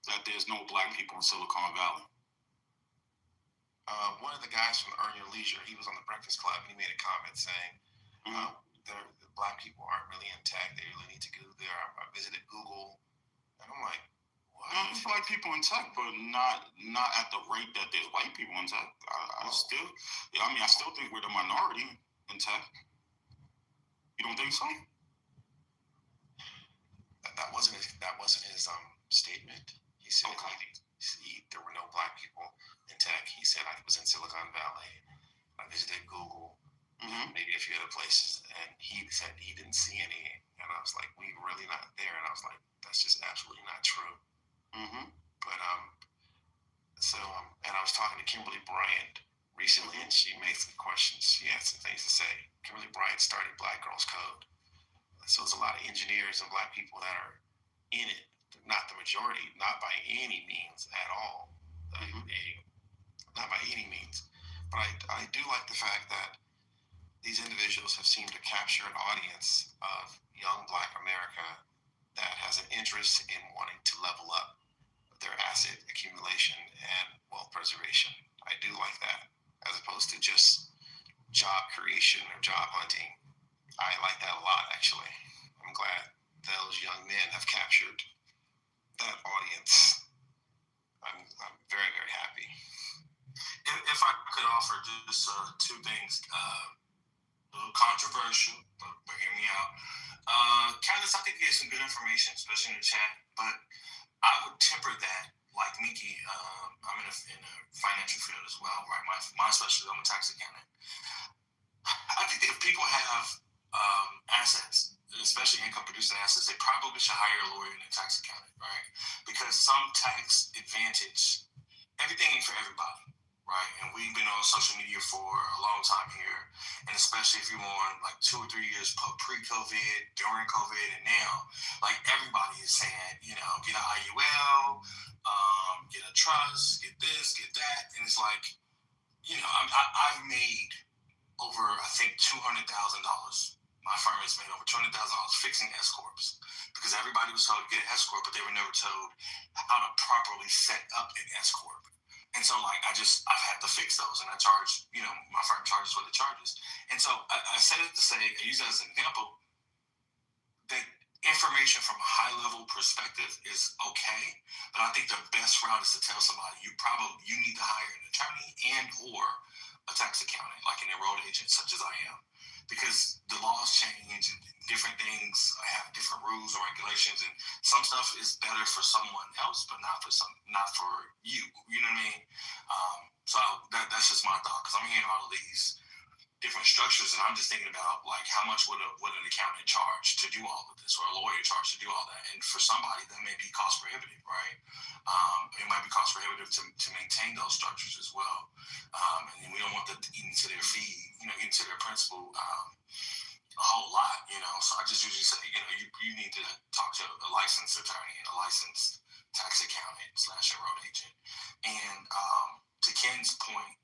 S13: that there's no black people in Silicon Valley?
S12: One of the guys from Earn Your Leisure, he was on the Breakfast Club. He made a comment saying, the black people aren't really in tech. They really need to go there. I visited Google, and I'm like, what?
S13: There's black people in tech, but not at the rate that there's white people in tech. I still think we're the minority in tech. You don't think so?
S12: That wasn't his statement. He said there were no black people in tech. He said I was in Silicon Valley. I visited Google, maybe a few other places, and he said he didn't see any. And I was like, we really not there. And I was like, that's just absolutely not true. But and I was talking to Kimberly Bryant recently, and she made some questions. She had some things to say. Kimberly Bryant started Black Girls Code. So there's a lot of engineers and black people that are in it. Not the majority, not by any means at all. Not by any means. But I do like the fact that these individuals have seemed to capture an audience of young black America that has an interest in wanting to level up their asset accumulation and wealth preservation. I do like that, as opposed to just job creation or job hunting. I like that a lot, actually. I'm glad those young men have captured that audience. I'm very, very happy.
S10: If I could offer just two things, a little controversial, but hear me out. Candace, I think you gave some good information, especially in the chat, but I would temper that like Mickey. I'm in a financial field as well, right? My specialty, I'm a tax accountant. I think if people have assets, especially income producing assets, they probably should hire a lawyer and a tax accountant, right? Because some tax advantage, everything ain't for everybody, right? And we've been on social media for a long time here, and especially if you're on like 2 or 3 years pre-COVID, during COVID, and now, like everybody is saying, you know, get an IUL, get a trust, get this, get that, and it's like, you know, I've made over, I think, $200,000. My firm has made over $200,000 fixing S-corps because everybody was told to get an S-corp, but they were never told how to properly set up an S-corp.
S13: And so, like, I've had to fix those, and I charge, my firm charges what it charges. And so I said it to say, I use that as an example, that information from a high-level perspective is okay, but I think the best route is to tell somebody you need to hire an attorney and or a tax accountant, like an enrolled agent such as I am, because the laws change and different things have different rules or regulations, and some stuff is better for someone else, but not for you. You know what I mean? So that's just my thought, because I'm hearing all of these different structures, and I'm just thinking about, like, how much would an accountant charge to do all of this, or a lawyer charge to do all that? And for somebody, that may be cost prohibitive, right? It might be cost prohibitive to maintain those structures as well. And we don't want that to eat into their fee, into their principal a whole lot, So I just usually say, you need to talk to a licensed attorney, a licensed tax accountant / enrolled agent. And to Ken's point,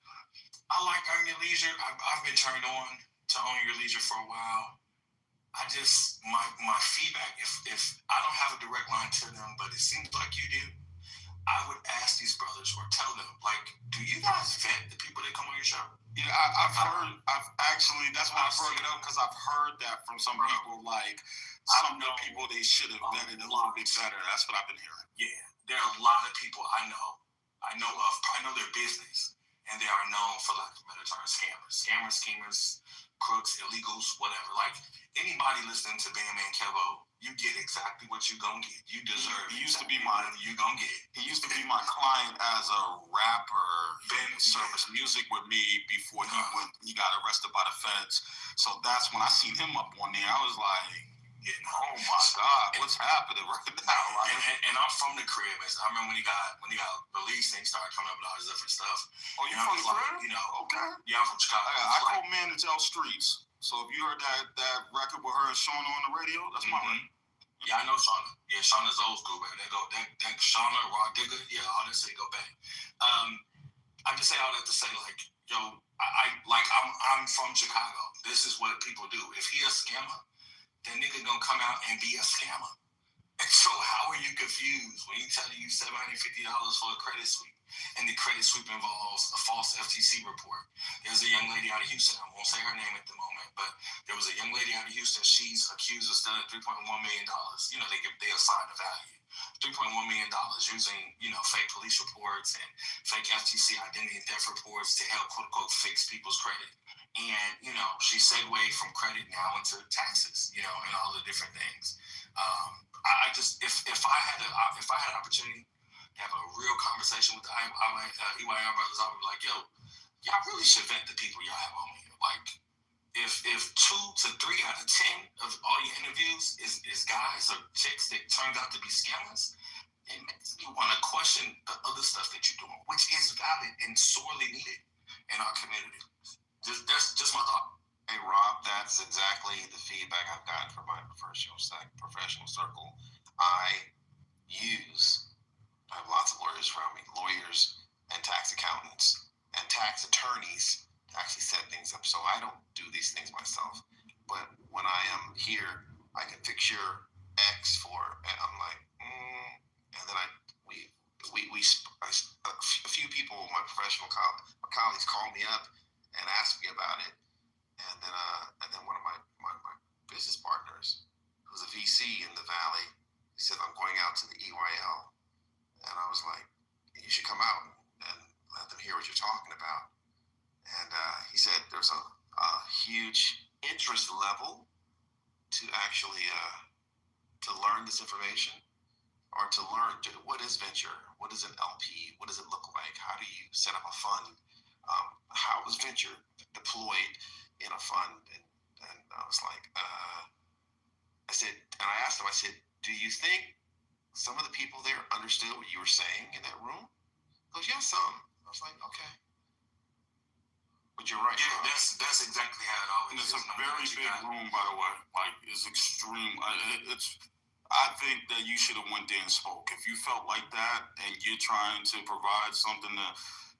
S13: I like Earn Your Leisure. I've been turned on to Own Your Leisure for a while. My feedback, if I don't have a direct line to them, but it seems like you do, I would ask these brothers or tell them, like, do you guys vet the people that come on your show?
S16: Yeah, I've actually, that's why I brought it up, because I've heard that from some people, like, some of the people they should have vetted a little bit better. That's what I've been hearing.
S13: Yeah, there are a lot of people I know their business, and they are known for, lack of a better term, schemers, crooks, illegals, whatever. Like, anybody listening to Bandman Kevo, you get exactly what you gonna get. You deserve.
S16: He used to be my client as a rapper. He serviced music with me before he got arrested by the feds. So that's when I seen him up on there. I was like, oh my God, what's happening right now?
S13: And I'm from the crib. I remember when he got released and he started coming up with all this different stuff.
S16: Oh, you from the crib?
S13: Okay. Yeah, I'm from Chicago.
S16: I co-manage L Streets. So if you heard that record with her and Shauna on the radio, that's my record.
S13: Yeah, I know Shauna. Yeah, Shauna's old school, man. That Shauna, Raw Digger, yeah, all that shit go back. I just say all that to say, like, yo, I'm from Chicago. This is what people do. If he a scammer, that nigga gonna come out and be a scammer. And so how are you confused when he tell you $750 for a credit sweep, and the credit sweep involves a false FTC report? There's a young lady out of Houston, I won't say her name at the moment, but there was a young lady out of Houston. She's accused of stealing $3.1 million. They assign a value. $3.1 million using, fake police reports and fake FTC identity and theft reports to help, quote unquote, fix people's credit. And, she segued from credit now into taxes, and all the different things. I just, if I had an opportunity to have a real conversation with the EYR brothers, I would be like, yo, y'all really should vet the people y'all have on here. Like, if 2 to 3 out of 10 of all your interviews is guys or chicks that turns out to be scammers, it makes me want to question the other stuff that you're doing, which is valid and sorely needed in our community. That's just my thought.
S12: Hey, Rob, that's exactly the feedback I've gotten from my professional circle. I have lots of lawyers around me, lawyers and tax accountants and tax attorneys to actually set things up. So I don't do these things myself. But when I am here, I can fix your X and I'm like, and then a few people, my professional colleagues call me up and ask me about it. And then one of my business partners, who's a VC in the Valley, he said, I'm going out to the EYL. And I was like, you should come out and let them hear what you're talking about. And he said there's a huge interest level to actually to learn this information, or to learn what is venture, what is an LP, what does it look like, how do you set up a fund, how is venture deployed in a fund. And I was like, I asked him, I said, do you think some of the people there understood what you were saying in that room? He goes, yeah, some. I was like, okay. But you're right.
S13: Yeah, that's exactly how it always is.
S16: It's a very big room, by the way. Like, it's extreme. I think that you should have went there and spoke. If you felt like that and you're trying to provide something to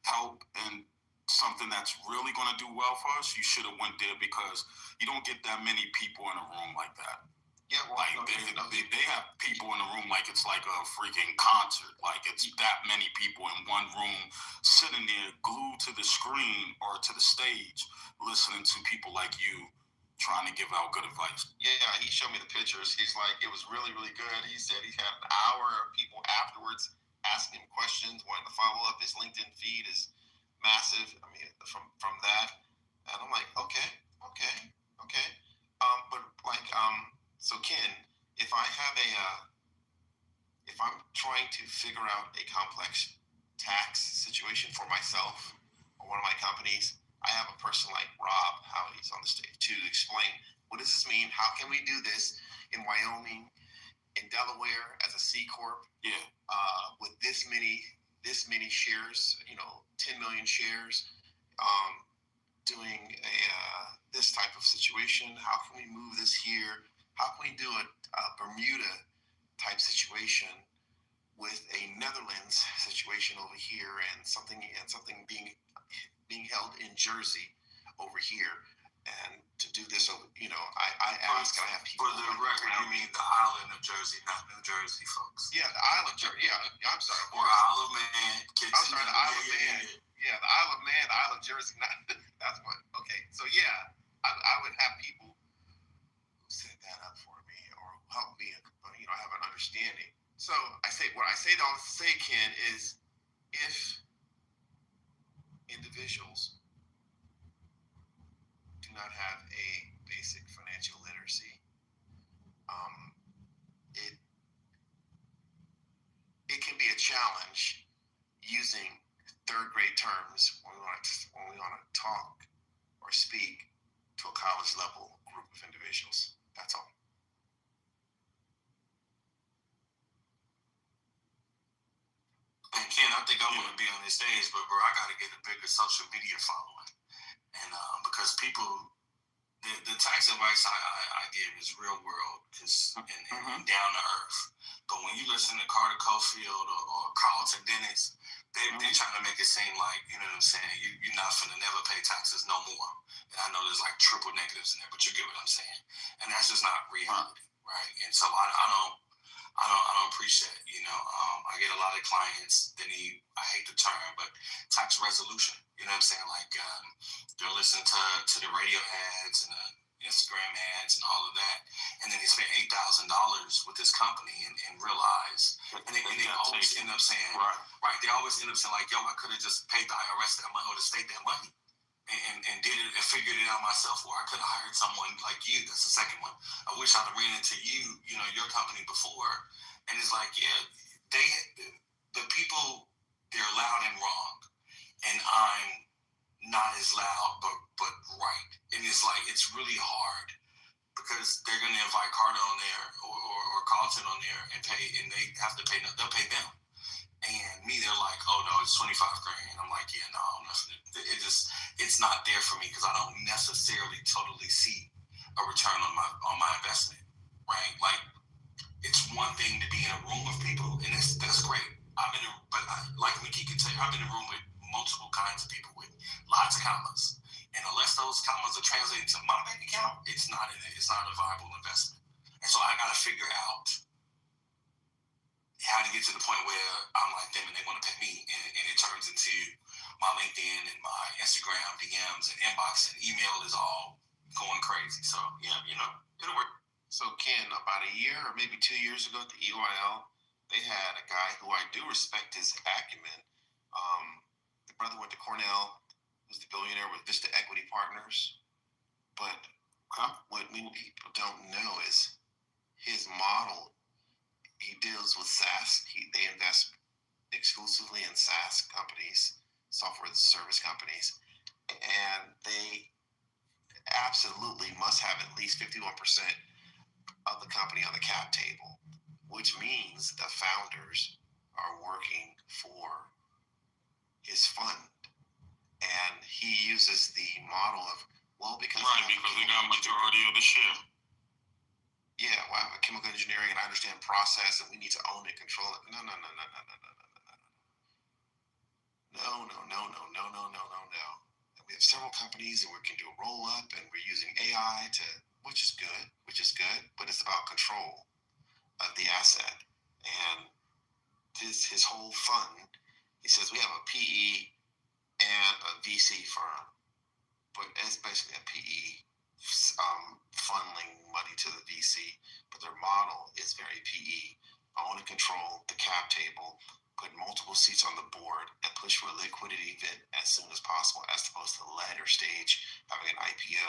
S16: help and something that's really going to do well for us, you should have went there, because you don't get that many people in a room like that.
S12: Yeah, well,
S13: Like they have people in the room like it's like a freaking concert. Like it's that many people in one room sitting there glued to the screen or to the stage listening to people like you trying to give out good advice.
S12: Yeah, he showed me the pictures. He's like, it was really, really good. He said he had an hour of people afterwards asking him questions, wanting to follow up. His LinkedIn feed is massive. I mean, from that, and I'm like, okay. But like, so Ken, if I'm trying to figure out a complex tax situation for myself or one of my companies, I have a person like Rob, how he's on the stage, to explain what does this mean? How can we do this in Wyoming, in Delaware as a C corp?
S13: Yeah.
S12: With this many shares, 10 million shares, doing this type of situation. How can we move this here? How can we do a Bermuda type situation with a Netherlands situation over here, and something being held in Jersey over here, and to do this over, I ask, and I have people.
S13: For the record, you mean the island of Jersey, not New Jersey, folks.
S12: Yeah, the island of Jersey. Yeah, I'm sorry.
S13: Or Isle of Man.
S12: I'm sorry, the Isle of Man. Yeah, the Isle of Man, the Isle of Jersey. That's what. Okay, so yeah, I would have people who set that up for me or help me, have an understanding. So what I say to Ken, is if individuals do not have a basic financial literacy, it can be a challenge using third grade terms when we want to talk or speak to a college level group of individuals. That's all.
S13: And Ken, I think I want to be on this stage, but bro, I got to get a bigger social media following, and because people, the tax advice I give is real world, and down to earth. But when you listen to Carter Cofield or Carlton Dennis, they trying to make it seem like, you know what I'm saying, you're not finna never pay taxes no more. And I know there's like triple negatives in there, but you get what I'm saying. And that's just not reality, right? And so I don't appreciate it. I get a lot of clients that need, I hate the term, but tax resolution. You know what I'm saying? Like they're listening to the radio ads and the Instagram ads and all of that, and then they spend $8,000 with this company and realize, and they always end up saying, right? They always end up saying like, yo, I could have just paid the IRS that money or the state that money. And did it and figured it out myself, or I could have hired someone like you. That's the second one. I wish I'd have ran into your company before. And it's like, yeah, the people, they're loud and wrong. And I'm not as loud, but right. And it's like, it's really hard because they're going to invite Carter on there or Carlton on there and they have to pay, they'll pay them. And me, they're like, oh no, it's $25,000. I'm like, yeah, no, nothing. It's not there for me because I don't necessarily totally see a return on my investment, right? Like, it's one thing to be in a room with people, and that's great. Like Mickey can tell you, I've been in a room with multiple kinds of people with lots of commas, and unless those commas are translated to my bank account, it's not a viable investment. And so I got to figure out how to get to the point where I'm like them and they want to pay me, and it turns into my LinkedIn and my Instagram DMs and inbox and email is all going crazy. So yeah, it'll work.
S12: So Ken, about a year or maybe 2 years ago at the EYL, they had a guy who I do respect his acumen. The brother went to Cornell, was the billionaire with Vista Equity Partners. But what many people don't know is his model. He deals with SaaS. They invest exclusively in SaaS companies, software as a service companies, and they absolutely must have at least 51% of the company on the cap table, which means the founders are working for his fund. And he uses the model of, because
S13: we got majority of the share.
S12: Yeah, well, I have a chemical engineering and I understand process and we need to own it, control it. No. And we have several companies and we can do a roll up and we're using AI to which is good, but it's about control of the asset. And his whole fund, he says we have a PE and a VC firm, but it's basically a PE funneling money to the VC, but their model is very PE. I want to control the cap table, put multiple seats on the board, and push for a liquidity event as soon as possible, as opposed to the latter stage, having an IPO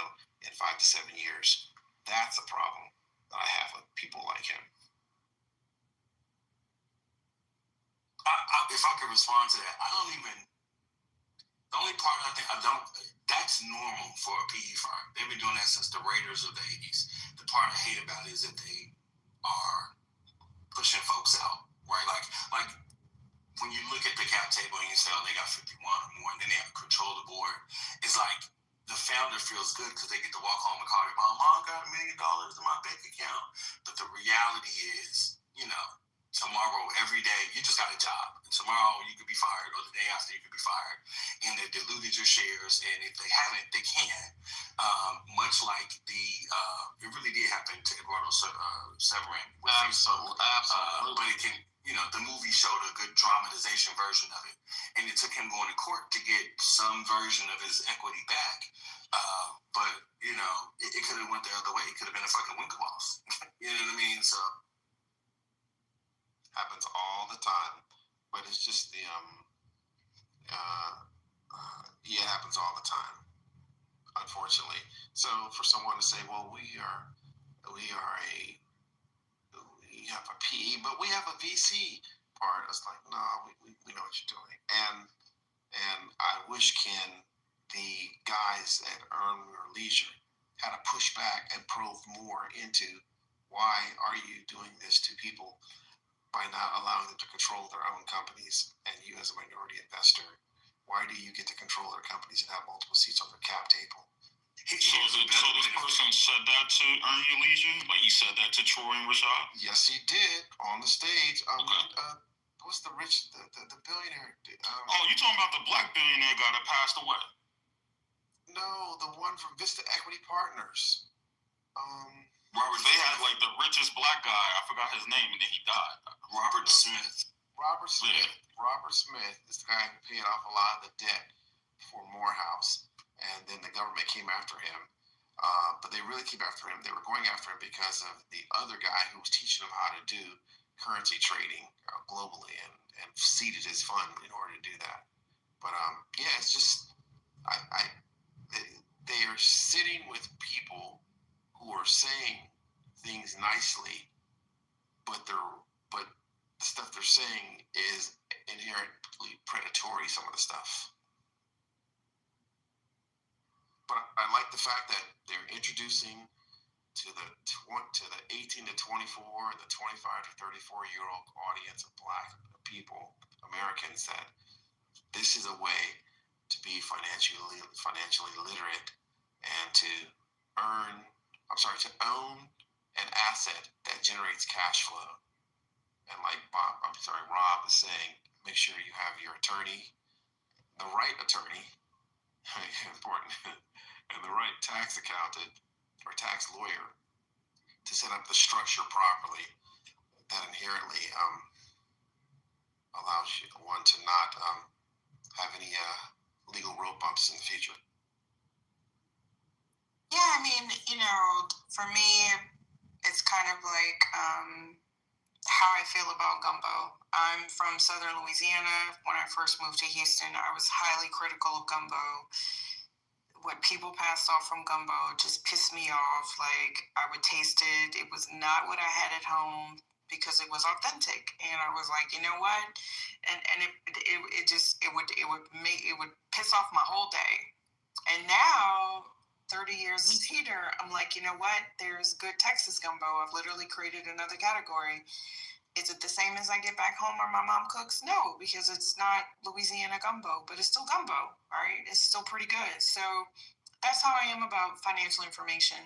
S12: in 5 to 7 years. That's a problem that I have with people like him.
S13: If I could respond to that, the only part that's normal for a PE firm. They've been doing that since the Raiders of the 80s. The part I hate about it is that they are pushing folks out, right? Like when you look at the cap table and you say, oh, they got 51 or more, and then they have control of the board, it's like the founder feels good because they get to walk home and call their mom got $1 million in my bank account. But the reality is, tomorrow, every day, you just got a job. And tomorrow you could be fired, or the day after you could be fired. And they diluted your shares, and if they haven't, they can. Much like it really did happen to Eduardo Severin.
S12: Absolutely.
S13: But it can, the movie showed a good dramatization version of it. And it took him going to court to get some version of his equity back. But, it could have went the other way. It could have been a fucking Winklevoss. You know what I mean? So
S12: happens all the time, but it's just it happens all the time, unfortunately. So for someone to say, well, we have a PE, but we have a VC part, it's like, no, we know what you're doing. And I wish Ken, the guys at Earn Your Leisure, had to push back and probe more into why are you doing this to people by not allowing them to control their own companies, and you as a minority investor, why do you get to control their companies and have multiple seats on their cap table?
S13: So this person said that to Earn Your Leisure? Like he said that to Troy and Rashad?
S12: Yes, he did on the stage. What's the billionaire?
S13: You talking about the black billionaire guy that passed away?
S12: No, the one from Vista Equity Partners.
S13: Robert, they had like the richest black guy. I forgot his name, and then he died. Robert Smith.
S12: Robert Smith is the guy who paid off a lot of the debt for Morehouse, and then the government came after him. But they really came after him. They were going after him because of the other guy who was teaching them how to do currency trading globally, and seeded his fund in order to do that. But it's just they are sitting with people who are saying things nicely, but the stuff they're saying is inherently predatory, some of the stuff. But I like the fact that they're introducing to the 18 to 24, the 25 to 34-year-old audience of black people, Americans, that this is a way to be financially literate and to own an asset that generates cash flow. And like Rob is saying, make sure you have your attorney, the right attorney, important, and the right tax accountant or tax lawyer to set up the structure properly. That inherently allows one to not have any legal road bumps in the future.
S1: Yeah, I mean, for me, it's kind of like how I feel about gumbo. I'm from Southern Louisiana. When I first moved to Houston, I was highly critical of gumbo. What people passed off from gumbo just pissed me off. Like, I would taste it. It was not what I had at home because it was authentic. And I was like, you know what? And it would piss off my whole day. And now, 30 years later, I'm like, you know what? There's good Texas gumbo. I've literally created another category. Is it the same as I get back home or my mom cooks? No, because it's not Louisiana gumbo, but it's still gumbo, right? It's still pretty good. So that's how I am about financial information.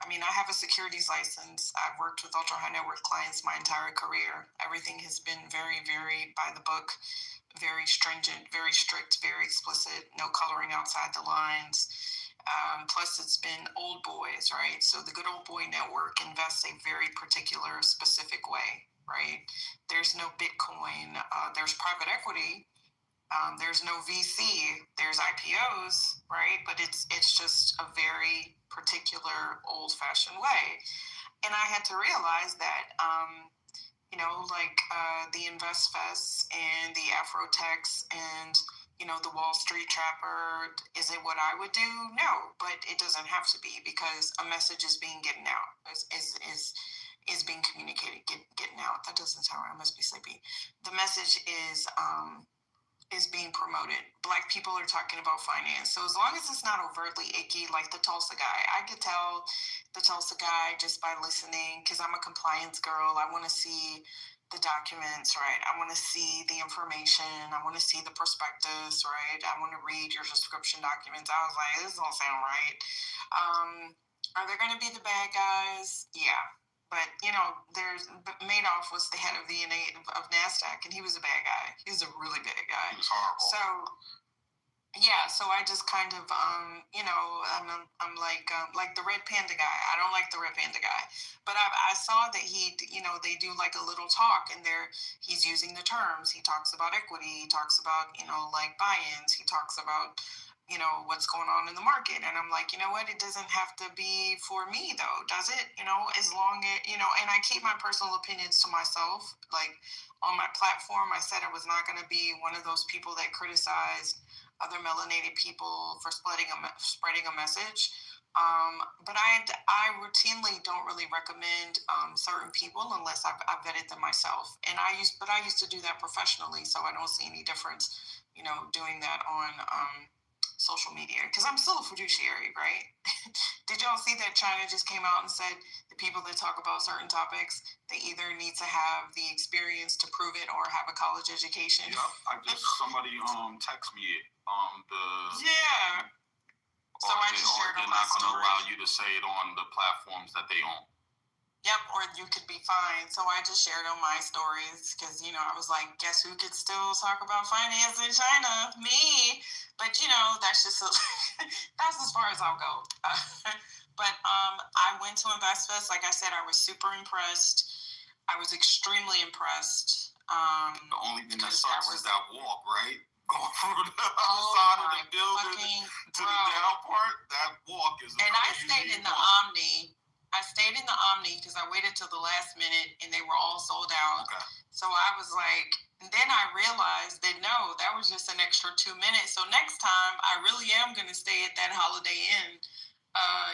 S1: I mean, I have a securities license. I've worked with ultra high net worth clients my entire career. Everything has been very, very by the book, very stringent, very strict, very explicit, no coloring outside the lines. Plus, it's been old boys, right? So the Good Old Boy Network invests a very particular, specific way, right? There's no Bitcoin. There's private equity. There's no VC. There's IPOs, right? But it's just a very particular, old-fashioned way. And I had to realize that, the InvestFest and the Afrotechs and the Wall Street Trapper, is it what I would do? No, but it doesn't have to be, because a message is being getting out, is being communicated, getting out. That doesn't sound right. I must be sleepy. The message is being promoted. Black people are talking about finance. So as long as it's not overtly icky, like the Tulsa guy, I could tell the Tulsa guy just by listening, because I'm a compliance girl. I want to see the documents, right? I want to see the information. I want to see the prospectus, right? I want to read your subscription documents. I was like, this don't sound right. Are there going to be the bad guys? Yeah. But, there's Madoff was the head of of NASDAQ, and he was a bad guy. He was a really bad guy.
S13: He was horrible.
S1: So, yeah, so I just kind of, I'm like the Red Panda guy. I don't like the Red Panda guy. But I saw that they do like a little talk, and he's using the terms. He talks about equity. He talks about, like buy-ins. He talks about, what's going on in the market. And I'm like, you know what? It doesn't have to be for me, though, does it? As long as, and I keep my personal opinions to myself. Like on my platform, I said I was not going to be one of those people that criticized other melanated people for spreading a message. But I routinely don't really recommend certain people unless I've vetted them myself. And I used to do that professionally, so I don't see any difference, doing that on social media, because I'm still a fiduciary, right? Did y'all see that China just came out and said the people that talk about certain topics, they either need to have the experience to prove it or have a college education?
S13: Yep, somebody text me it.
S1: Yeah. So I just shared on my story. They're not going to
S13: allow you to say it on the platforms that they own.
S1: Yep, or you could be fined. So I just shared on my stories because, I was like, guess who could still talk about finance in China? Me. But, that's just, that's as far as I'll go. But I went to InvestFest. Like I said, I was super impressed. I was extremely impressed.
S13: The only thing that sucks is that walk, right? Going through the other side of the building to the down part. That walk is
S1: and I stayed in the Omni. I stayed in the Omni because I waited till the last minute and they were all sold out. Okay. So I was like, and then I realized that no, that was just an extra 2 minutes. So next time I really am going to stay at that Holiday Inn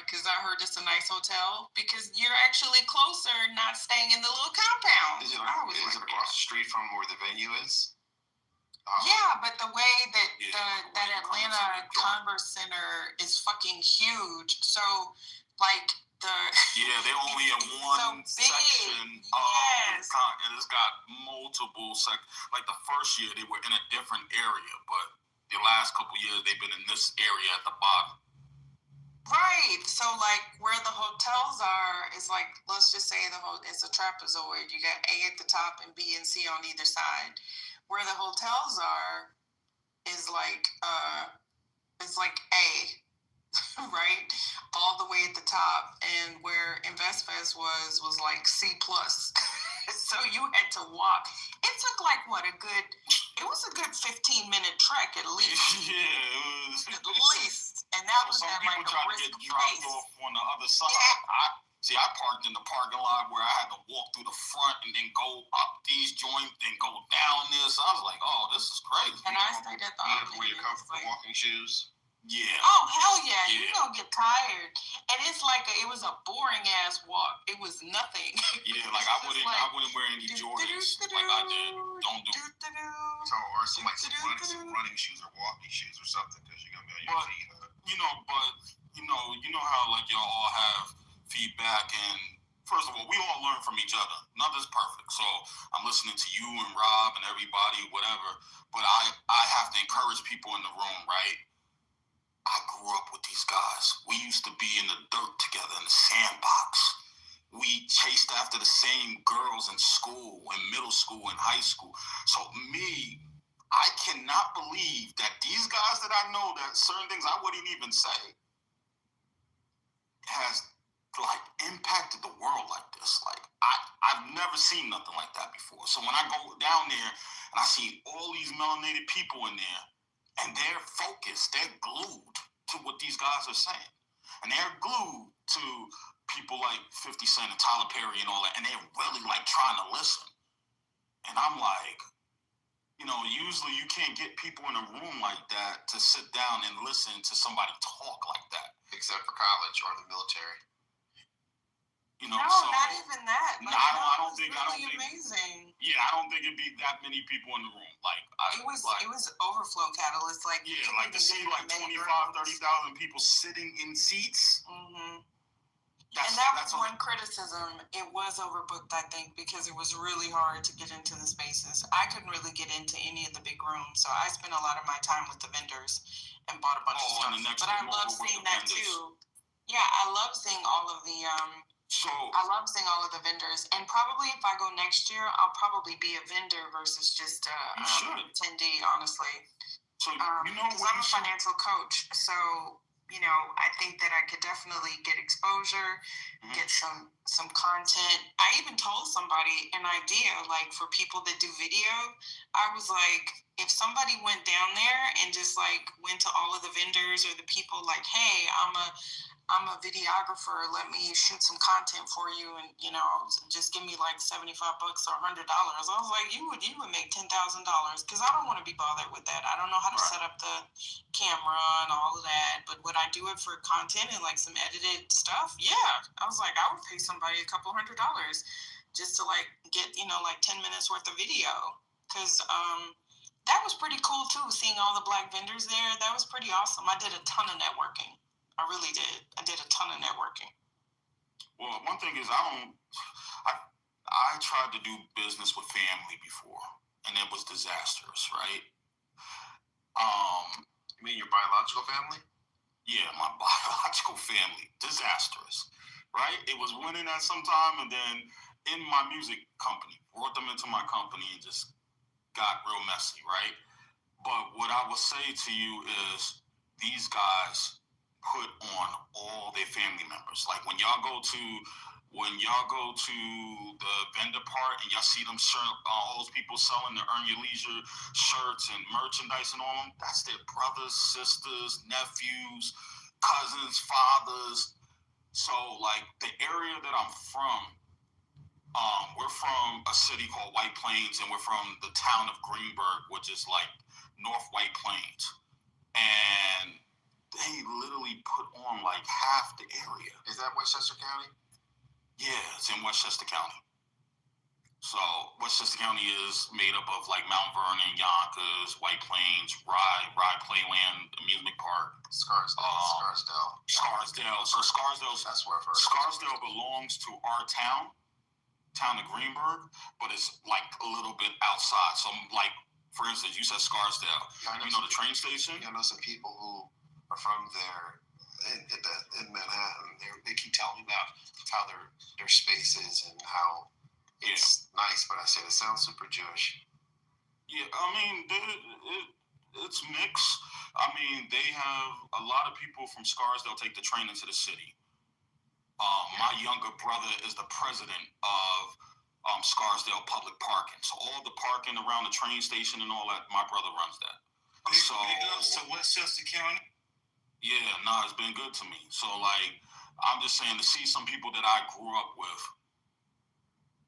S1: because I heard it's a nice hotel because you're actually closer, not staying in the little compound.
S12: Is it across the street from where the venue is?
S1: Yeah, but the way that that Atlanta Congress Center is fucking huge. So, like,
S13: they're only in one section of the con, and it's got multiple sections. Like the first year, they were in a different area, but the last couple years, they've been in this area at the bottom.
S1: Right. So, like, where the hotels are is like, let's just say it's a trapezoid. You got A at the top and B and C on either side. Where the hotels are is like, it's like A. Right, all the way at the top, and where InvestFest was like C+. So you had to walk. It took like it was a good 15-minute trek at least.
S13: Yeah,
S1: at least, and that was
S13: some
S1: at
S13: people
S1: like
S13: try to get dropped off on the other side. Yeah. I parked in the parking lot where I had to walk through the front and then go up these joints, then go down this. I was like, oh, this is crazy.
S1: And I stayed at the
S12: where you're comfortable walking shoes.
S13: Yeah.
S1: Oh, hell yeah. You're going to get tired. And it's like, it was a boring ass walk. It was nothing.
S13: Yeah, like I wouldn't wear any Jordans like I did. Don't do it.
S12: So, or some running shoes or walking shoes or something, because you're going to be on your feet.
S13: You know how like y'all all have feedback, and first of all, we all learn from each other. Nothing's perfect. So I'm listening to you and Rob and everybody, whatever. But I have to encourage people in the room, right? I grew up with these guys. We used to be in the dirt together in the sandbox. We chased after the same girls in school, in middle school, in high school. So I cannot believe that these guys that I know, that certain things I wouldn't even say, has like impacted the world like this. Like I've never seen nothing like that before. So when I go down there and I see all these melanated people in there, and they're focused, they're glued to what these guys are saying, and they're glued to people like 50 Cent and Tyler Perry and all that, and they're really like trying to listen. And I'm like, you know, usually you can't get people in a room like that to sit down and listen to somebody talk like that.
S12: Except for college or the military.
S13: You know,
S1: no,
S13: so,
S1: not even that. Like,
S13: I don't think
S1: amazing.
S13: Yeah, I don't think it'd be that many people in the room.
S1: It was overflow catalyst. Like,
S13: yeah, like to see like 25,000, 30,000 people sitting in seats.
S1: Mm-hmm. And that was one criticism. It was overbooked, I think, because it was really hard to get into the spaces. I couldn't really get into any of the big rooms, so I spent a lot of my time with the vendors and bought a bunch of stuff. But I love seeing that too. Yeah, I love seeing all of the I love seeing all of the vendors. And probably if I go next year, I'll probably be a vendor versus just attendee, honestly.
S13: So
S1: because I'm a financial coach, so you know, I think that I could definitely get exposure, get some content. I even told somebody an idea, like for people that do video. I was like, if somebody went down there and just like went to all of the vendors or the people, like, hey, I'm a videographer. Let me shoot some content for you, and you know, just give me like $75 or $100. I was like, you would make $10,000 because I don't want to be bothered with that. I don't know how to set up the camera and all of that. But would I do it for content and like some edited stuff? Yeah, I was like, I would pay somebody a couple $100 just to like get like 10 minutes worth of video because that was pretty cool too. Seeing all the black vendors there, that was pretty awesome. I did a ton of networking. I really did. I did a ton of networking.
S13: Well, one thing is I tried to do business with family before, and it was disastrous, right?
S12: You mean your biological family?
S13: Yeah, my biological family. Disastrous, right? It was winning at some time, and then in my music company, brought them into my company and just got real messy, right? But what I will say to you is these guys put on all their family members. Like when y'all go to the vendor part and y'all see them all those people selling the Earn Your Leisure shirts and merchandise and all them, that's their brothers, sisters, nephews, cousins, fathers. So like the area that I'm from, we're from a city called White Plains, and we're from the town of Greenburgh, which is like North White Plains. And they literally put on like half the area.
S12: Is that Westchester County?
S13: Yeah, it's in Westchester County. So Westchester County is made up of like Mount Vernon, Yonkers, White Plains, Rye Playland Amusement Park,
S12: Scarsdale.
S13: So Scarsdale.
S12: That's where I've heard.
S13: Scarsdale belongs to our town of Greenburgh, but it's like a little bit outside. So like, for instance, you said Scarsdale. Yeah, you know the train station?
S12: I know some people who are from there in Manhattan. They keep telling me about how their space is and how it's nice, but I said it sounds super Jewish.
S13: Yeah, I mean, it's mixed. I mean, they have a lot of people from Scarsdale take the train into the city. My younger brother is the president of Scarsdale Public Parking. So all the parking around the train station and all that, my brother runs that. So
S16: Westchester County.
S13: Yeah, it's been good to me. So like, I'm just saying, to see some people that I grew up with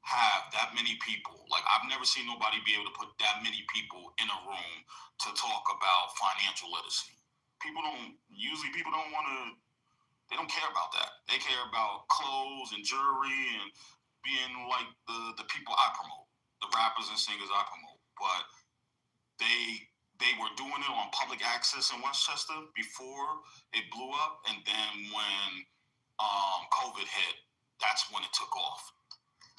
S13: have that many people, like I've never seen nobody be able to put that many people in a room to talk about financial literacy. People don't want to, they don't care about that. They care about clothes and jewelry and being like the people I promote, the rappers and singers I promote. But they were doing it on public access in Westchester before it blew up, and then when COVID hit, that's when it took off.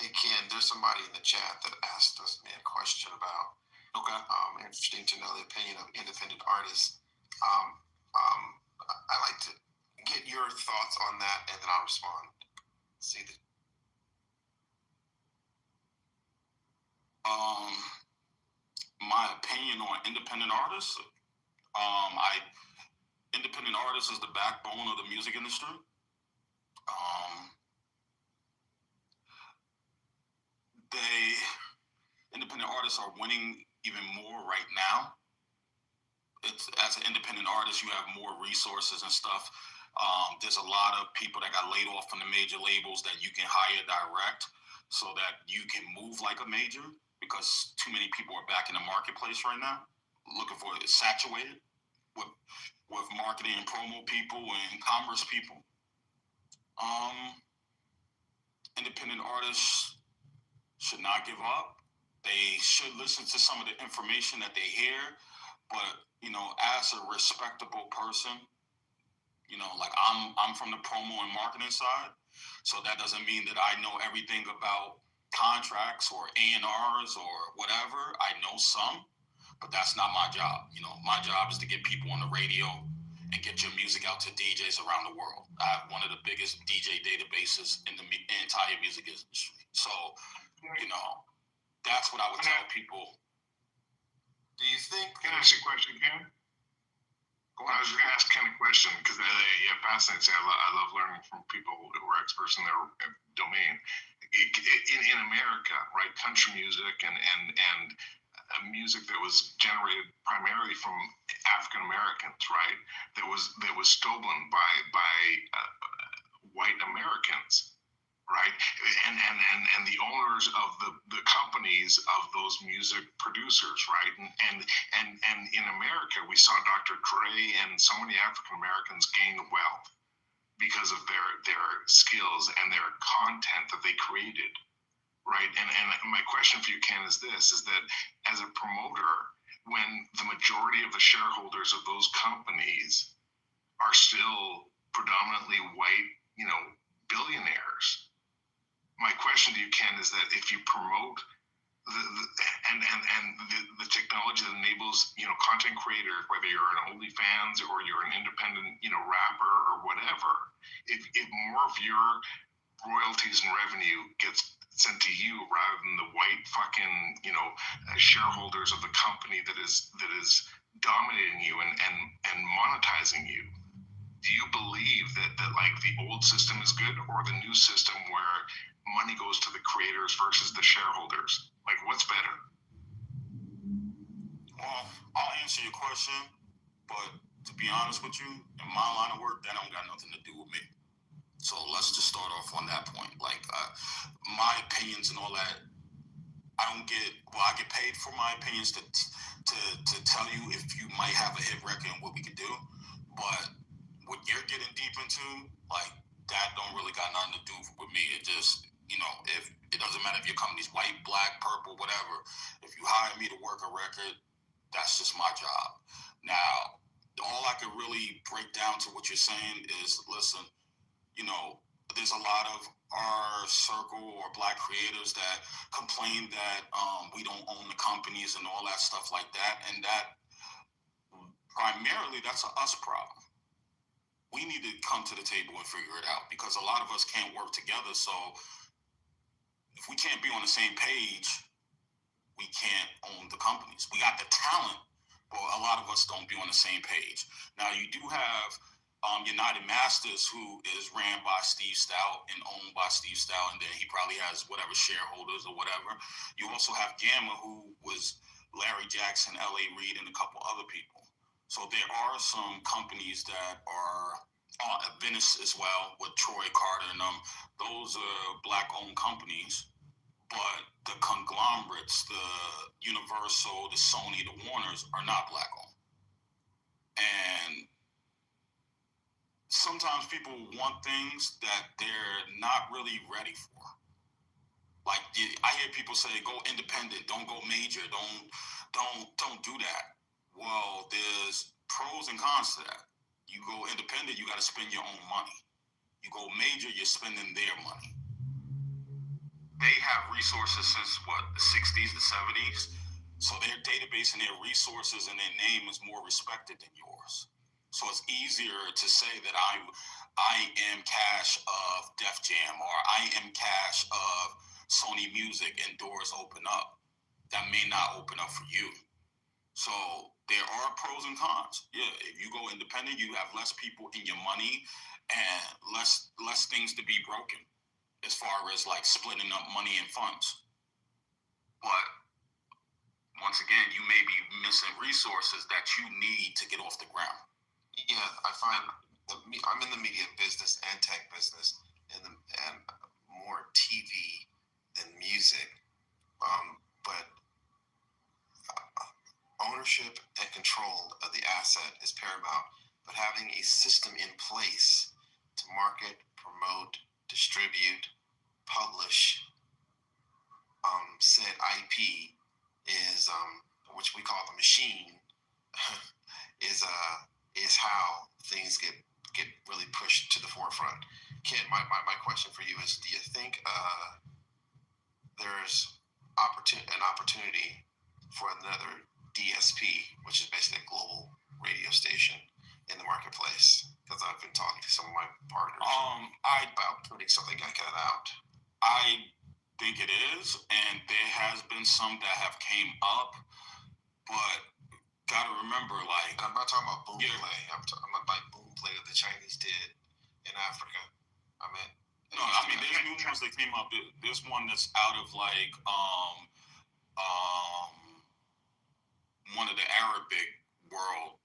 S12: Hey Ken, there's somebody in the chat that asked me a question about.
S13: Okay.
S12: Interesting to know the opinion of independent artists. I'd like to get your thoughts on that, and then I'll respond. See the.
S13: My opinion on independent artists, independent artists is the backbone of the music industry. artists are winning even more right now. It's, as an independent artist, you have more resources and stuff. There's a lot of people that got laid off from the major labels that you can hire direct so that you can move like a major, because too many people are back in the marketplace right now looking for it, saturated with marketing and promo people and commerce people. Independent artists should not give up. They should listen to some of the information that they hear, but as a respectable person, like I'm from the promo and marketing side, so that doesn't mean that I know everything about contracts or A&Rs or whatever. I know some, but that's not my job. My job is to get people on the radio and get your music out to DJs around the world. I have one of the biggest DJ databases in the entire music industry. So, that's what I would tell people.
S8: Do you think?
S4: Can I ask you a question, Ken? I was going to ask Ken a question because, fascinating. I love learning from people who are experts in their domain. In America, right, country music and music that was generated primarily from African Americans, right, that was stolen by white Americans. Right, and the owners of the companies of those music producers, right, and in America we saw Dr. Dre and so many African Americans gain wealth because of their skills and their content that they created, right, and my question for you, Ken, is this: is that as a promoter, when the majority of the shareholders of those companies are still predominantly white, billionaires. My question to you, Ken, is that if you promote the technology that enables, content creators, whether you're an OnlyFans or you're an independent, rapper or whatever, if more of your royalties and revenue gets sent to you rather than the white fucking, shareholders of the company that is dominating you and monetizing you, do you believe that like the old system is good, or the new system where money goes to the creators versus the shareholders? Like, what's better?
S13: Well, I'll answer your question, but to be honest with you, in my line of work, that don't got nothing to do with me. So let's just start off on that point. Like, my opinions and all that, I get paid for my opinions to tell you if you might have a hit record and what we could do, but what you're getting deep into, like, that don't really got nothing to do with me. It just, if it doesn't matter if your company's white, black, purple, whatever. If you hire me to work a record, that's just my job. Now, all I could really break down to what you're saying is, listen, there's a lot of our circle or black creators that complain that we don't own the companies and all that stuff like that, and that primarily that's a us problem. We need to come to the table and figure it out, because a lot of us can't work together. So if we can't be on the same page, we can't own the companies. We got the talent, but a lot of us don't be on the same page. Now, you do have United Masters, who is ran by Steve Stout and owned by Steve Stout, and then he probably has whatever shareholders or whatever. You also have Gamma, who was Larry Jackson, L.A. Reid, and a couple other people. So there are some companies that are Venice as well, with Troy Carter and them. Those are black-owned companies, but the conglomerates, the Universal, the Sony, the Warners, are not black-owned. And sometimes people want things that they're not really ready for. Like, I hear people say, go independent, don't go major, don't do that. Well, there's pros and cons to that. You go independent, you got to spend your own money. You go major, you're spending their money. They have resources since, the 60s, the 70s. So their database and their resources and their name is more respected than yours. So it's easier to say that I am Cash of Def Jam, or I am Cash of Sony Music, and doors open up that may not open up for you. So there are pros and cons. Yeah, if you go independent, you have less people in your money and less things to be broken as far as like splitting up money and funds. But once again, you may be missing resources that you need to get off the ground.
S12: Yeah, I find I'm in the media business and tech business, and more TV than music. But ownership and control of the asset is paramount. But having a system in place to market, promote, distribute, publish said IP is, which we call the machine, is how things get really pushed to the forefront. Ken, my question for you is: do you think there's an opportunity for another DSP, which is basically a global radio station, in the marketplace? Because I've been talking to some of my partners about putting something like that out.
S13: I think it is, and there has been some that have came up, but gotta remember, like,
S12: I'm not talking about boom play. I'm not like boom play that the Chinese did in Africa.
S13: There's new ones that came up. There's one that's out of like one of the Arabic world.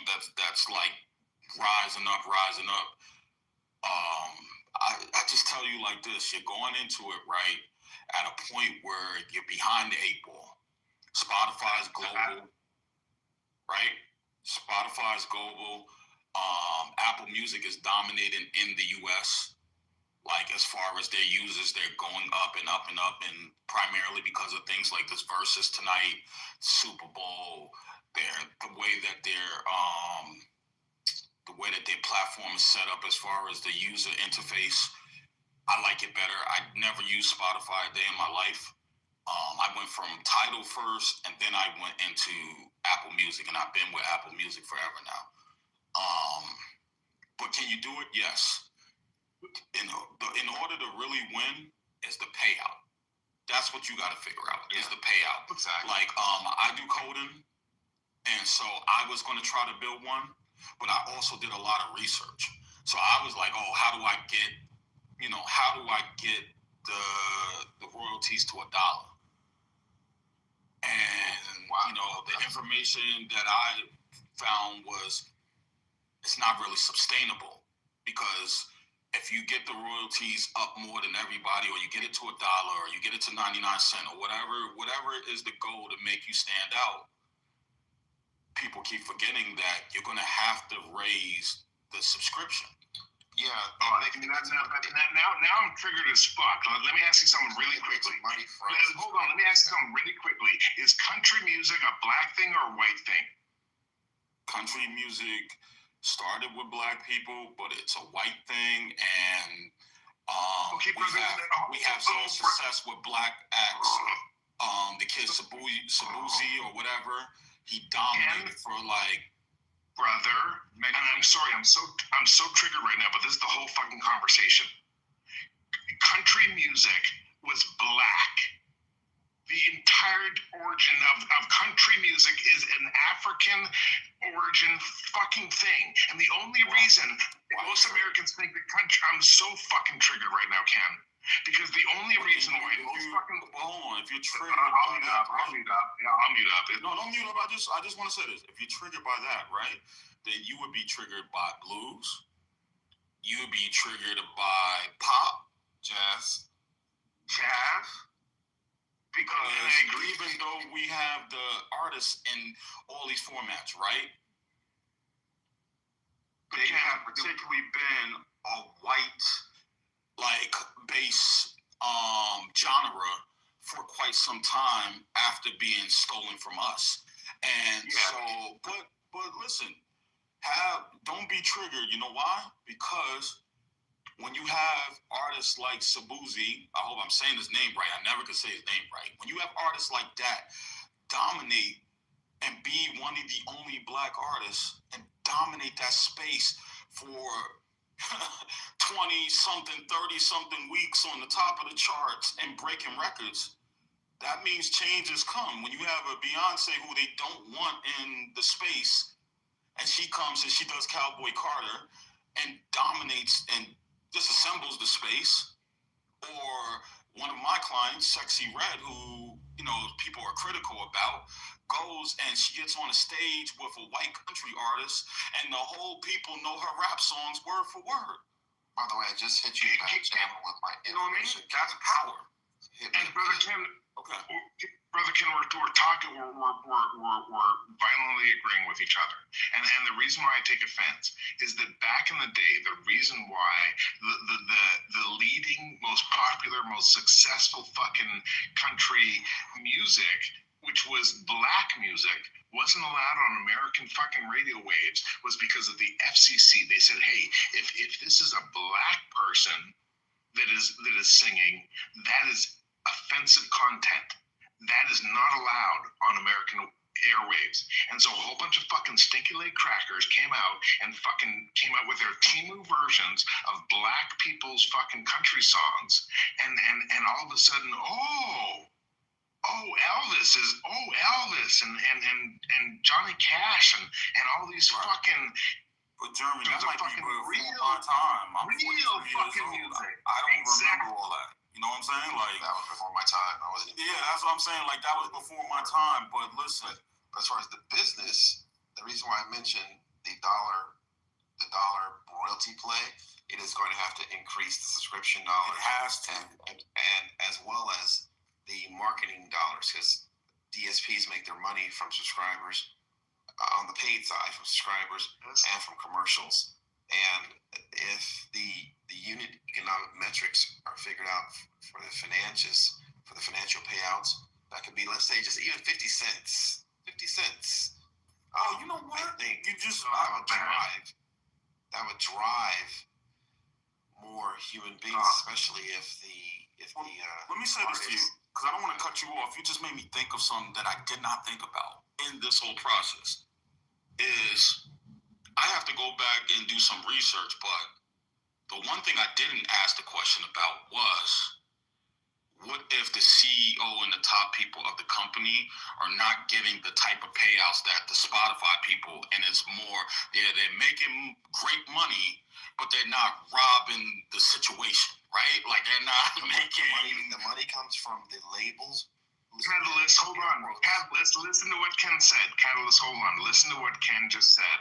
S13: That's like rising up. I just tell you like this: you're going into it right at a point where you're behind the 8 ball. Spotify's global, right? Spotify's global. Apple Music is dominating in the U.S. Like, as far as their users, they're going up and up and up, and primarily because of things like this Versus tonight, Super Bowl. The way that their platform is set up as far as the user interface, I like it better. I never used Spotify a day in my life. I went from Tidal first, and then I went into Apple Music, and I've been with Apple Music forever now. But can you do it? Yes. In order to really win is the payout. That's what you got to figure out, is the payout.
S12: Exactly.
S13: Like, I do coding, and so I was going to try to build one, but I also did a lot of research. So I was like, how do I get the royalties to $1? And, the information that I found was it's not really sustainable, because if you get the royalties up more than everybody, or you get it to $1, or you get it to 99 cents, or whatever is the goal to make you stand out, people keep forgetting that you're going to have to raise the subscription.
S4: Yeah. Now I'm triggered as fuck. Let me ask you something really quickly. Hold on. Let me ask you something really quickly. Is country music a black thing or a white thing?
S13: Country music started with black people, but it's a white thing, and we have some success with black acts. The kid Sabuzi or whatever, he dominated for like.
S4: Brother, and I'm sorry, I'm so triggered right now, but this is the whole fucking conversation. Country music was black. The entire origin of country music is an African origin fucking thing. And the only reason most Americans think that country, I'm so fucking triggered right now, Ken. Because the only reason why most fucking...
S13: Hold on, if you're triggered
S4: I'll mute up. Yeah, I'll mute up.
S13: No, don't mute up. I just want to say this. If you're triggered by that, right, then you would be triggered by blues. You would be triggered by pop, jazz. Because even though we have the artists in all these formats, right, they have particularly been a white, like, base genre for quite some time after being stolen from us. And so, but listen, don't be triggered. You know why? Because when you have artists like Sabuzi, I hope I'm saying his name right. I never could say his name right. When you have artists like that dominate and be one of the only black artists and dominate that space for 20-something, 30-something weeks on the top of the charts and breaking records, that means change has come. When you have a Beyonce who they don't want in the space, and she comes and she does Cowboy Carter and dominates and disassembles the space, or one of my clients, Sexy Red, who people are critical about, goes and she gets on a stage with a white country artist, and the whole people know her rap songs word for word.
S12: By the way, I just hit you back channel with my information.
S13: That's power.
S4: And Brother Ken,
S13: Okay.
S4: Brother Ken, we're talking, we're violently agreeing with each other. And the reason why I take offense is that back in the day, the reason why the leading, most popular, most successful fucking country music, which was black music, wasn't allowed on American fucking radio waves was because of the FCC. They said, hey, if this is a black person that is singing, that is offensive content. That is not allowed on American airwaves. And so a whole bunch of fucking stinky leg crackers came out with their Timu versions of black people's fucking country songs. And all of a sudden, Elvis and Johnny Cash and all these fucking.
S13: But Germany, that might be
S4: real
S13: my time. I'm
S4: real
S13: 43
S4: fucking
S13: years old.
S4: music.
S13: I don't remember all that. You know what I'm saying? Like,
S12: that was before my time. I wasn't.
S13: Yeah, that's what I'm saying. Like, that was before my time. But listen,
S12: but as far as the business, the reason why I mentioned the dollar royalty play, it is going to have to increase the subscription dollars.
S13: It has to,
S12: and as well as the marketing dollars, because DSPs make their money from subscribers on the paid side, from subscribers and from commercials. And if the unit economic metrics are figured out for the financial payouts, that could be, let's say, just even 50 cents. 50 cents.
S13: You know what?
S12: I think
S13: you just
S12: that would drive more human beings, especially if
S13: let me say this to you, because I don't want to cut you off. You just made me think of something that I did not think about in this whole process. Is I have to go back and do some research, but the one thing I didn't ask the question about was, what if the CEO and the top people of the company are not getting the type of payouts that the Spotify people, and it's more, they're making great money, but they're not robbing the situation, right? Like, they're not making...
S12: The money comes from the labels.
S4: Catalyst, hold on. Catalyst, listen to what Ken said. Catalyst, hold on. Listen to what Ken just said.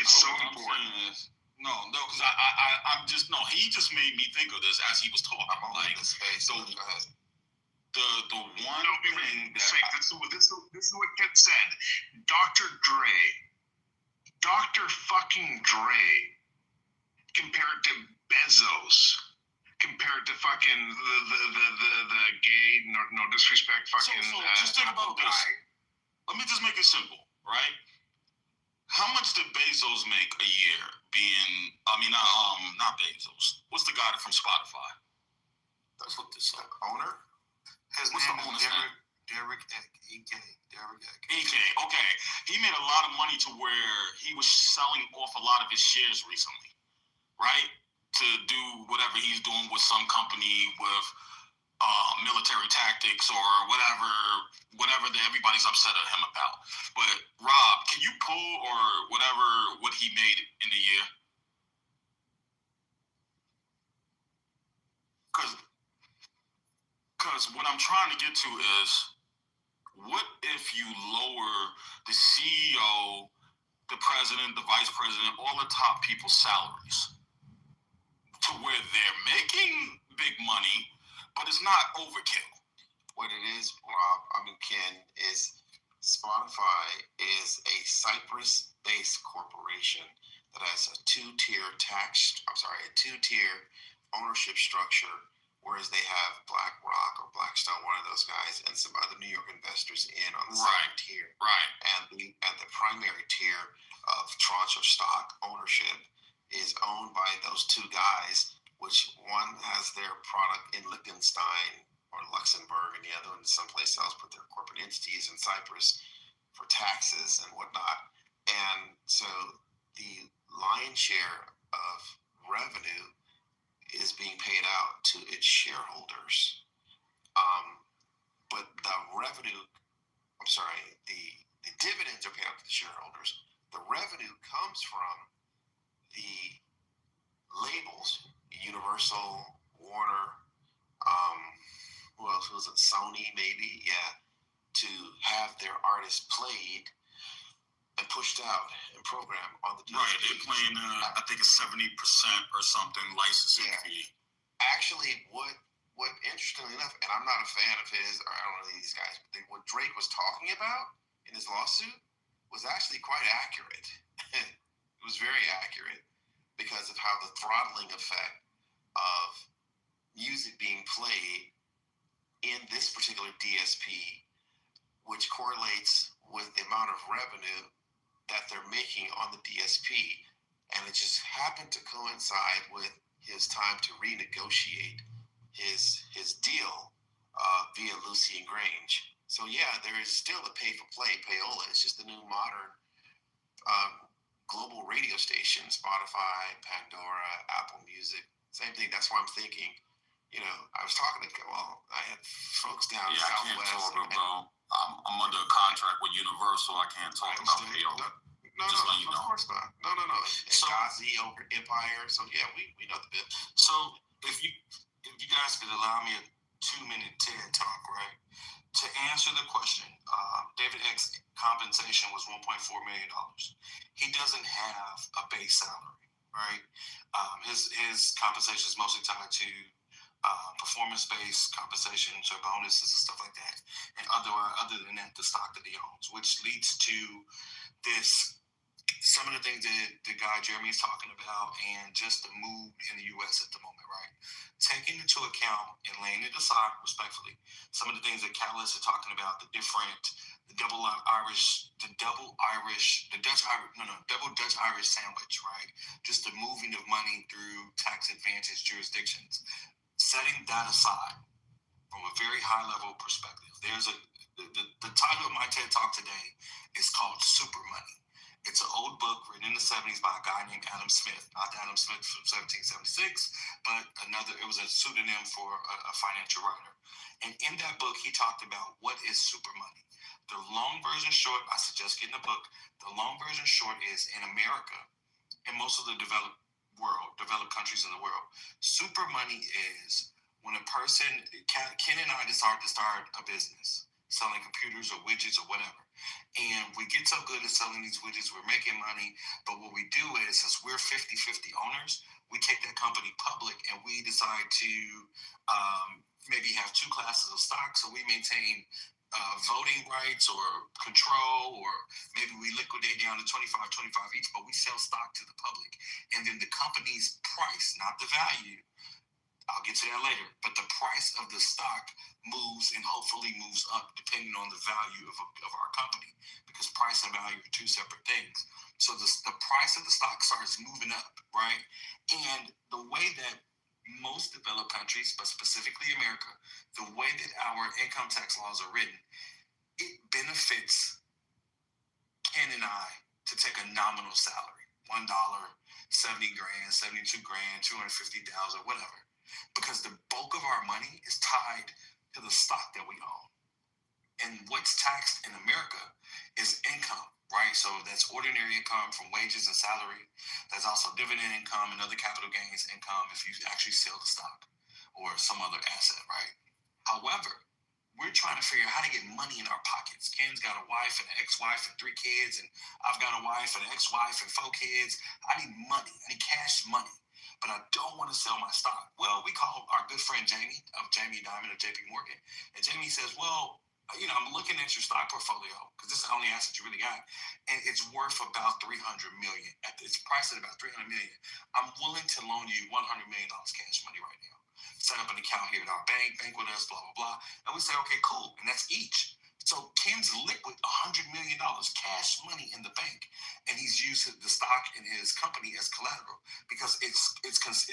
S4: It's so important.
S13: No, because I'm just, no, he just made me think of this as he was talking.
S12: I'm like, in the space.
S13: So,
S12: go ahead.
S13: The one thing that...
S4: This is what Ken said. Dr. fucking Dre, compared to Bezos, compared to fucking the gay, no disrespect, fucking...
S13: So just think about this. Let me just make it simple, right? How much did Bezos make a year not Bezos. What's the guy from Spotify? That's what this
S12: owner?
S13: What's the owner's name?
S12: Derek EK.
S13: Okay. He made a lot of money to where he was selling off a lot of his shares recently, right? To do whatever he's doing with some company with military tactics or whatever that everybody's upset at him about. But Rob, can you pull what he made in a year? Because what I'm trying to get to is, what if you lower the CEO, the president, the vice president, all the top people's salaries to where they're making big money, but it's not overkill?
S12: What it is, Ken, is Spotify is a Cyprus-based corporation that has a two-tier ownership structure, whereas they have BlackRock or Blackstone, one of those guys, and some other New York investors in on the second tier.
S13: Right.
S12: And the primary tier of tranche of stock ownership is owned by those two guys, which one has their product in Liechtenstein or Luxembourg, and the other one someplace else, but their corporate entities in Cyprus for taxes and whatnot. And so the lion's share of revenue is being paid out to its shareholders. But the dividends are paid out to the shareholders. The revenue comes from the labels, Universal, Warner, who else
S17: was it Sony maybe, to have their artists played and pushed out and programmed on the DSP.
S13: Right, they're playing, I think it's 70% or something licensing fee.
S17: Actually, what interestingly enough, and I'm not a fan of his, or I don't know these guys, but what Drake was talking about in his lawsuit was actually quite accurate. It was very accurate because of how the throttling effect of music being played in this particular DSP, which correlates with the amount of revenue that they're making on the DSP. And it just happened to coincide with his time to renegotiate his deal via Lucy and Grange. So yeah, there is still a pay-for-play payola. It's just the new modern global radio station, Spotify, Pandora, Apple Music, same thing. That's why I'm thinking, I was talking to, I had folks down Southwest.
S13: I can't talk about, I'm under a contract with Universal. I can't talk about payola.
S17: No, of course not. No. So, Gazi over Empire. So yeah, we know the bit.
S13: So if you guys could allow me a 2-minute TED talk, right? To answer the question, David X's compensation was $1.4 million. He doesn't have a base salary, right? His compensation is mostly tied to performance-based compensation, so bonuses and stuff like that. And other than that, the stock that he owns, which leads to this. Some of the things that the guy Jeremy is talking about, and just the mood in the U.S. at the moment, right? Taking into account and laying it aside respectfully, some of the things that Catalyst are talking about, double Dutch Irish sandwich, right? Just the moving of money through tax advantage jurisdictions. Setting that aside from a very high level perspective, there's the title of my TED Talk today is called Super Money. It's an old book written in the 70s by a guy named Adam Smith, not Adam Smith from 1776, but it was a pseudonym for a financial writer. And in that book, he talked about what is super money. The long version short, I suggest getting the book. The long version short is in America, and most of the developed countries in the world, super money is when a person, Ken and I decided to start a business, selling computers or widgets or whatever. And we get so good at selling these widgets, we're making money. But what we do is, since we're 50-50 owners, we take that company public and we decide to maybe have 2 classes of stock. So we maintain voting rights or control, or maybe we liquidate down to 25 each, but we sell stock to the public. And then the company's price, not the value, I'll get to that later, but the price of the stock moves and hopefully moves up depending on the value of our company, because price and value are 2 separate things. So the price of the stock starts moving up, right? And the way that most developed countries, but specifically America, the way that our income tax laws are written, it benefits Ken and I to take a nominal salary, $1, 70 grand, 72 grand, 250,000, whatever. Because the bulk of our money is tied to the stock that we own. And what's taxed in America is income, right? So that's ordinary income from wages and salary. That's also dividend income and other capital gains income if you actually sell the stock or some other asset, right? However, we're trying to figure out how to get money in our pockets. Ken's got a wife and an ex-wife and 3 kids, and I've got a wife and an ex-wife and 4 kids. I need money. I need cash money. But I don't want to sell my stock. Well, we call our good friend Jamie Dimon of JP Morgan. And Jamie says, well, I'm looking at your stock portfolio, because this is the only asset you really got, and it's worth about $300 million. It's priced at about $300 million. I'm willing to loan you $100 million cash money right now. Set up an account here at our bank with us, blah, blah, blah. And we say, okay, cool. And that's each. So Ken's liquid $100 million cash money in the bank, and he's used the stock in his company as collateral because it's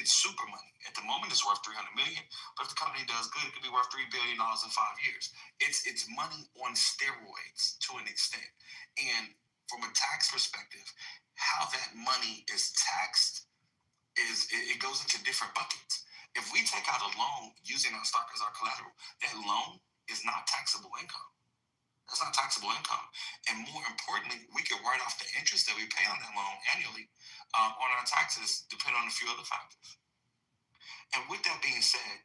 S13: super money. At the moment, it's worth $300 million, but if the company does good, it could be worth $3 billion in 5 years. It's money on steroids to an extent. And from a tax perspective, how that money is taxed is it goes into different buckets. If we take out a loan using our stock as our collateral, that loan is not taxable income. That's not taxable income. And more importantly, we can write off the interest that we pay on that loan annually on our taxes, depending on a few other factors. And with that being said,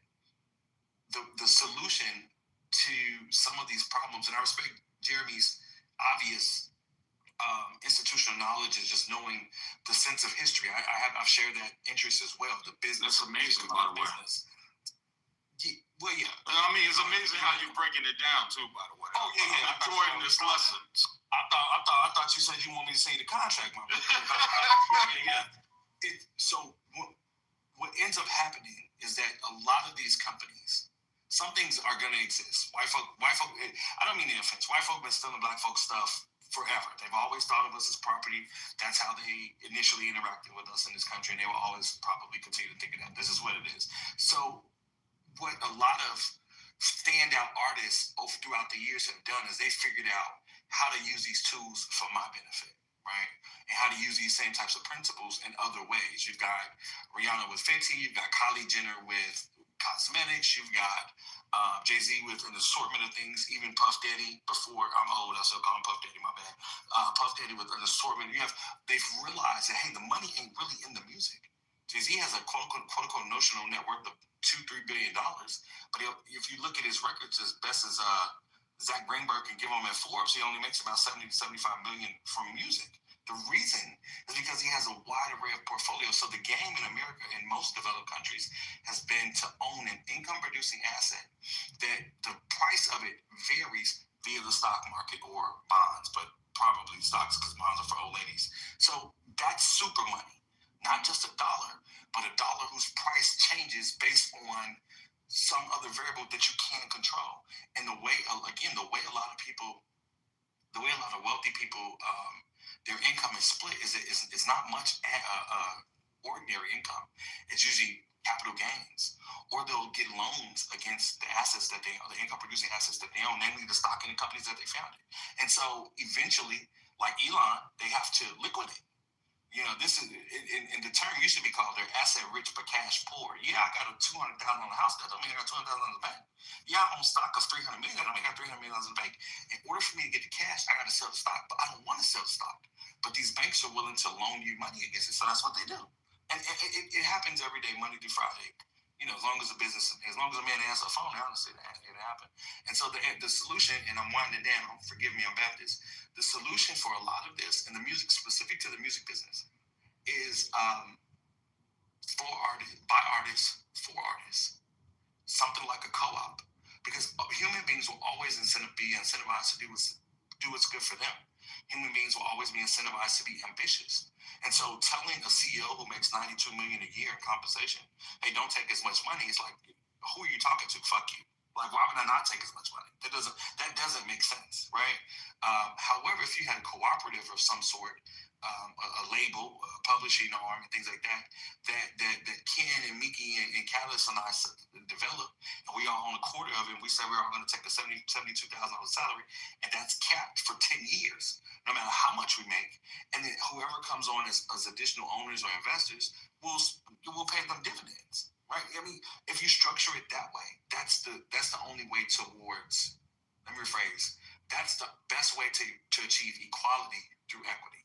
S13: the solution
S16: to some of these problems. And I respect Jeremy's obvious institutional knowledge and just knowing the sense of history. I've shared that interest as well. The business.
S13: That's amazing, by the way.
S16: Well, yeah.
S13: I mean, it's amazing how you're breaking it down too. By the way.
S16: Oh yeah, yeah.
S13: I'm enjoying this lesson.
S16: I thought you said you want me to say the contract, my brother. Yeah. So what ends up happening is that a lot of these companies, some things are going to exist. White folk. I don't mean any offense. White folk been stealing black folk stuff forever. They've always thought of us as property. That's how they initially interacted with us in this country, and they will always probably continue to think of that. This is what it is. So what a lot of standout artists throughout the years have done is they figured out how to use these tools for my benefit, right? And how to use these same types of principles in other ways. You've got Rihanna with Fenty, you've got Kylie Jenner with cosmetics, you've got Jay-Z with an assortment of things, even Puff Daddy, before I'm old, I still call him Puff Daddy, my bad. Puff Daddy with an assortment. They've realized that, hey, the money ain't really in the music. Jay-Z has a quote-unquote notional net worth of $2-3 billion. But if you look at his records, as best as Zach Greenberg can give him at Forbes, he only makes about $70 to $75 million from music. The reason is because he has a wide array of portfolios. So the game in America, in most developed countries, has been to own an income-producing asset that the price of it varies via the stock market or bonds, but probably stocks because bonds are for old ladies. So that's super money, not just a dollar, but a dollar whose price changes based on some other variable that you can't control. And the way a lot of wealthy people, their income is split is not much ordinary income. It's usually capital gains, or they'll get loans against the assets the income producing assets that they own, namely the stock in the companies that they founded. And so eventually, like Elon, they have to liquidate. This is in the term used to be called they're asset rich but cash poor. Yeah, I got a $200,000 on the house. That don't mean I got $200,000 in the bank. Yeah, I own stock of $300 million. That don't mean I got $300 million in the bank. In order for me to get the cash, I got to sell the stock. But I don't want to sell the stock. But these banks are willing to loan you money against it, so that's what they do. And it happens every day, Monday through Friday. As long as a man answers the phone, honestly, it happen. And so the solution, and I'm winding down. Forgive me, I'm Baptist. The solution for a lot of this, and the music specific to the music business, is for artists, by artists, for artists. Something like a co-op, because human beings will always be incentivized to do what's good for them. Human beings will always be incentivized to be ambitious. And so telling a CEO who makes $92 million a year in compensation, hey, don't take as much money, it's like, who are you talking to? Fuck you. Like, why would I not take as much money? That doesn't make sense, right? However, if you had a cooperative of some sort, a label, a publishing arm, and things like that Ken and Mickey and Callis and I develop, and we all own a quarter of it, and we say we're all going to take a $72,000 salary, and that's capped for 10 years, no matter how much we make. And then whoever comes on as additional owners or investors, will pay them dividends, right? I mean, if you structure it that way, that's the only way towards, let me rephrase, that's the best way to achieve equality through equity.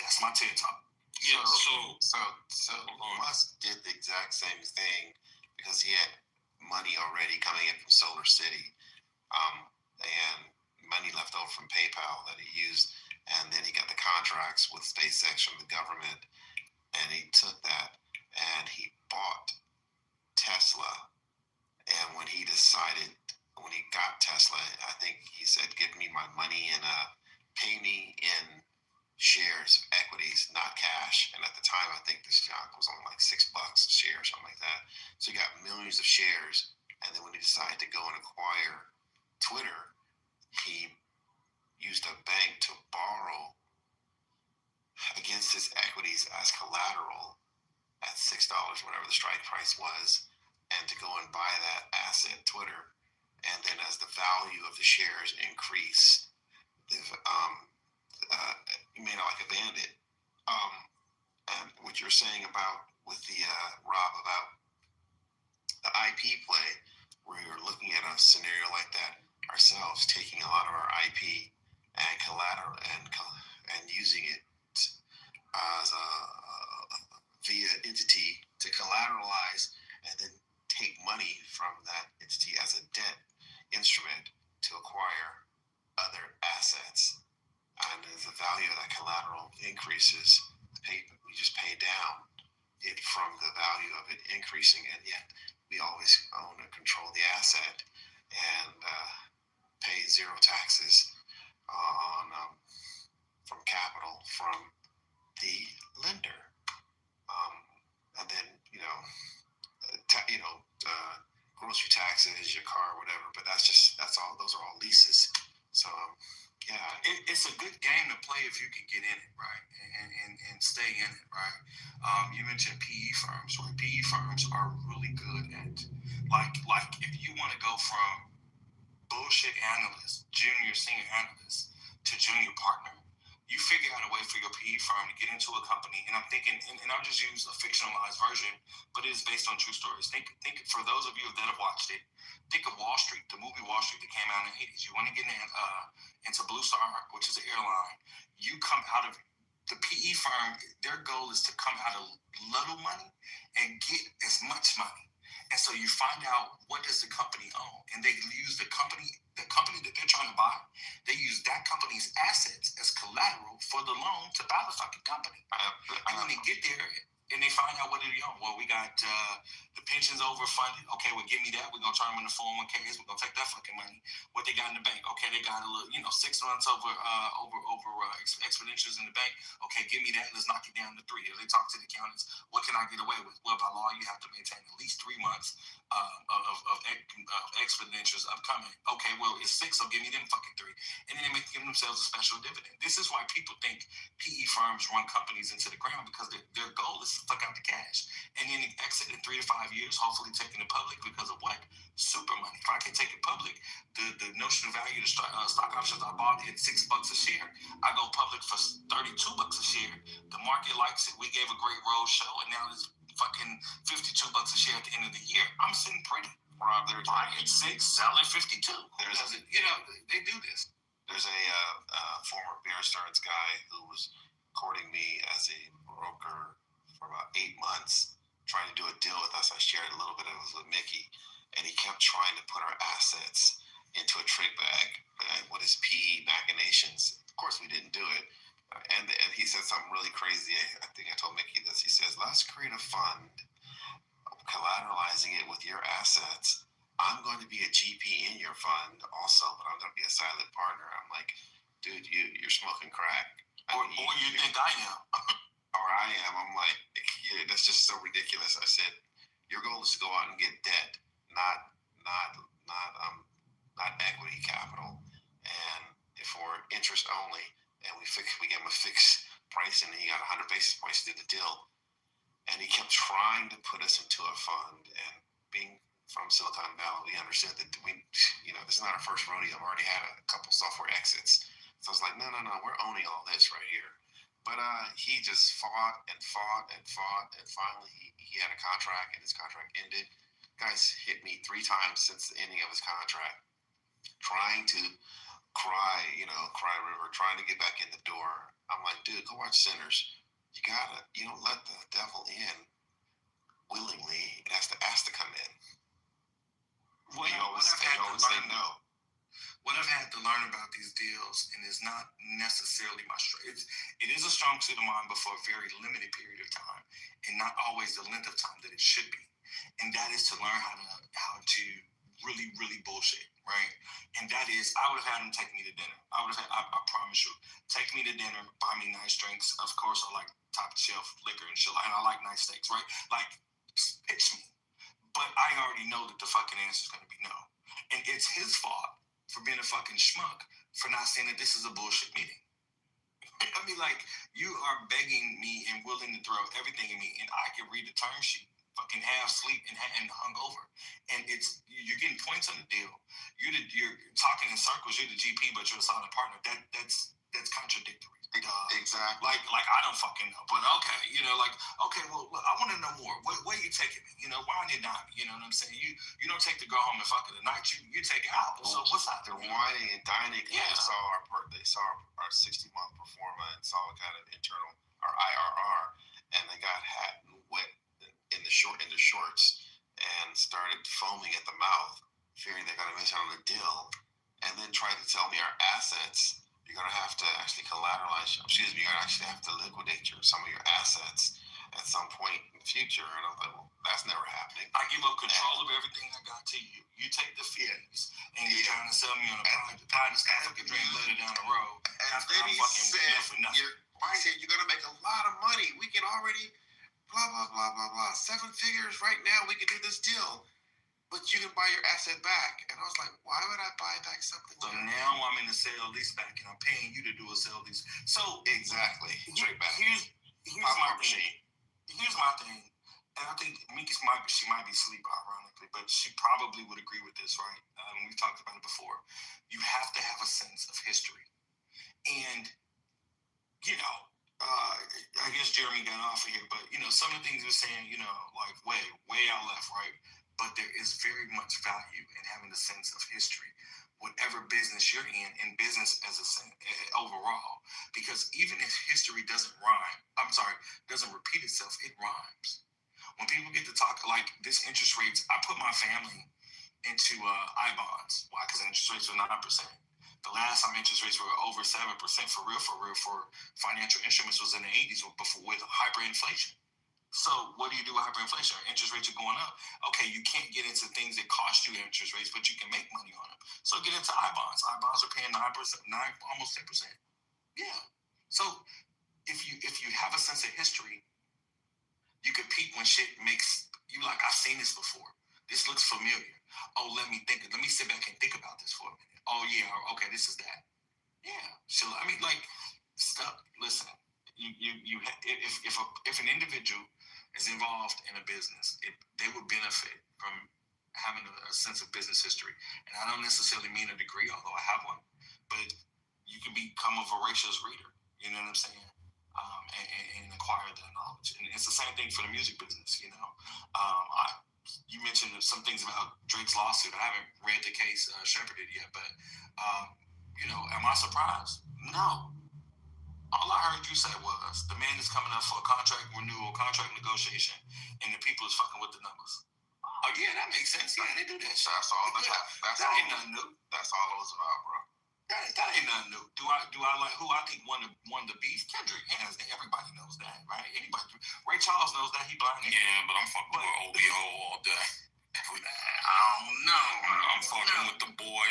S16: That's my TED Talk.
S17: Yeah, so Musk did the exact same thing because he had money already coming in from Solar City, and money left over from PayPal that he used, and then he got the contracts with SpaceX from the government, and he took that and he bought Tesla. And when he got Tesla, I think he said, "Give me my money and pay me in shares, equities, not cash." And at the time, I think the stock was only like $6 a share or something like that. So he got millions of shares. And then when he decided to go and acquire Twitter, he used a bank to borrow against his equities as collateral at $6, whatever the strike price was, and to go and buy that asset, Twitter. And then as the value of the shares increased, you may not like a bandit. And what you're saying about with the Rob about the IP play, where you're looking at a scenario like that ourselves, taking a lot of our IP and collateral and using it as a via entity to collateralize and then take money from that entity as a debt instrument
S12: increasing, and yet we always own and control the asset and pay zero taxes on from capital from the lender, and then grocery taxes, your car, whatever. But that's all. Those are all leases. So
S16: it's a good game to play if you can get in it, right, and stay in it, right. You mentioned PE firms, right? PE firms are really good at like if you want to go from bullshit analyst, junior, senior analyst to junior partner, you figure out a way for your PE firm to get into a company. And I'm thinking, and I'll just use a fictionalized version, but it is based on true stories. Think for those of you that have watched it, think of Wall Street, the movie Wall Street that came out in the 80s. You want to get into Blue Star, which is an airline. You come out of the PE firm, their goal is to come out of little money and get as much money. And so you find out what does the company own, and they use the company that they're trying to buy. They use that company's assets as collateral for the loan to buy the fucking company. And then they get there and they find out what do you own. Well, we got the pensions overfunded. Okay, well, give me that. We're gonna turn them into 401ks. We're gonna take that fucking money. What they got in the bank? Okay, they got a little, 6 months over expenditures in the bank. Okay, give me that. Let's knock it down to 3. If they talk to the accountants, what can I get away with? Well, by law, you have to maintain at least 3 months of expenditures upcoming. Okay, well, it's 6, so give me them fucking 3. And then they give themselves a special dividend. This is why people think PE firms run companies into the ground, because their goal is to fuck out the cash. And then exit in 3 to 5 years, hopefully taking it public because of what? Super money. If I can take it public, the notional value of the stock options I bought at $6 a share, I go public for $32 a share. The market likes it. We gave a great road show, and now it's fucking $52 a share at the end of the year. I'm sitting pretty.
S12: Rob, they're
S16: buying at 6, selling 52. They do this.
S12: There's a former Bear Stearns guy who was courting me as a broker for about 8 months, trying to do a deal with us. I shared a little bit of it with Mickey, and he kept trying to put our assets into a trick bag with his PE machinations. Of course, we didn't do it. And he said something really crazy. I think I told Mickey this. He says, let's create a fund, collateralizing it with your assets. I'm going to be a GP in your fund also, but I'm going to be a silent partner. I'm like, dude, you're smoking crack.
S16: Or you think I am.
S12: Or I am. I'm like, yeah, that's just so ridiculous. I said, your goal is to go out and get debt, not equity capital. And if we're interest only, and we give him a fixed price, and he got 100 basis points to the deal. And he kept trying to put us into a fund. And being from Silicon Valley, we understood that this is not our first rodeo. I've already had a couple software exits. So I was like, no, we're owning all this right here. But he just fought and fought and fought, and finally he had a contract, and his contract ended. Guys hit me 3 times since the ending of his contract, trying to cry river, trying to get back in the door. I'm like, dude, go watch Sinners. You don't let the devil in willingly. It has to ask to come in.
S16: What I've had to learn about these deals, and it's not necessarily my strength. It is a strong suit of mine, but for a very limited period of time, and not always the length of time that it should be. And that is to learn how to really, really bullshit, right? And that is, I would have had him take me to dinner. I promise you, take me to dinner, buy me nice drinks. Of course, I like top shelf liquor and shit, and I like nice steaks, right? Like, pitch me. But I already know that the fucking answer is going to be no. And it's his fault for being a fucking schmuck for not saying that this is a bullshit meeting. I mean, like, you are begging me and willing to throw everything at me, and I can read the term sheet, fucking half sleep and hungover. And you're getting points on the deal. You're talking in circles. You're the GP, but you're a solid partner. That's contradictory.
S12: Exactly.
S16: Like I don't fucking know, but okay, okay, well, I want to know more. Where you taking me? Wine and dine me. You know what I'm saying? You don't take the girl home and fuck her tonight. You take it out. So what's up?
S12: They're wining and dining. Yeah. They saw our 60-month performance, saw kind of internal our IRR, and they got hot and wet in the shorts and started foaming at the mouth, fearing they're gonna miss out on the deal, and then tried to tell me our assets. You're going to have to actually collateralize, you're going to actually have to liquidate some of your assets
S17: at some point in the future. And I was like, well, that's never happening.
S13: I give up control of everything I got to you. You take the fees, and you're trying to sell me on a pie in the sky fucking dream later down the road.
S17: And then he said, you're going to make a lot of money. We can already blah, blah, blah, blah, blah. 7 figures right now. We can do this deal. But you can buy your asset back. And I was like, why would I buy back something?
S13: So now I'm in the sale lease back, and I'm paying you to do a sale lease. So
S17: exactly.
S13: Here's my thing. Here's my thing. And I think she might be asleep, ironically, but she probably would agree with this, right? We've talked about it before. You have to have a sense of history. And, I guess Jeremy got off of here, but, some of the things he was saying, like way out left, right? But there is very much value in having a sense of history, whatever business you're in business overall. Because even if history doesn't repeat itself, it rhymes. When people get to talk like this interest rates, I put my family into I-bonds. Why? Because interest rates are 9%. The last time interest rates were over 7% for real for financial instruments was in the 80s with hyperinflation. So what do you do with hyperinflation? Interest rates are going up. Okay, you can't get into things that cost you interest rates, but you can make money on them. So get into I-bonds. I-bonds are paying 9%, almost 10%. Yeah. So if you have a sense of history, you could peek when shit makes you like, I've seen this before. This looks familiar. Oh, let me sit back and think about this for a minute. Oh yeah, okay, this is that. Yeah. So stuff. Listen, if an individual is involved in a business, they would benefit from having a sense of business history. And I don't necessarily mean a degree, although I have one, but you can become a voracious reader. You know what I'm saying? And acquire that knowledge. And it's the same thing for the music business. You mentioned some things about Drake's lawsuit. I haven't read the case shepherded yet, but am I surprised? No. All I heard you say was the man is coming up for a contract renewal, contract negotiation, and the people is fucking with the numbers. Oh yeah, that makes sense. Yeah, they do that shit. That's all. That ain't nothing new.
S17: That's all it was about, bro.
S13: That ain't nothing new. Do I like who I think won the beef? Kendrick, hands down. Everybody knows that, right? Anybody. Ray Charles knows that. He blind.
S16: Yeah, but I'm fucking with OBO all day.
S13: I don't know.
S16: I'm fucking with the boy.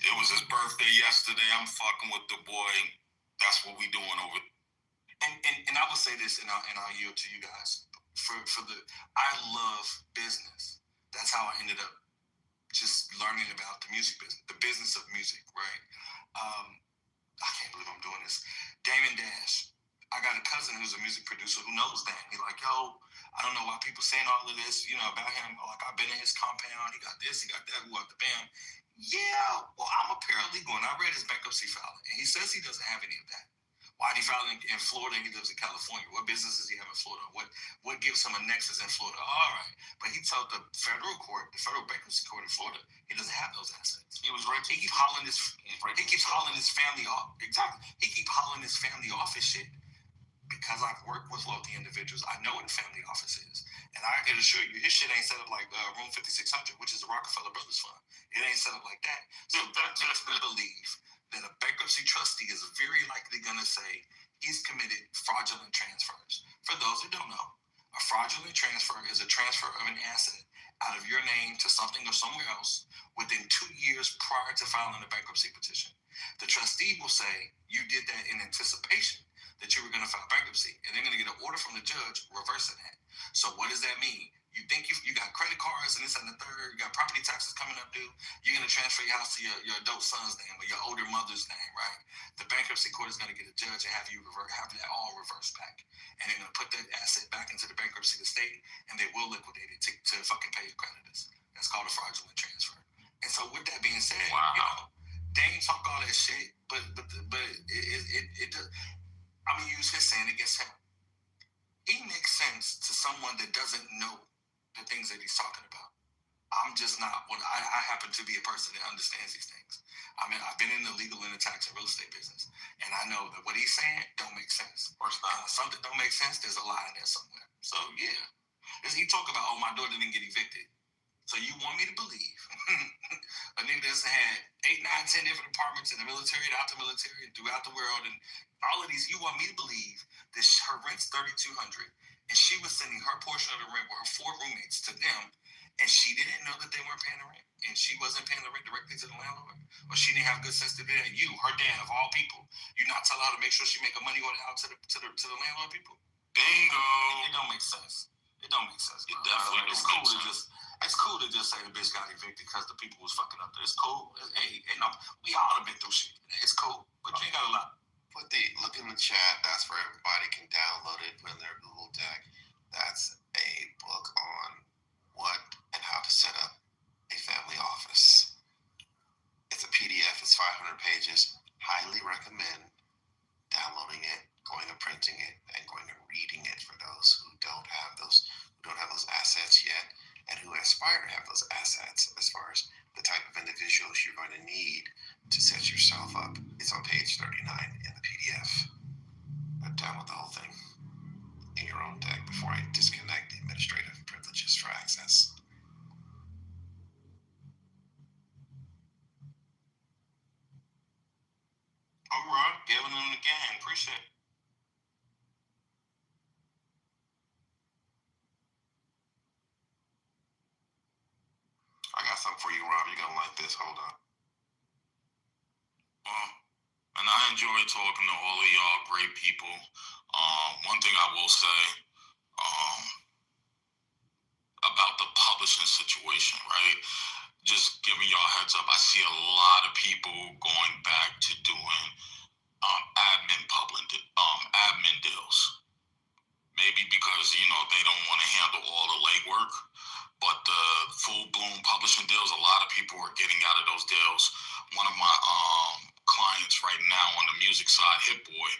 S16: It was his birthday yesterday. I'm fucking with the boy. That's what we doing over.
S13: And I will say this, and I'll yield to you guys. I love business. That's how I ended up just learning about the music business, the business of music, right? I can't believe I'm doing this. Damon Dash. I got a cousin who's a music producer who knows that. He's like, yo, I don't know why people saying all of this, about him. Like, I've been in his compound. He got this, he got that, who got the bam. Yeah, well, I'm a paralegal, and I read his bankruptcy filing, and he says he doesn't have any of that. Why did he file in Florida and he lives in California? What business does he have in Florida? What gives him a nexus in Florida? All right. But he told the federal bankruptcy court in Florida, he doesn't have those assets. He keeps hauling his family off. Exactly. He keeps hauling his family office shit. Because I've worked with wealthy individuals, I know what a family office is. And I can assure you, his shit ain't set up like Room 5600, which is the Rockefeller Brothers Fund. It ain't set up like that. So that makes me believe that a bankruptcy trustee is very likely going to say he's committed fraudulent transfers. For those who don't know, a fraudulent transfer is a transfer of an asset out of your name to something or somewhere else within 2 years prior to filing a bankruptcy petition. The trustee will say you did that in anticipation that you were going to file bankruptcy, and they're going to get an order from the judge reversing that. So what does that mean? You think you got credit cards and this and the third, you got property taxes coming up due, you're going to transfer your house to your adult son's name or your older mother's name, right? The bankruptcy court is going to get a judge and have that all reversed back. And they're going to put that asset back into the bankruptcy estate, and they will liquidate it to fucking pay your creditors. That's called a fraudulent transfer. And so with that being said, Dame talk all that shit, but it does. I'm going to use his saying against him. He makes sense to someone that doesn't know the things that he's talking about. I'm just not one. I happen to be a person that understands these things. I mean, I've been in the legal and the tax and real estate business, and I know that what he's saying don't make sense. Or something don't make sense, there's a lie in there somewhere. So, yeah. He talk about, my daughter didn't get evicted. So you want me to believe a nigga that's had 8, 9, 10 different apartments in the military and out the military and throughout the world and all of these, you want me to believe that her rent's $3,200
S16: and she was sending her portion of the rent with her 4 roommates to them, and she didn't know that they weren't paying the rent, and she wasn't paying the rent directly to the landlord, or she didn't have good sense to do that. You, her dad, of all people, you not tell her to make sure she make her money order out to the landlord people.
S13: Bingo.
S16: It don't make sense. It don't make sense.
S13: It definitely
S16: It's cool to just. It's cool to just say the bitch got evicted because the people was fucking up there. It's cool. Hey, no, we all have been through shit. It's cool, but you ain't got a lot.
S17: Look in the chat. That's where everybody can download it, put in their Google Doc. That's a book on what and how to set up a family office. It's a PDF. It's 500 pages. Highly recommend downloading it, going and printing it, and going and reading it for those who don't have those assets yet, and who aspire to have those assets as far as the type of individuals you're going to need to set yourself up. It's on page 39 in the PDF. But download the whole thing in your own deck before I disconnect the administrative privileges for access.
S16: All right, giving them the game. Appreciate it.
S17: I got something for you, Rob. You're going to like this. Hold on.
S13: And I enjoy talking to all of y'all great people. One thing I will say about the publishing situation, right? Just giving y'all heads up, I see a lot of people going back to doing admin deals. Maybe because, they don't want to handle all the legwork. But the full-blown publishing deals, a lot of people are getting out of those deals. One of my clients right now on the music side, Hit Boy,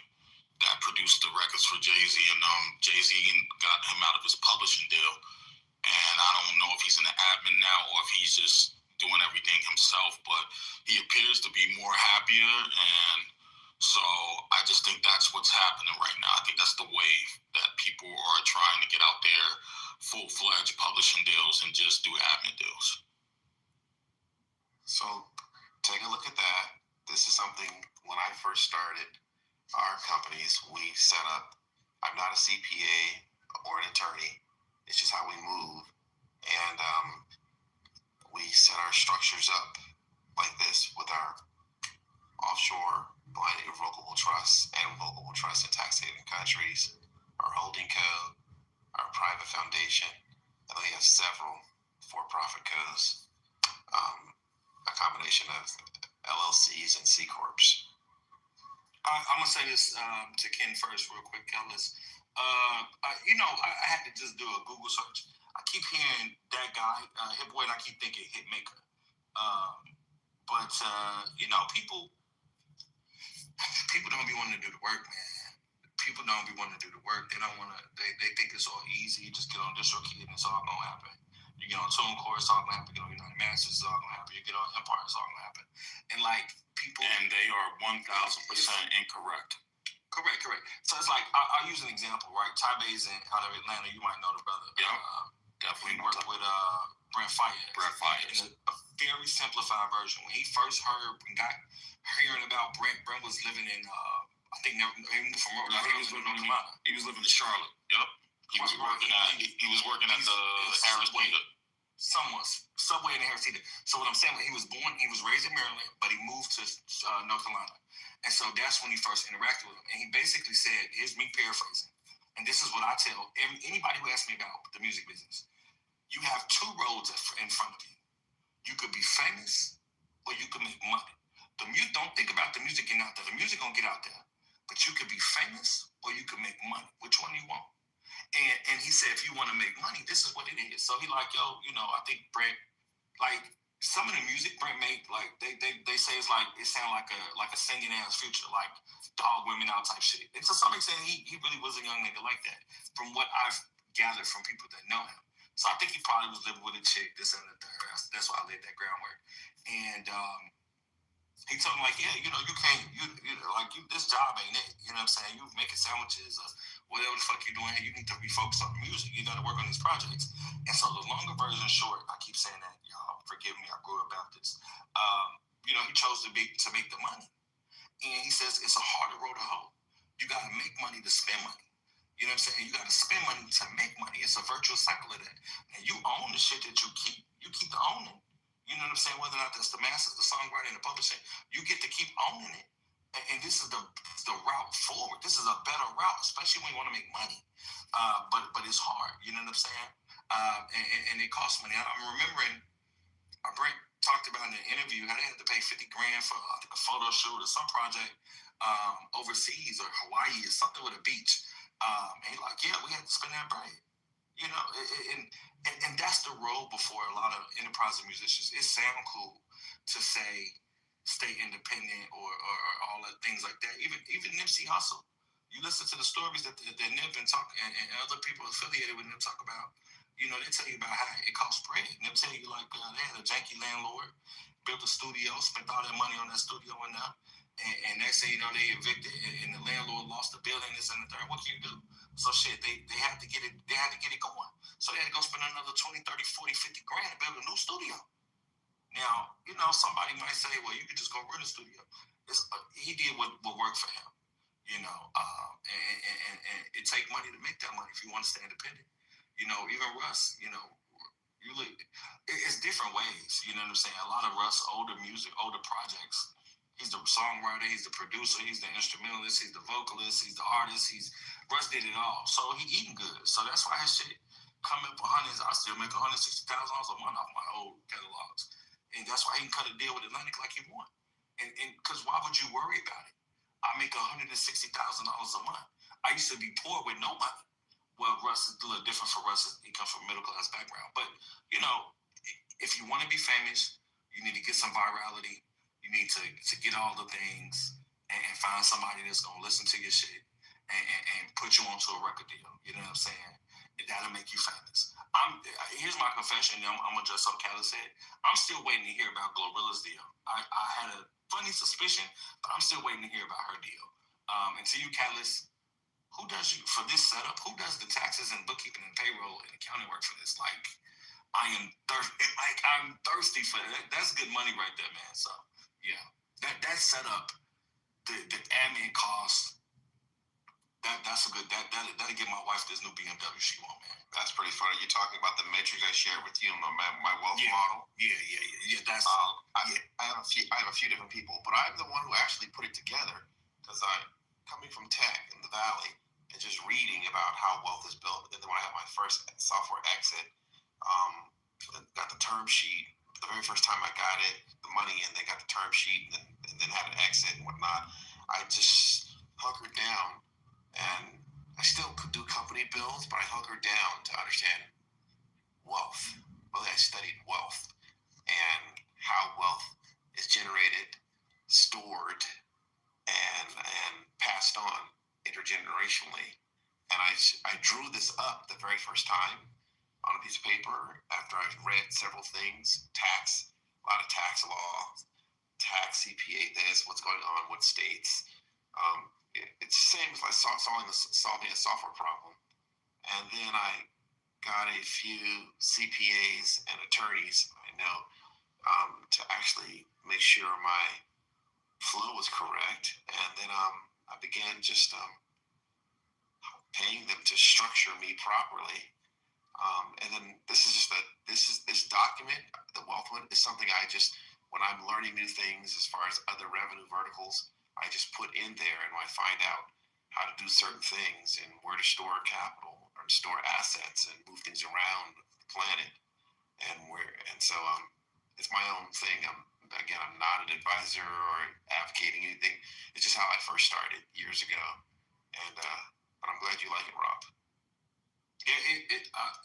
S13: that produced the records for Jay-Z, and Jay-Z got him out of his publishing deal. And I don't know if he's an admin now or if he's just doing everything himself, but he appears to be more happier. And so I just think that's what's happening right now. I think that's the wave that people are trying to get out there, full-fledged publishing deals and just do admin deals.
S17: So take a look at that. This is something when I first started our companies, we set up. I'm not a CPA or an attorney. It's just how we move. And we set our structures up like this with our offshore blind irrevocable trusts and revocable trusts in tax haven countries, our holding code, our private foundation, and we have several for-profit codes, a combination of LLCs and C Corps.
S16: I'm gonna say this to Ken first, real quick, Kellis. I had to just do a Google search. I keep hearing that guy, Hit Boy, and I keep thinking Hitmaker. But people don't be wanting to do the work, man. People don't be wanting to do the work. They don't want to. They think it's all easy. You just get on DistroKid and it's all gonna happen. You get on TuneCore, it's all gonna happen. You get on United Masters, it's all gonna happen. You get on Empire, it's all gonna happen. And people,
S13: and they are 1,000% incorrect.
S16: Correct. So it's like I'll use an example, right? Ty Bazin out of Atlanta, you might know the brother.
S13: Yeah, definitely.
S16: He worked with Brent Fayez. A very simplified version. When he first got hearing about Brent was living in I think he moved from North Carolina.
S13: He was living in Charlotte. Yep. He was working at the Harris Theater.
S16: Subway in the Harris Theater. So what I'm saying, he was raised in Maryland, but he moved to North Carolina. And so that's when he first interacted with him. And he basically said, here's me paraphrasing, and this is what I tell anybody who asks me about the music business. You have 2 roads in front of you. You could be famous or you could make money. Don't think about the music getting out there. The music gonna get out there. But you could be famous or you could make money. Which one you want? And he said, if you want to make money, this is what it is. So he like, I think Brent, some of the music Brent made, they say it sound like a singing ass Future, like Dog Women Out type shit. And to some extent, he really was a young nigga like that, from what I've gathered from people that know him. So I think he probably was living with a chick, this and the third. That's why I laid that groundwork. And he told me, you can't, this job ain't it. You know what I'm saying? You making sandwiches or whatever the fuck you're doing here, you need to be focused on the music. You got to work on these projects. And so the longer version short, I keep saying that, y'all, forgive me, I grew up Baptist. He chose to make the money. And he says it's a harder road to hoe. You got to make money to spend money. You know what I'm saying? You got to spend money to make money. It's a virtuous cycle of that. And you own the shit that you keep. You keep the owning. You know what I'm saying? Whether or not that's the masters, the songwriting, the publishing, you get to keep owning it. And this is the route forward. This is a better route, especially when you want to make money. But it's hard. You know what I'm saying? And it costs money. I'm remembering Brent talked about in the interview how they had to pay $50,000 for a photo shoot or some project overseas or Hawaii or something with a beach. And he's like, yeah, we had to spend that bread. You know, and that's the road before a lot of enterprising musicians. It sounds cool to say stay independent or all the things like that. Even Nipsey Hussle. You listen to the stories that Nip and other people affiliated with Nip talk about. You know, they tell you about how it costs bread. Nip tell you like they had a janky landlord, built a studio, spent all that money on that studio and that. And next thing you know, they evicted, and the landlord lost the building. This and the third. What can you do? So shit, they had to get it. They had to get it going. So they had to go spend another 20, 30, 40, 50 grand to build a new studio. Now, you know, somebody might say, well, you could just go run a studio. He did what worked for him. You know, and it takes money to make that money if you want to stay independent. You know, even Russ. You know, it's different ways. You know what I'm saying? A lot of Russ older music, older projects. He's the songwriter, he's the producer, he's the instrumentalist, he's the vocalist, he's the artist. Russ did it all. So he eating good. So that's why his shit come up hundreds. I still make $160,000 a month off my old catalogs. And that's why he can cut a deal with Atlantic like he want. And because why would you worry about it? I make $160,000 a month. I used to be poor with no money. Well, Russ is a little different for Russ. He comes from a middle class background. But, you know, if you want to be famous, you need to get some virality. You need to get all the things and find somebody that's going to listen to your shit and put you onto a record deal. You know what I'm saying? That'll make you famous. Here's my confession. I'm going to just some Callie said. I'm still waiting to hear about Glorilla's deal. I had a funny suspicion, but I'm still waiting to hear about her deal. And to you, Callis, who does you for this setup? Who does the taxes and bookkeeping and payroll and accounting work for this? Like, I'm thirsty for that. That's good money right there, man. So yeah, that setup, the admin costs. That's a good. That'll give my wife this new BMW she want, man.
S17: That's pretty funny. You're talking about the matrix I shared with you, my wealth model.
S16: Yeah. That's
S17: I have a few different people, but I'm the one who actually put it together because I coming from tech in the Valley and just reading about how wealth is built. And then when I had my first software exit, got the term sheet. The very first time I got it, the money, and then got the term sheet, and then had an exit and whatnot. I just hunkered down. And I still could do company builds, but I hunkered down to understand wealth. Really, I studied wealth and how wealth is generated, stored, and passed on intergenerationally. And I drew this up the very first time on a piece of paper after I read several things, a lot of tax law, tax CPA, this, what's going on, what states. It's the same as like solving a software problem. And then I got a few CPAs and attorneys I know to actually make sure my flow was correct. And then I began just paying them to structure me properly. And then this document, the wealth one, is something I just, when I'm learning new things as far as other revenue verticals, I just put in there, and I find out how to do certain things and where to store capital or to store assets and move things around the planet. And so it's my own thing. I'm not an advisor or advocating anything. It's just how I first started years ago. And but I'm glad you like it, Rob.
S16: Yeah,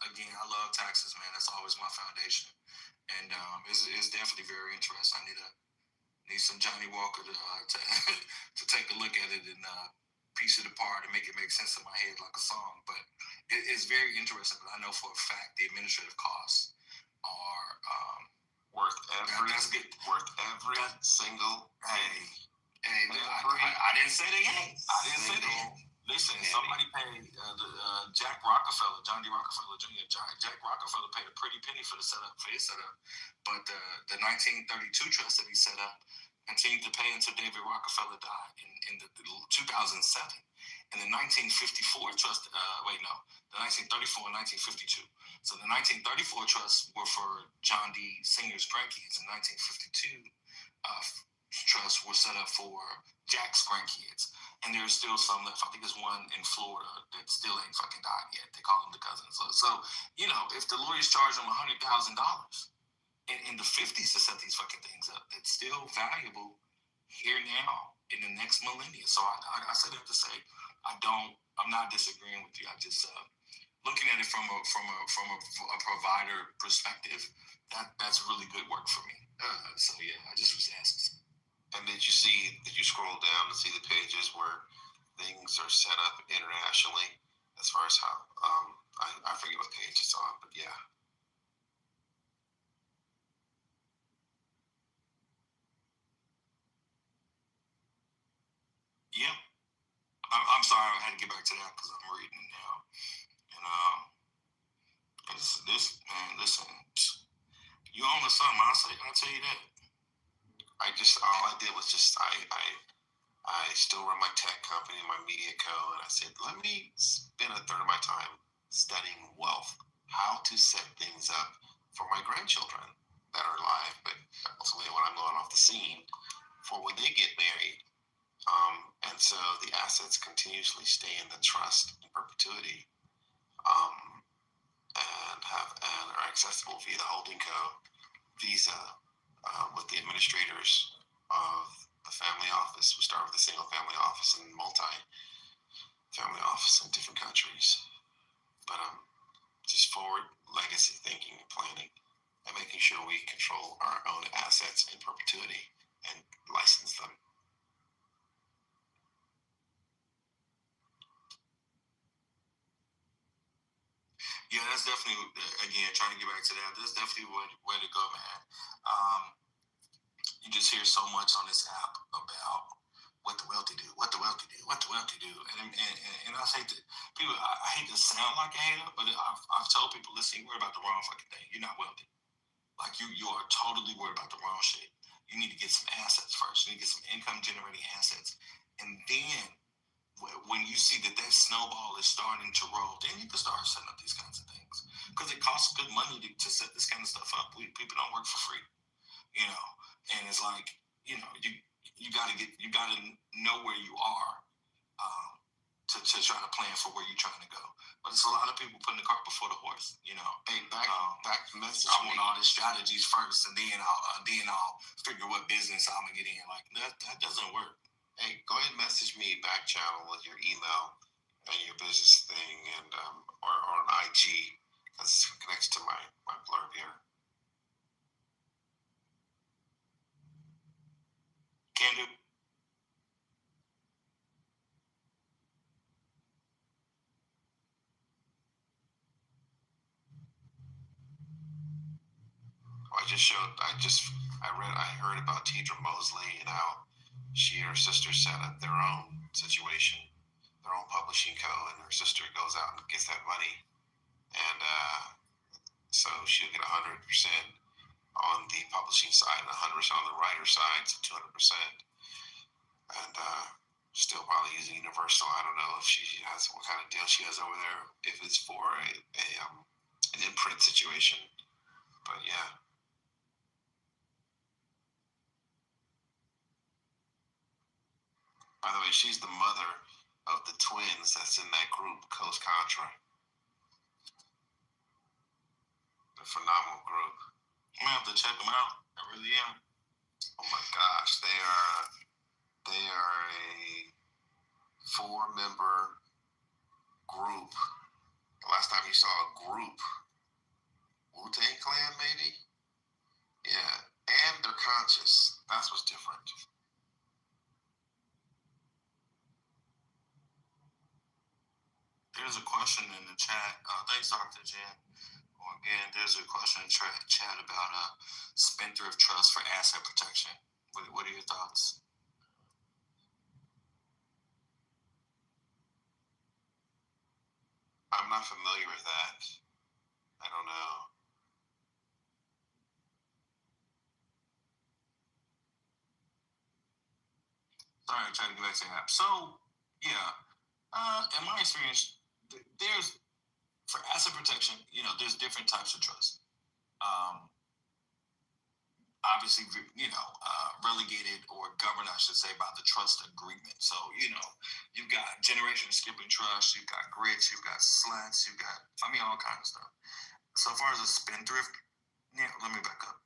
S16: again, I love taxes, man. That's always my foundation, and it's definitely very interesting. I need some Johnny Walker to take a look at it and piece it apart and make it make sense in my head like a song. But it's very interesting. But I know for a fact the administrative costs are
S17: worth every single penny.
S16: Hey, I didn't say they ain't. I didn't say they ain't. Listen, somebody paid Jack Rockefeller, John D. Rockefeller Jr. Jack Rockefeller paid a pretty penny for his setup. But the 1932 trust that he set up,
S13: continued to pay until David Rockefeller died in the 2007. And the 1954 trust, the 1934 and 1952. So the 1934 trusts were for John D. Sr.'s grandkids. The 1952 trusts were set up for Jack's grandkids. And there's still some left. I think there's one in Florida that still ain't fucking died yet. They call them the cousins. So you know, if the lawyers charge them $100,000 in the 50s to set these fucking things up, it's still valuable here now in the next millennia. So I said that to say, I'm not disagreeing with you. I just looking at it from a provider perspective, that's really good work for me. So yeah, I just was asking.
S17: And did you scroll down to see the pages where things are set up internationally as far as how I forget what page it's on, but yeah.
S13: Yeah. I'm sorry, I had to get back to that because I'm reading it now. And this man, listen, you on the something? I'll tell you that.
S17: All I did was just I still run my tech company, my media co, and I said, let me spend a third of my time studying wealth, how to set things up for my grandchildren that are alive, but ultimately when I'm going off the scene for when they get married. And so the assets continuously stay in the trust in perpetuity, and are accessible via the holding co visa with the administrators of the family office. We start with a single family office and multi-family office in different countries. But just forward legacy thinking and planning and making sure we control our own assets in perpetuity and license them.
S13: Yeah, that's definitely, again, trying to get back to that, that's definitely way to go, man. You just hear so much on this app about what the wealthy do, what the wealthy do, what the wealthy do. And I say to people, I hate to sound like a hater, but I've told people, listen, you're worried about the wrong fucking thing. You're not wealthy. Like, you are totally worried about the wrong shit. You need to get some assets first. You need to get some income-generating assets. And then when you see that snowball is starting to roll, then you can start setting up these kinds of things. Because it costs good money to set this kind of stuff up. People don't work for free, you know. And it's like, you know, you gotta know where you are to try to plan for where you're trying to go. But it's a lot of people putting the cart before the horse, you know.
S17: Hey, back to message.
S13: I want all the strategies first, and then I'll figure what business I'm gonna get in. Like that doesn't work.
S17: Hey, go ahead and message me back channel with your email and your business thing, and or on IG. That's connects to my blurb here.
S13: Can do.
S17: I heard about Tidra Mosley and how she and her sister set up their own situation, their own publishing co, and her sister goes out and gets that money, and so she'll get 100% on the publishing side and 100% on the writer side, so 200%, and still probably using Universal. I don't know if she has what kind of deal she has over there, if it's for an imprint situation, but yeah. By the way, she's the mother of the twins that's in that group, Coast Contra. A phenomenal group.
S13: I'm gonna have to check them out. I really am.
S17: Oh my gosh, they are a 4-member group. The last time you saw a group, Wu-Tang Clan maybe? Yeah, and they're conscious. That's what's different.
S13: There's a question in the chat. Thanks, Dr. Jen. Again, there's a question in the chat about spendthrift trust for asset protection. What are your thoughts?
S17: I'm not familiar with that. I don't know.
S13: All right, try to get back to that. So, yeah, in my experience, there's for asset protection, there's different types of trust. Obviously, relegated or governed, I should say, by the trust agreement. So, you've got generation skipping trust, you've got grits, you've got slats, you've got, all kinds of stuff. So far as a spendthrift, let me back up.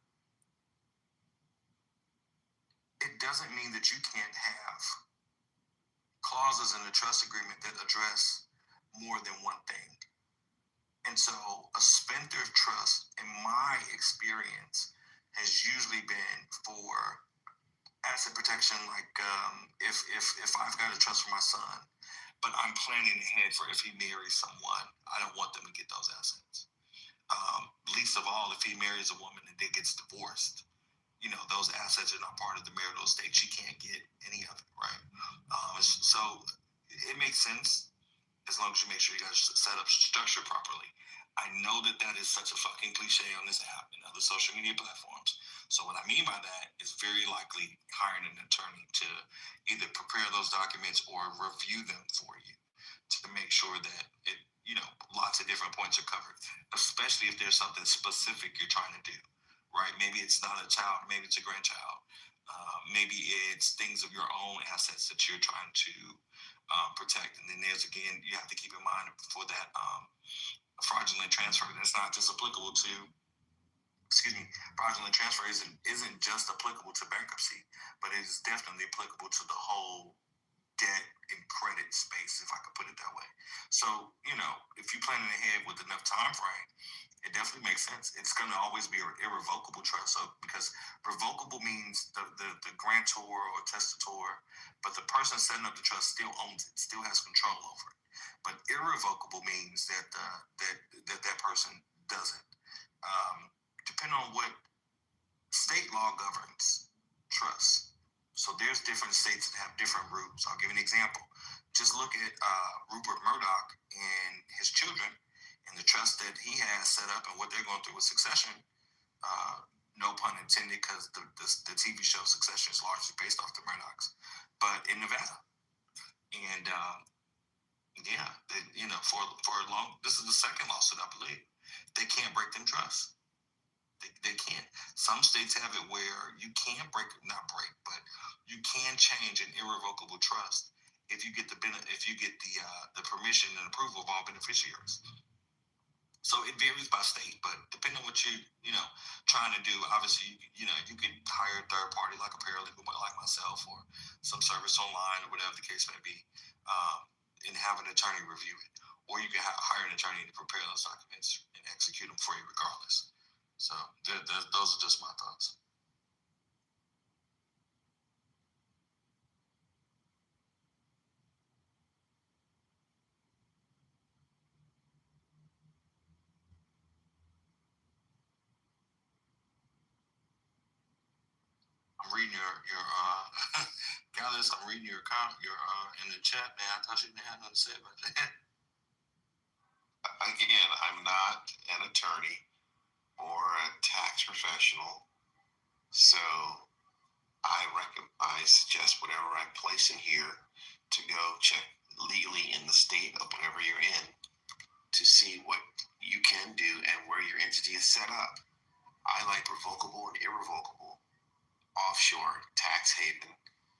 S13: It doesn't mean that you can't have clauses in the trust agreement that address more than one thing. And so a spendthrift trust, in my experience, has usually been for asset protection, like if I've got a trust for my son, but I'm planning ahead for if he marries someone, I don't want them to get those assets. Least of all, if he marries a woman and then gets divorced, those assets are not part of the marital estate. She can't get any of it, right? So it makes sense as long as you make sure you guys set up structure properly. I know that is such a fucking cliche on this app and other social media platforms. So what I mean by that is very likely hiring an attorney to either prepare those documents or review them for you to make sure that it, lots of different points are covered, especially if there's something specific you're trying to do, right? Maybe it's not a child, maybe it's a grandchild. Maybe it's things of your own assets that you're trying to protect. And then there's, again, you have to keep in mind for that fraudulent transfer, that's not just applicable to, fraudulent transfer isn't just applicable to bankruptcy, but it is definitely applicable to the whole debt and credit space, if I could put it that way. So, if you're planning ahead with enough time frame, it definitely makes sense. It's going to always be an irrevocable trust. So, because revocable means the grantor or testator, but the person setting up the trust still owns it, still has control over it. But irrevocable means that that person doesn't. Depending on what state law governs trust. So there's different states that have different rules. I'll give you an example. Just look at Rupert Murdoch and his children and the trust that he has set up and what they're going through with succession. No pun intended, because the TV show Succession is largely based off the Murdochs, but in Nevada. And for a long, this is the second lawsuit, I believe. They can't break them trusts. They can't. Some states have it where you can but you can change an irrevocable trust if you get the permission and approval of all beneficiaries. So it varies by state, but depending on what you trying to do, obviously you can hire a third party like a paralegal like myself or some service online or whatever the case may be, and have an attorney review it, or you can hire an attorney to prepare those documents and execute them for you regardless. So those are just my thoughts. I'm reading your Gallus, I'm reading your in the chat, man. I thought you didn't have nothing to say about that.
S17: Again, I'm not an attorney or a tax professional, so I suggest whatever I place in here to go check legally in the state of whatever you're in to see what you can do and where your entity is set up. I like revocable and irrevocable offshore tax haven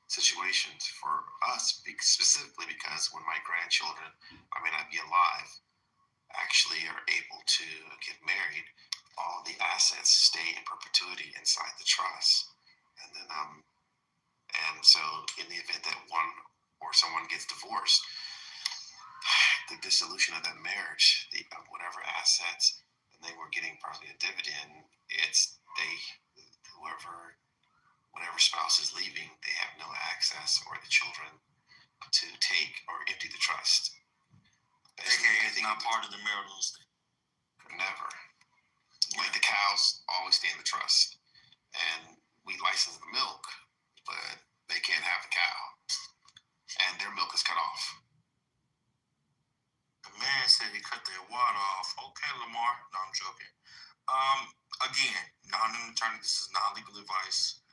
S17: situations for us, specifically because when my grandchildren, I may not be alive, actually are able to get married, all the assets stay in perpetuity inside the trust. And then and so in the event that one or someone gets divorced, the dissolution of that marriage, whatever assets, and they were getting probably a dividend, it's whatever spouse is leaving, they have no access, or the children, to take or empty the trust.
S13: AKA it's not part of the marital estate.
S17: Never. Like the cows always stay in the trust. And we license the milk, but they can't have the cow. And their milk is cut off.
S13: The man said he cut their water off. Okay, Lamar. No, I'm joking. Again, not an attorney. This is not legal advice.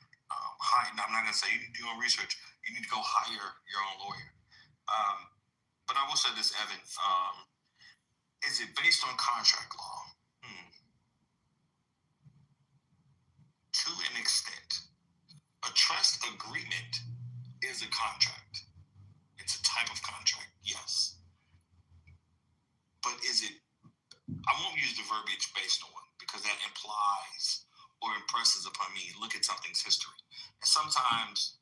S13: I'm not going to say you need to do your research. You need to go hire your own lawyer. But I will say this, Evan. Is it based on contract law? To an extent. A trust agreement is a contract. It's a type of contract, yes. But is it, I won't use the verbiage based on, because that implies or impresses upon me, look at something's history. And sometimes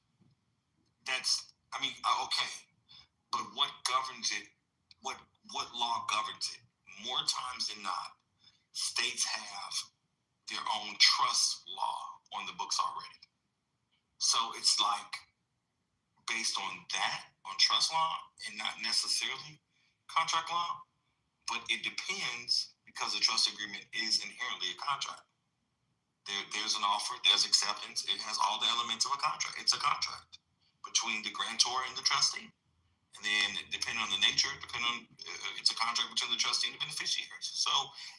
S13: that's, okay, but what governs it? What law governs it? More times than not, states have their own trust law on the books already. So it's like based on that, on trust law, and not necessarily contract law, but it depends because the trust agreement is inherently a contract. There's an offer, there's acceptance, it has all the elements of a contract. It's a contract between the grantor and the trustee. And then depending on the nature, it's a contract between the trustee and the beneficiaries. So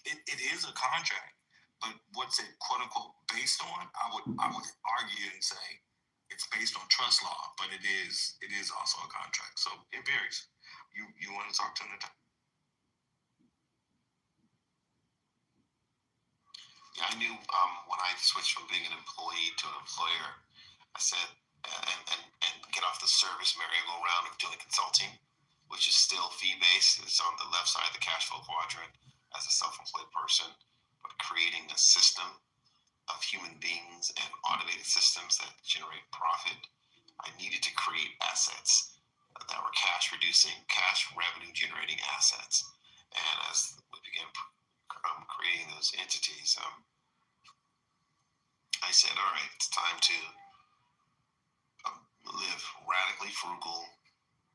S13: it is a contract, but what's it quote unquote based on? I would argue and say it's based on trust law, but it is also a contract. So it varies. You want to talk to them?
S17: Yeah, I knew when I switched from being an employee to an employer, I said, and get off the service merry-go-round of doing consulting, which is still fee-based. It's on the left side of the cash flow quadrant as a self-employed person, but creating a system of human beings and automated systems that generate profit, I needed to create assets that were cash revenue generating assets. And as we began creating those entities, I said, all right, it's time to live radically frugal,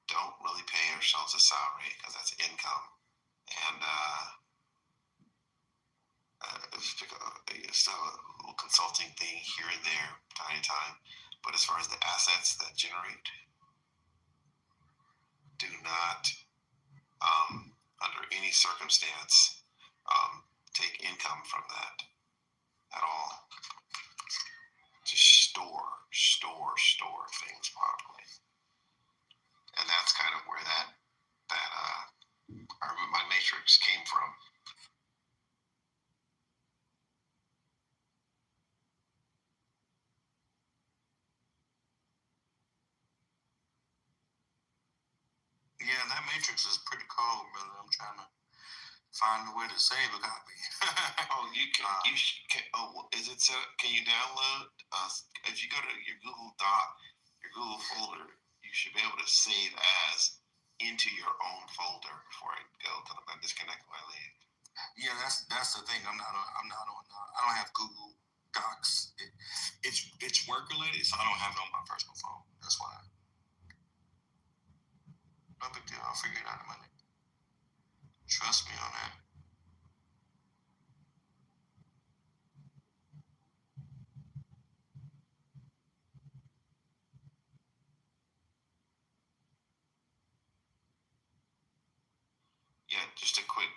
S17: don't really pay ourselves a salary because that's income, and still a little consulting thing here and there, time to time. But as far as the assets that generate, do not, under any circumstance, take income from that at all. Just store things properly. And that's kind of where my matrix came from.
S13: Yeah, that matrix is pretty cold, brother. I'm trying to find a way to save a copy.
S17: Is it so? Can you download? If you go to your Google Doc, your Google folder, you should be able to save as into your own folder before I go because I'm not disconnecting my link.
S13: Yeah, that's the thing. I'm not on. I don't have Google Docs. It's work related, so I don't have it on my personal phone. That's why. No big deal. I'll figure it out in a minute. Trust me on that.
S17: Yeah, just a quick.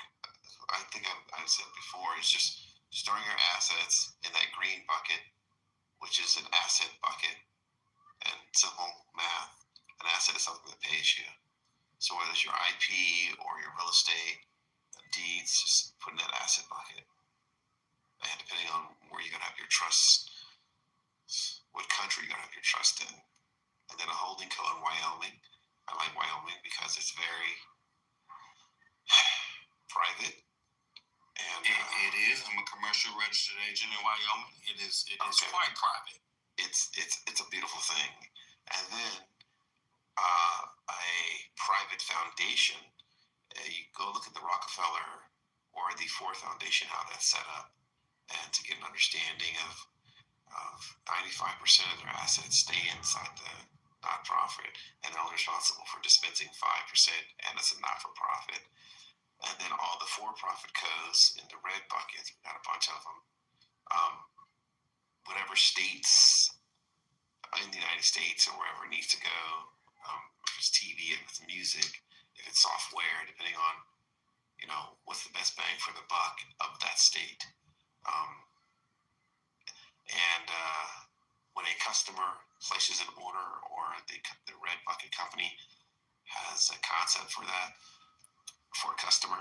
S17: I think I've said before. It's just storing your assets in that green bucket, which is an asset bucket, and simple math. An asset is something that pays you. So whether it's your IP or your real estate deeds, just put in that asset bucket. And depending on where you're gonna have your trust, what country you're gonna have your trust in, and then a holding co in Wyoming. I like Wyoming because it's very private. And
S13: it is. I'm a commercial registered agent in Wyoming. It is quite private.
S17: It's a beautiful thing. And then a private foundation. You go look at the Rockefeller or the Ford Foundation, how that's set up, and to get an understanding of 95% of their assets stay inside the not-profit, and they're only responsible for dispensing 5%, and it's a not-for-profit. And then all the for-profit codes in the red buckets, we got a bunch of them. Whatever states in the United States or wherever it needs to go, if it's TV, if it's music, if it's software, depending on, what's the best bang for the buck of that state. And when a customer
S12: places at the border or the Red Bucket Company has a concept for that for a customer.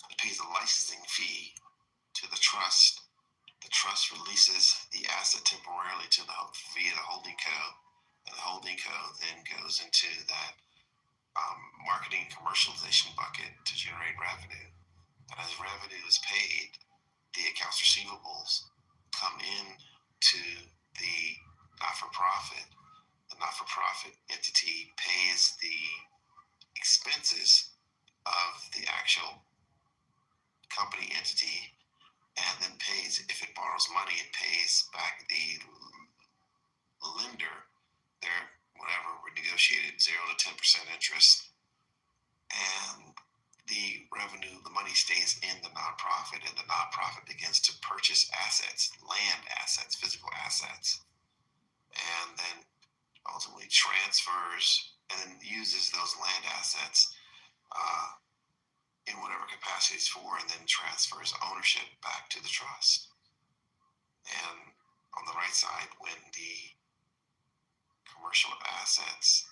S12: It pays a licensing fee to the trust. The trust releases the asset temporarily via the holding co, and the holding co then goes into that marketing commercialization bucket to generate revenue. And as revenue is paid, the accounts receivables come in to the not-for-profit. The not-for-profit entity pays the expenses of the actual company entity, and then pays, if it borrows money, it pays back the lender their whatever we negotiated 0 to 10% interest, and the revenue, the money stays in the nonprofit, and the nonprofit begins to purchase assets, land assets, physical assets, and then ultimately transfers and then uses those land assets in whatever capacity it's for, and then transfers ownership back to the trust. And on the right side, when the commercial assets,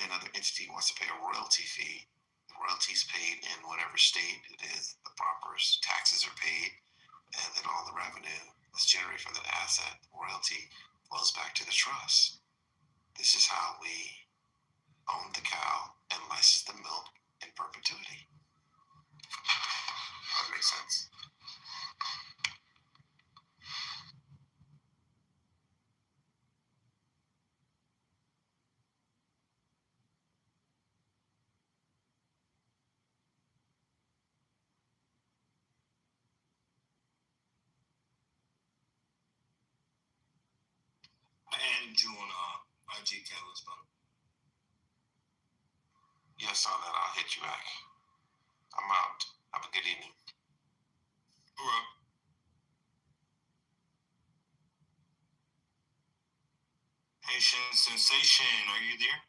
S12: another entity wants to pay a royalty fee, the royalty is paid in whatever state it is, the proper taxes are paid, and then all the revenue that's generated from that asset, royalty, flows back to the trust. This is how we own the cow and license the milk in perpetuity. That makes sense.
S13: I added you on IG, Catalyst, bro.
S12: Yeah, I saw that. I'll hit you back. I'm out. Have a good evening.
S13: All right. Haitian Sensation, are you there?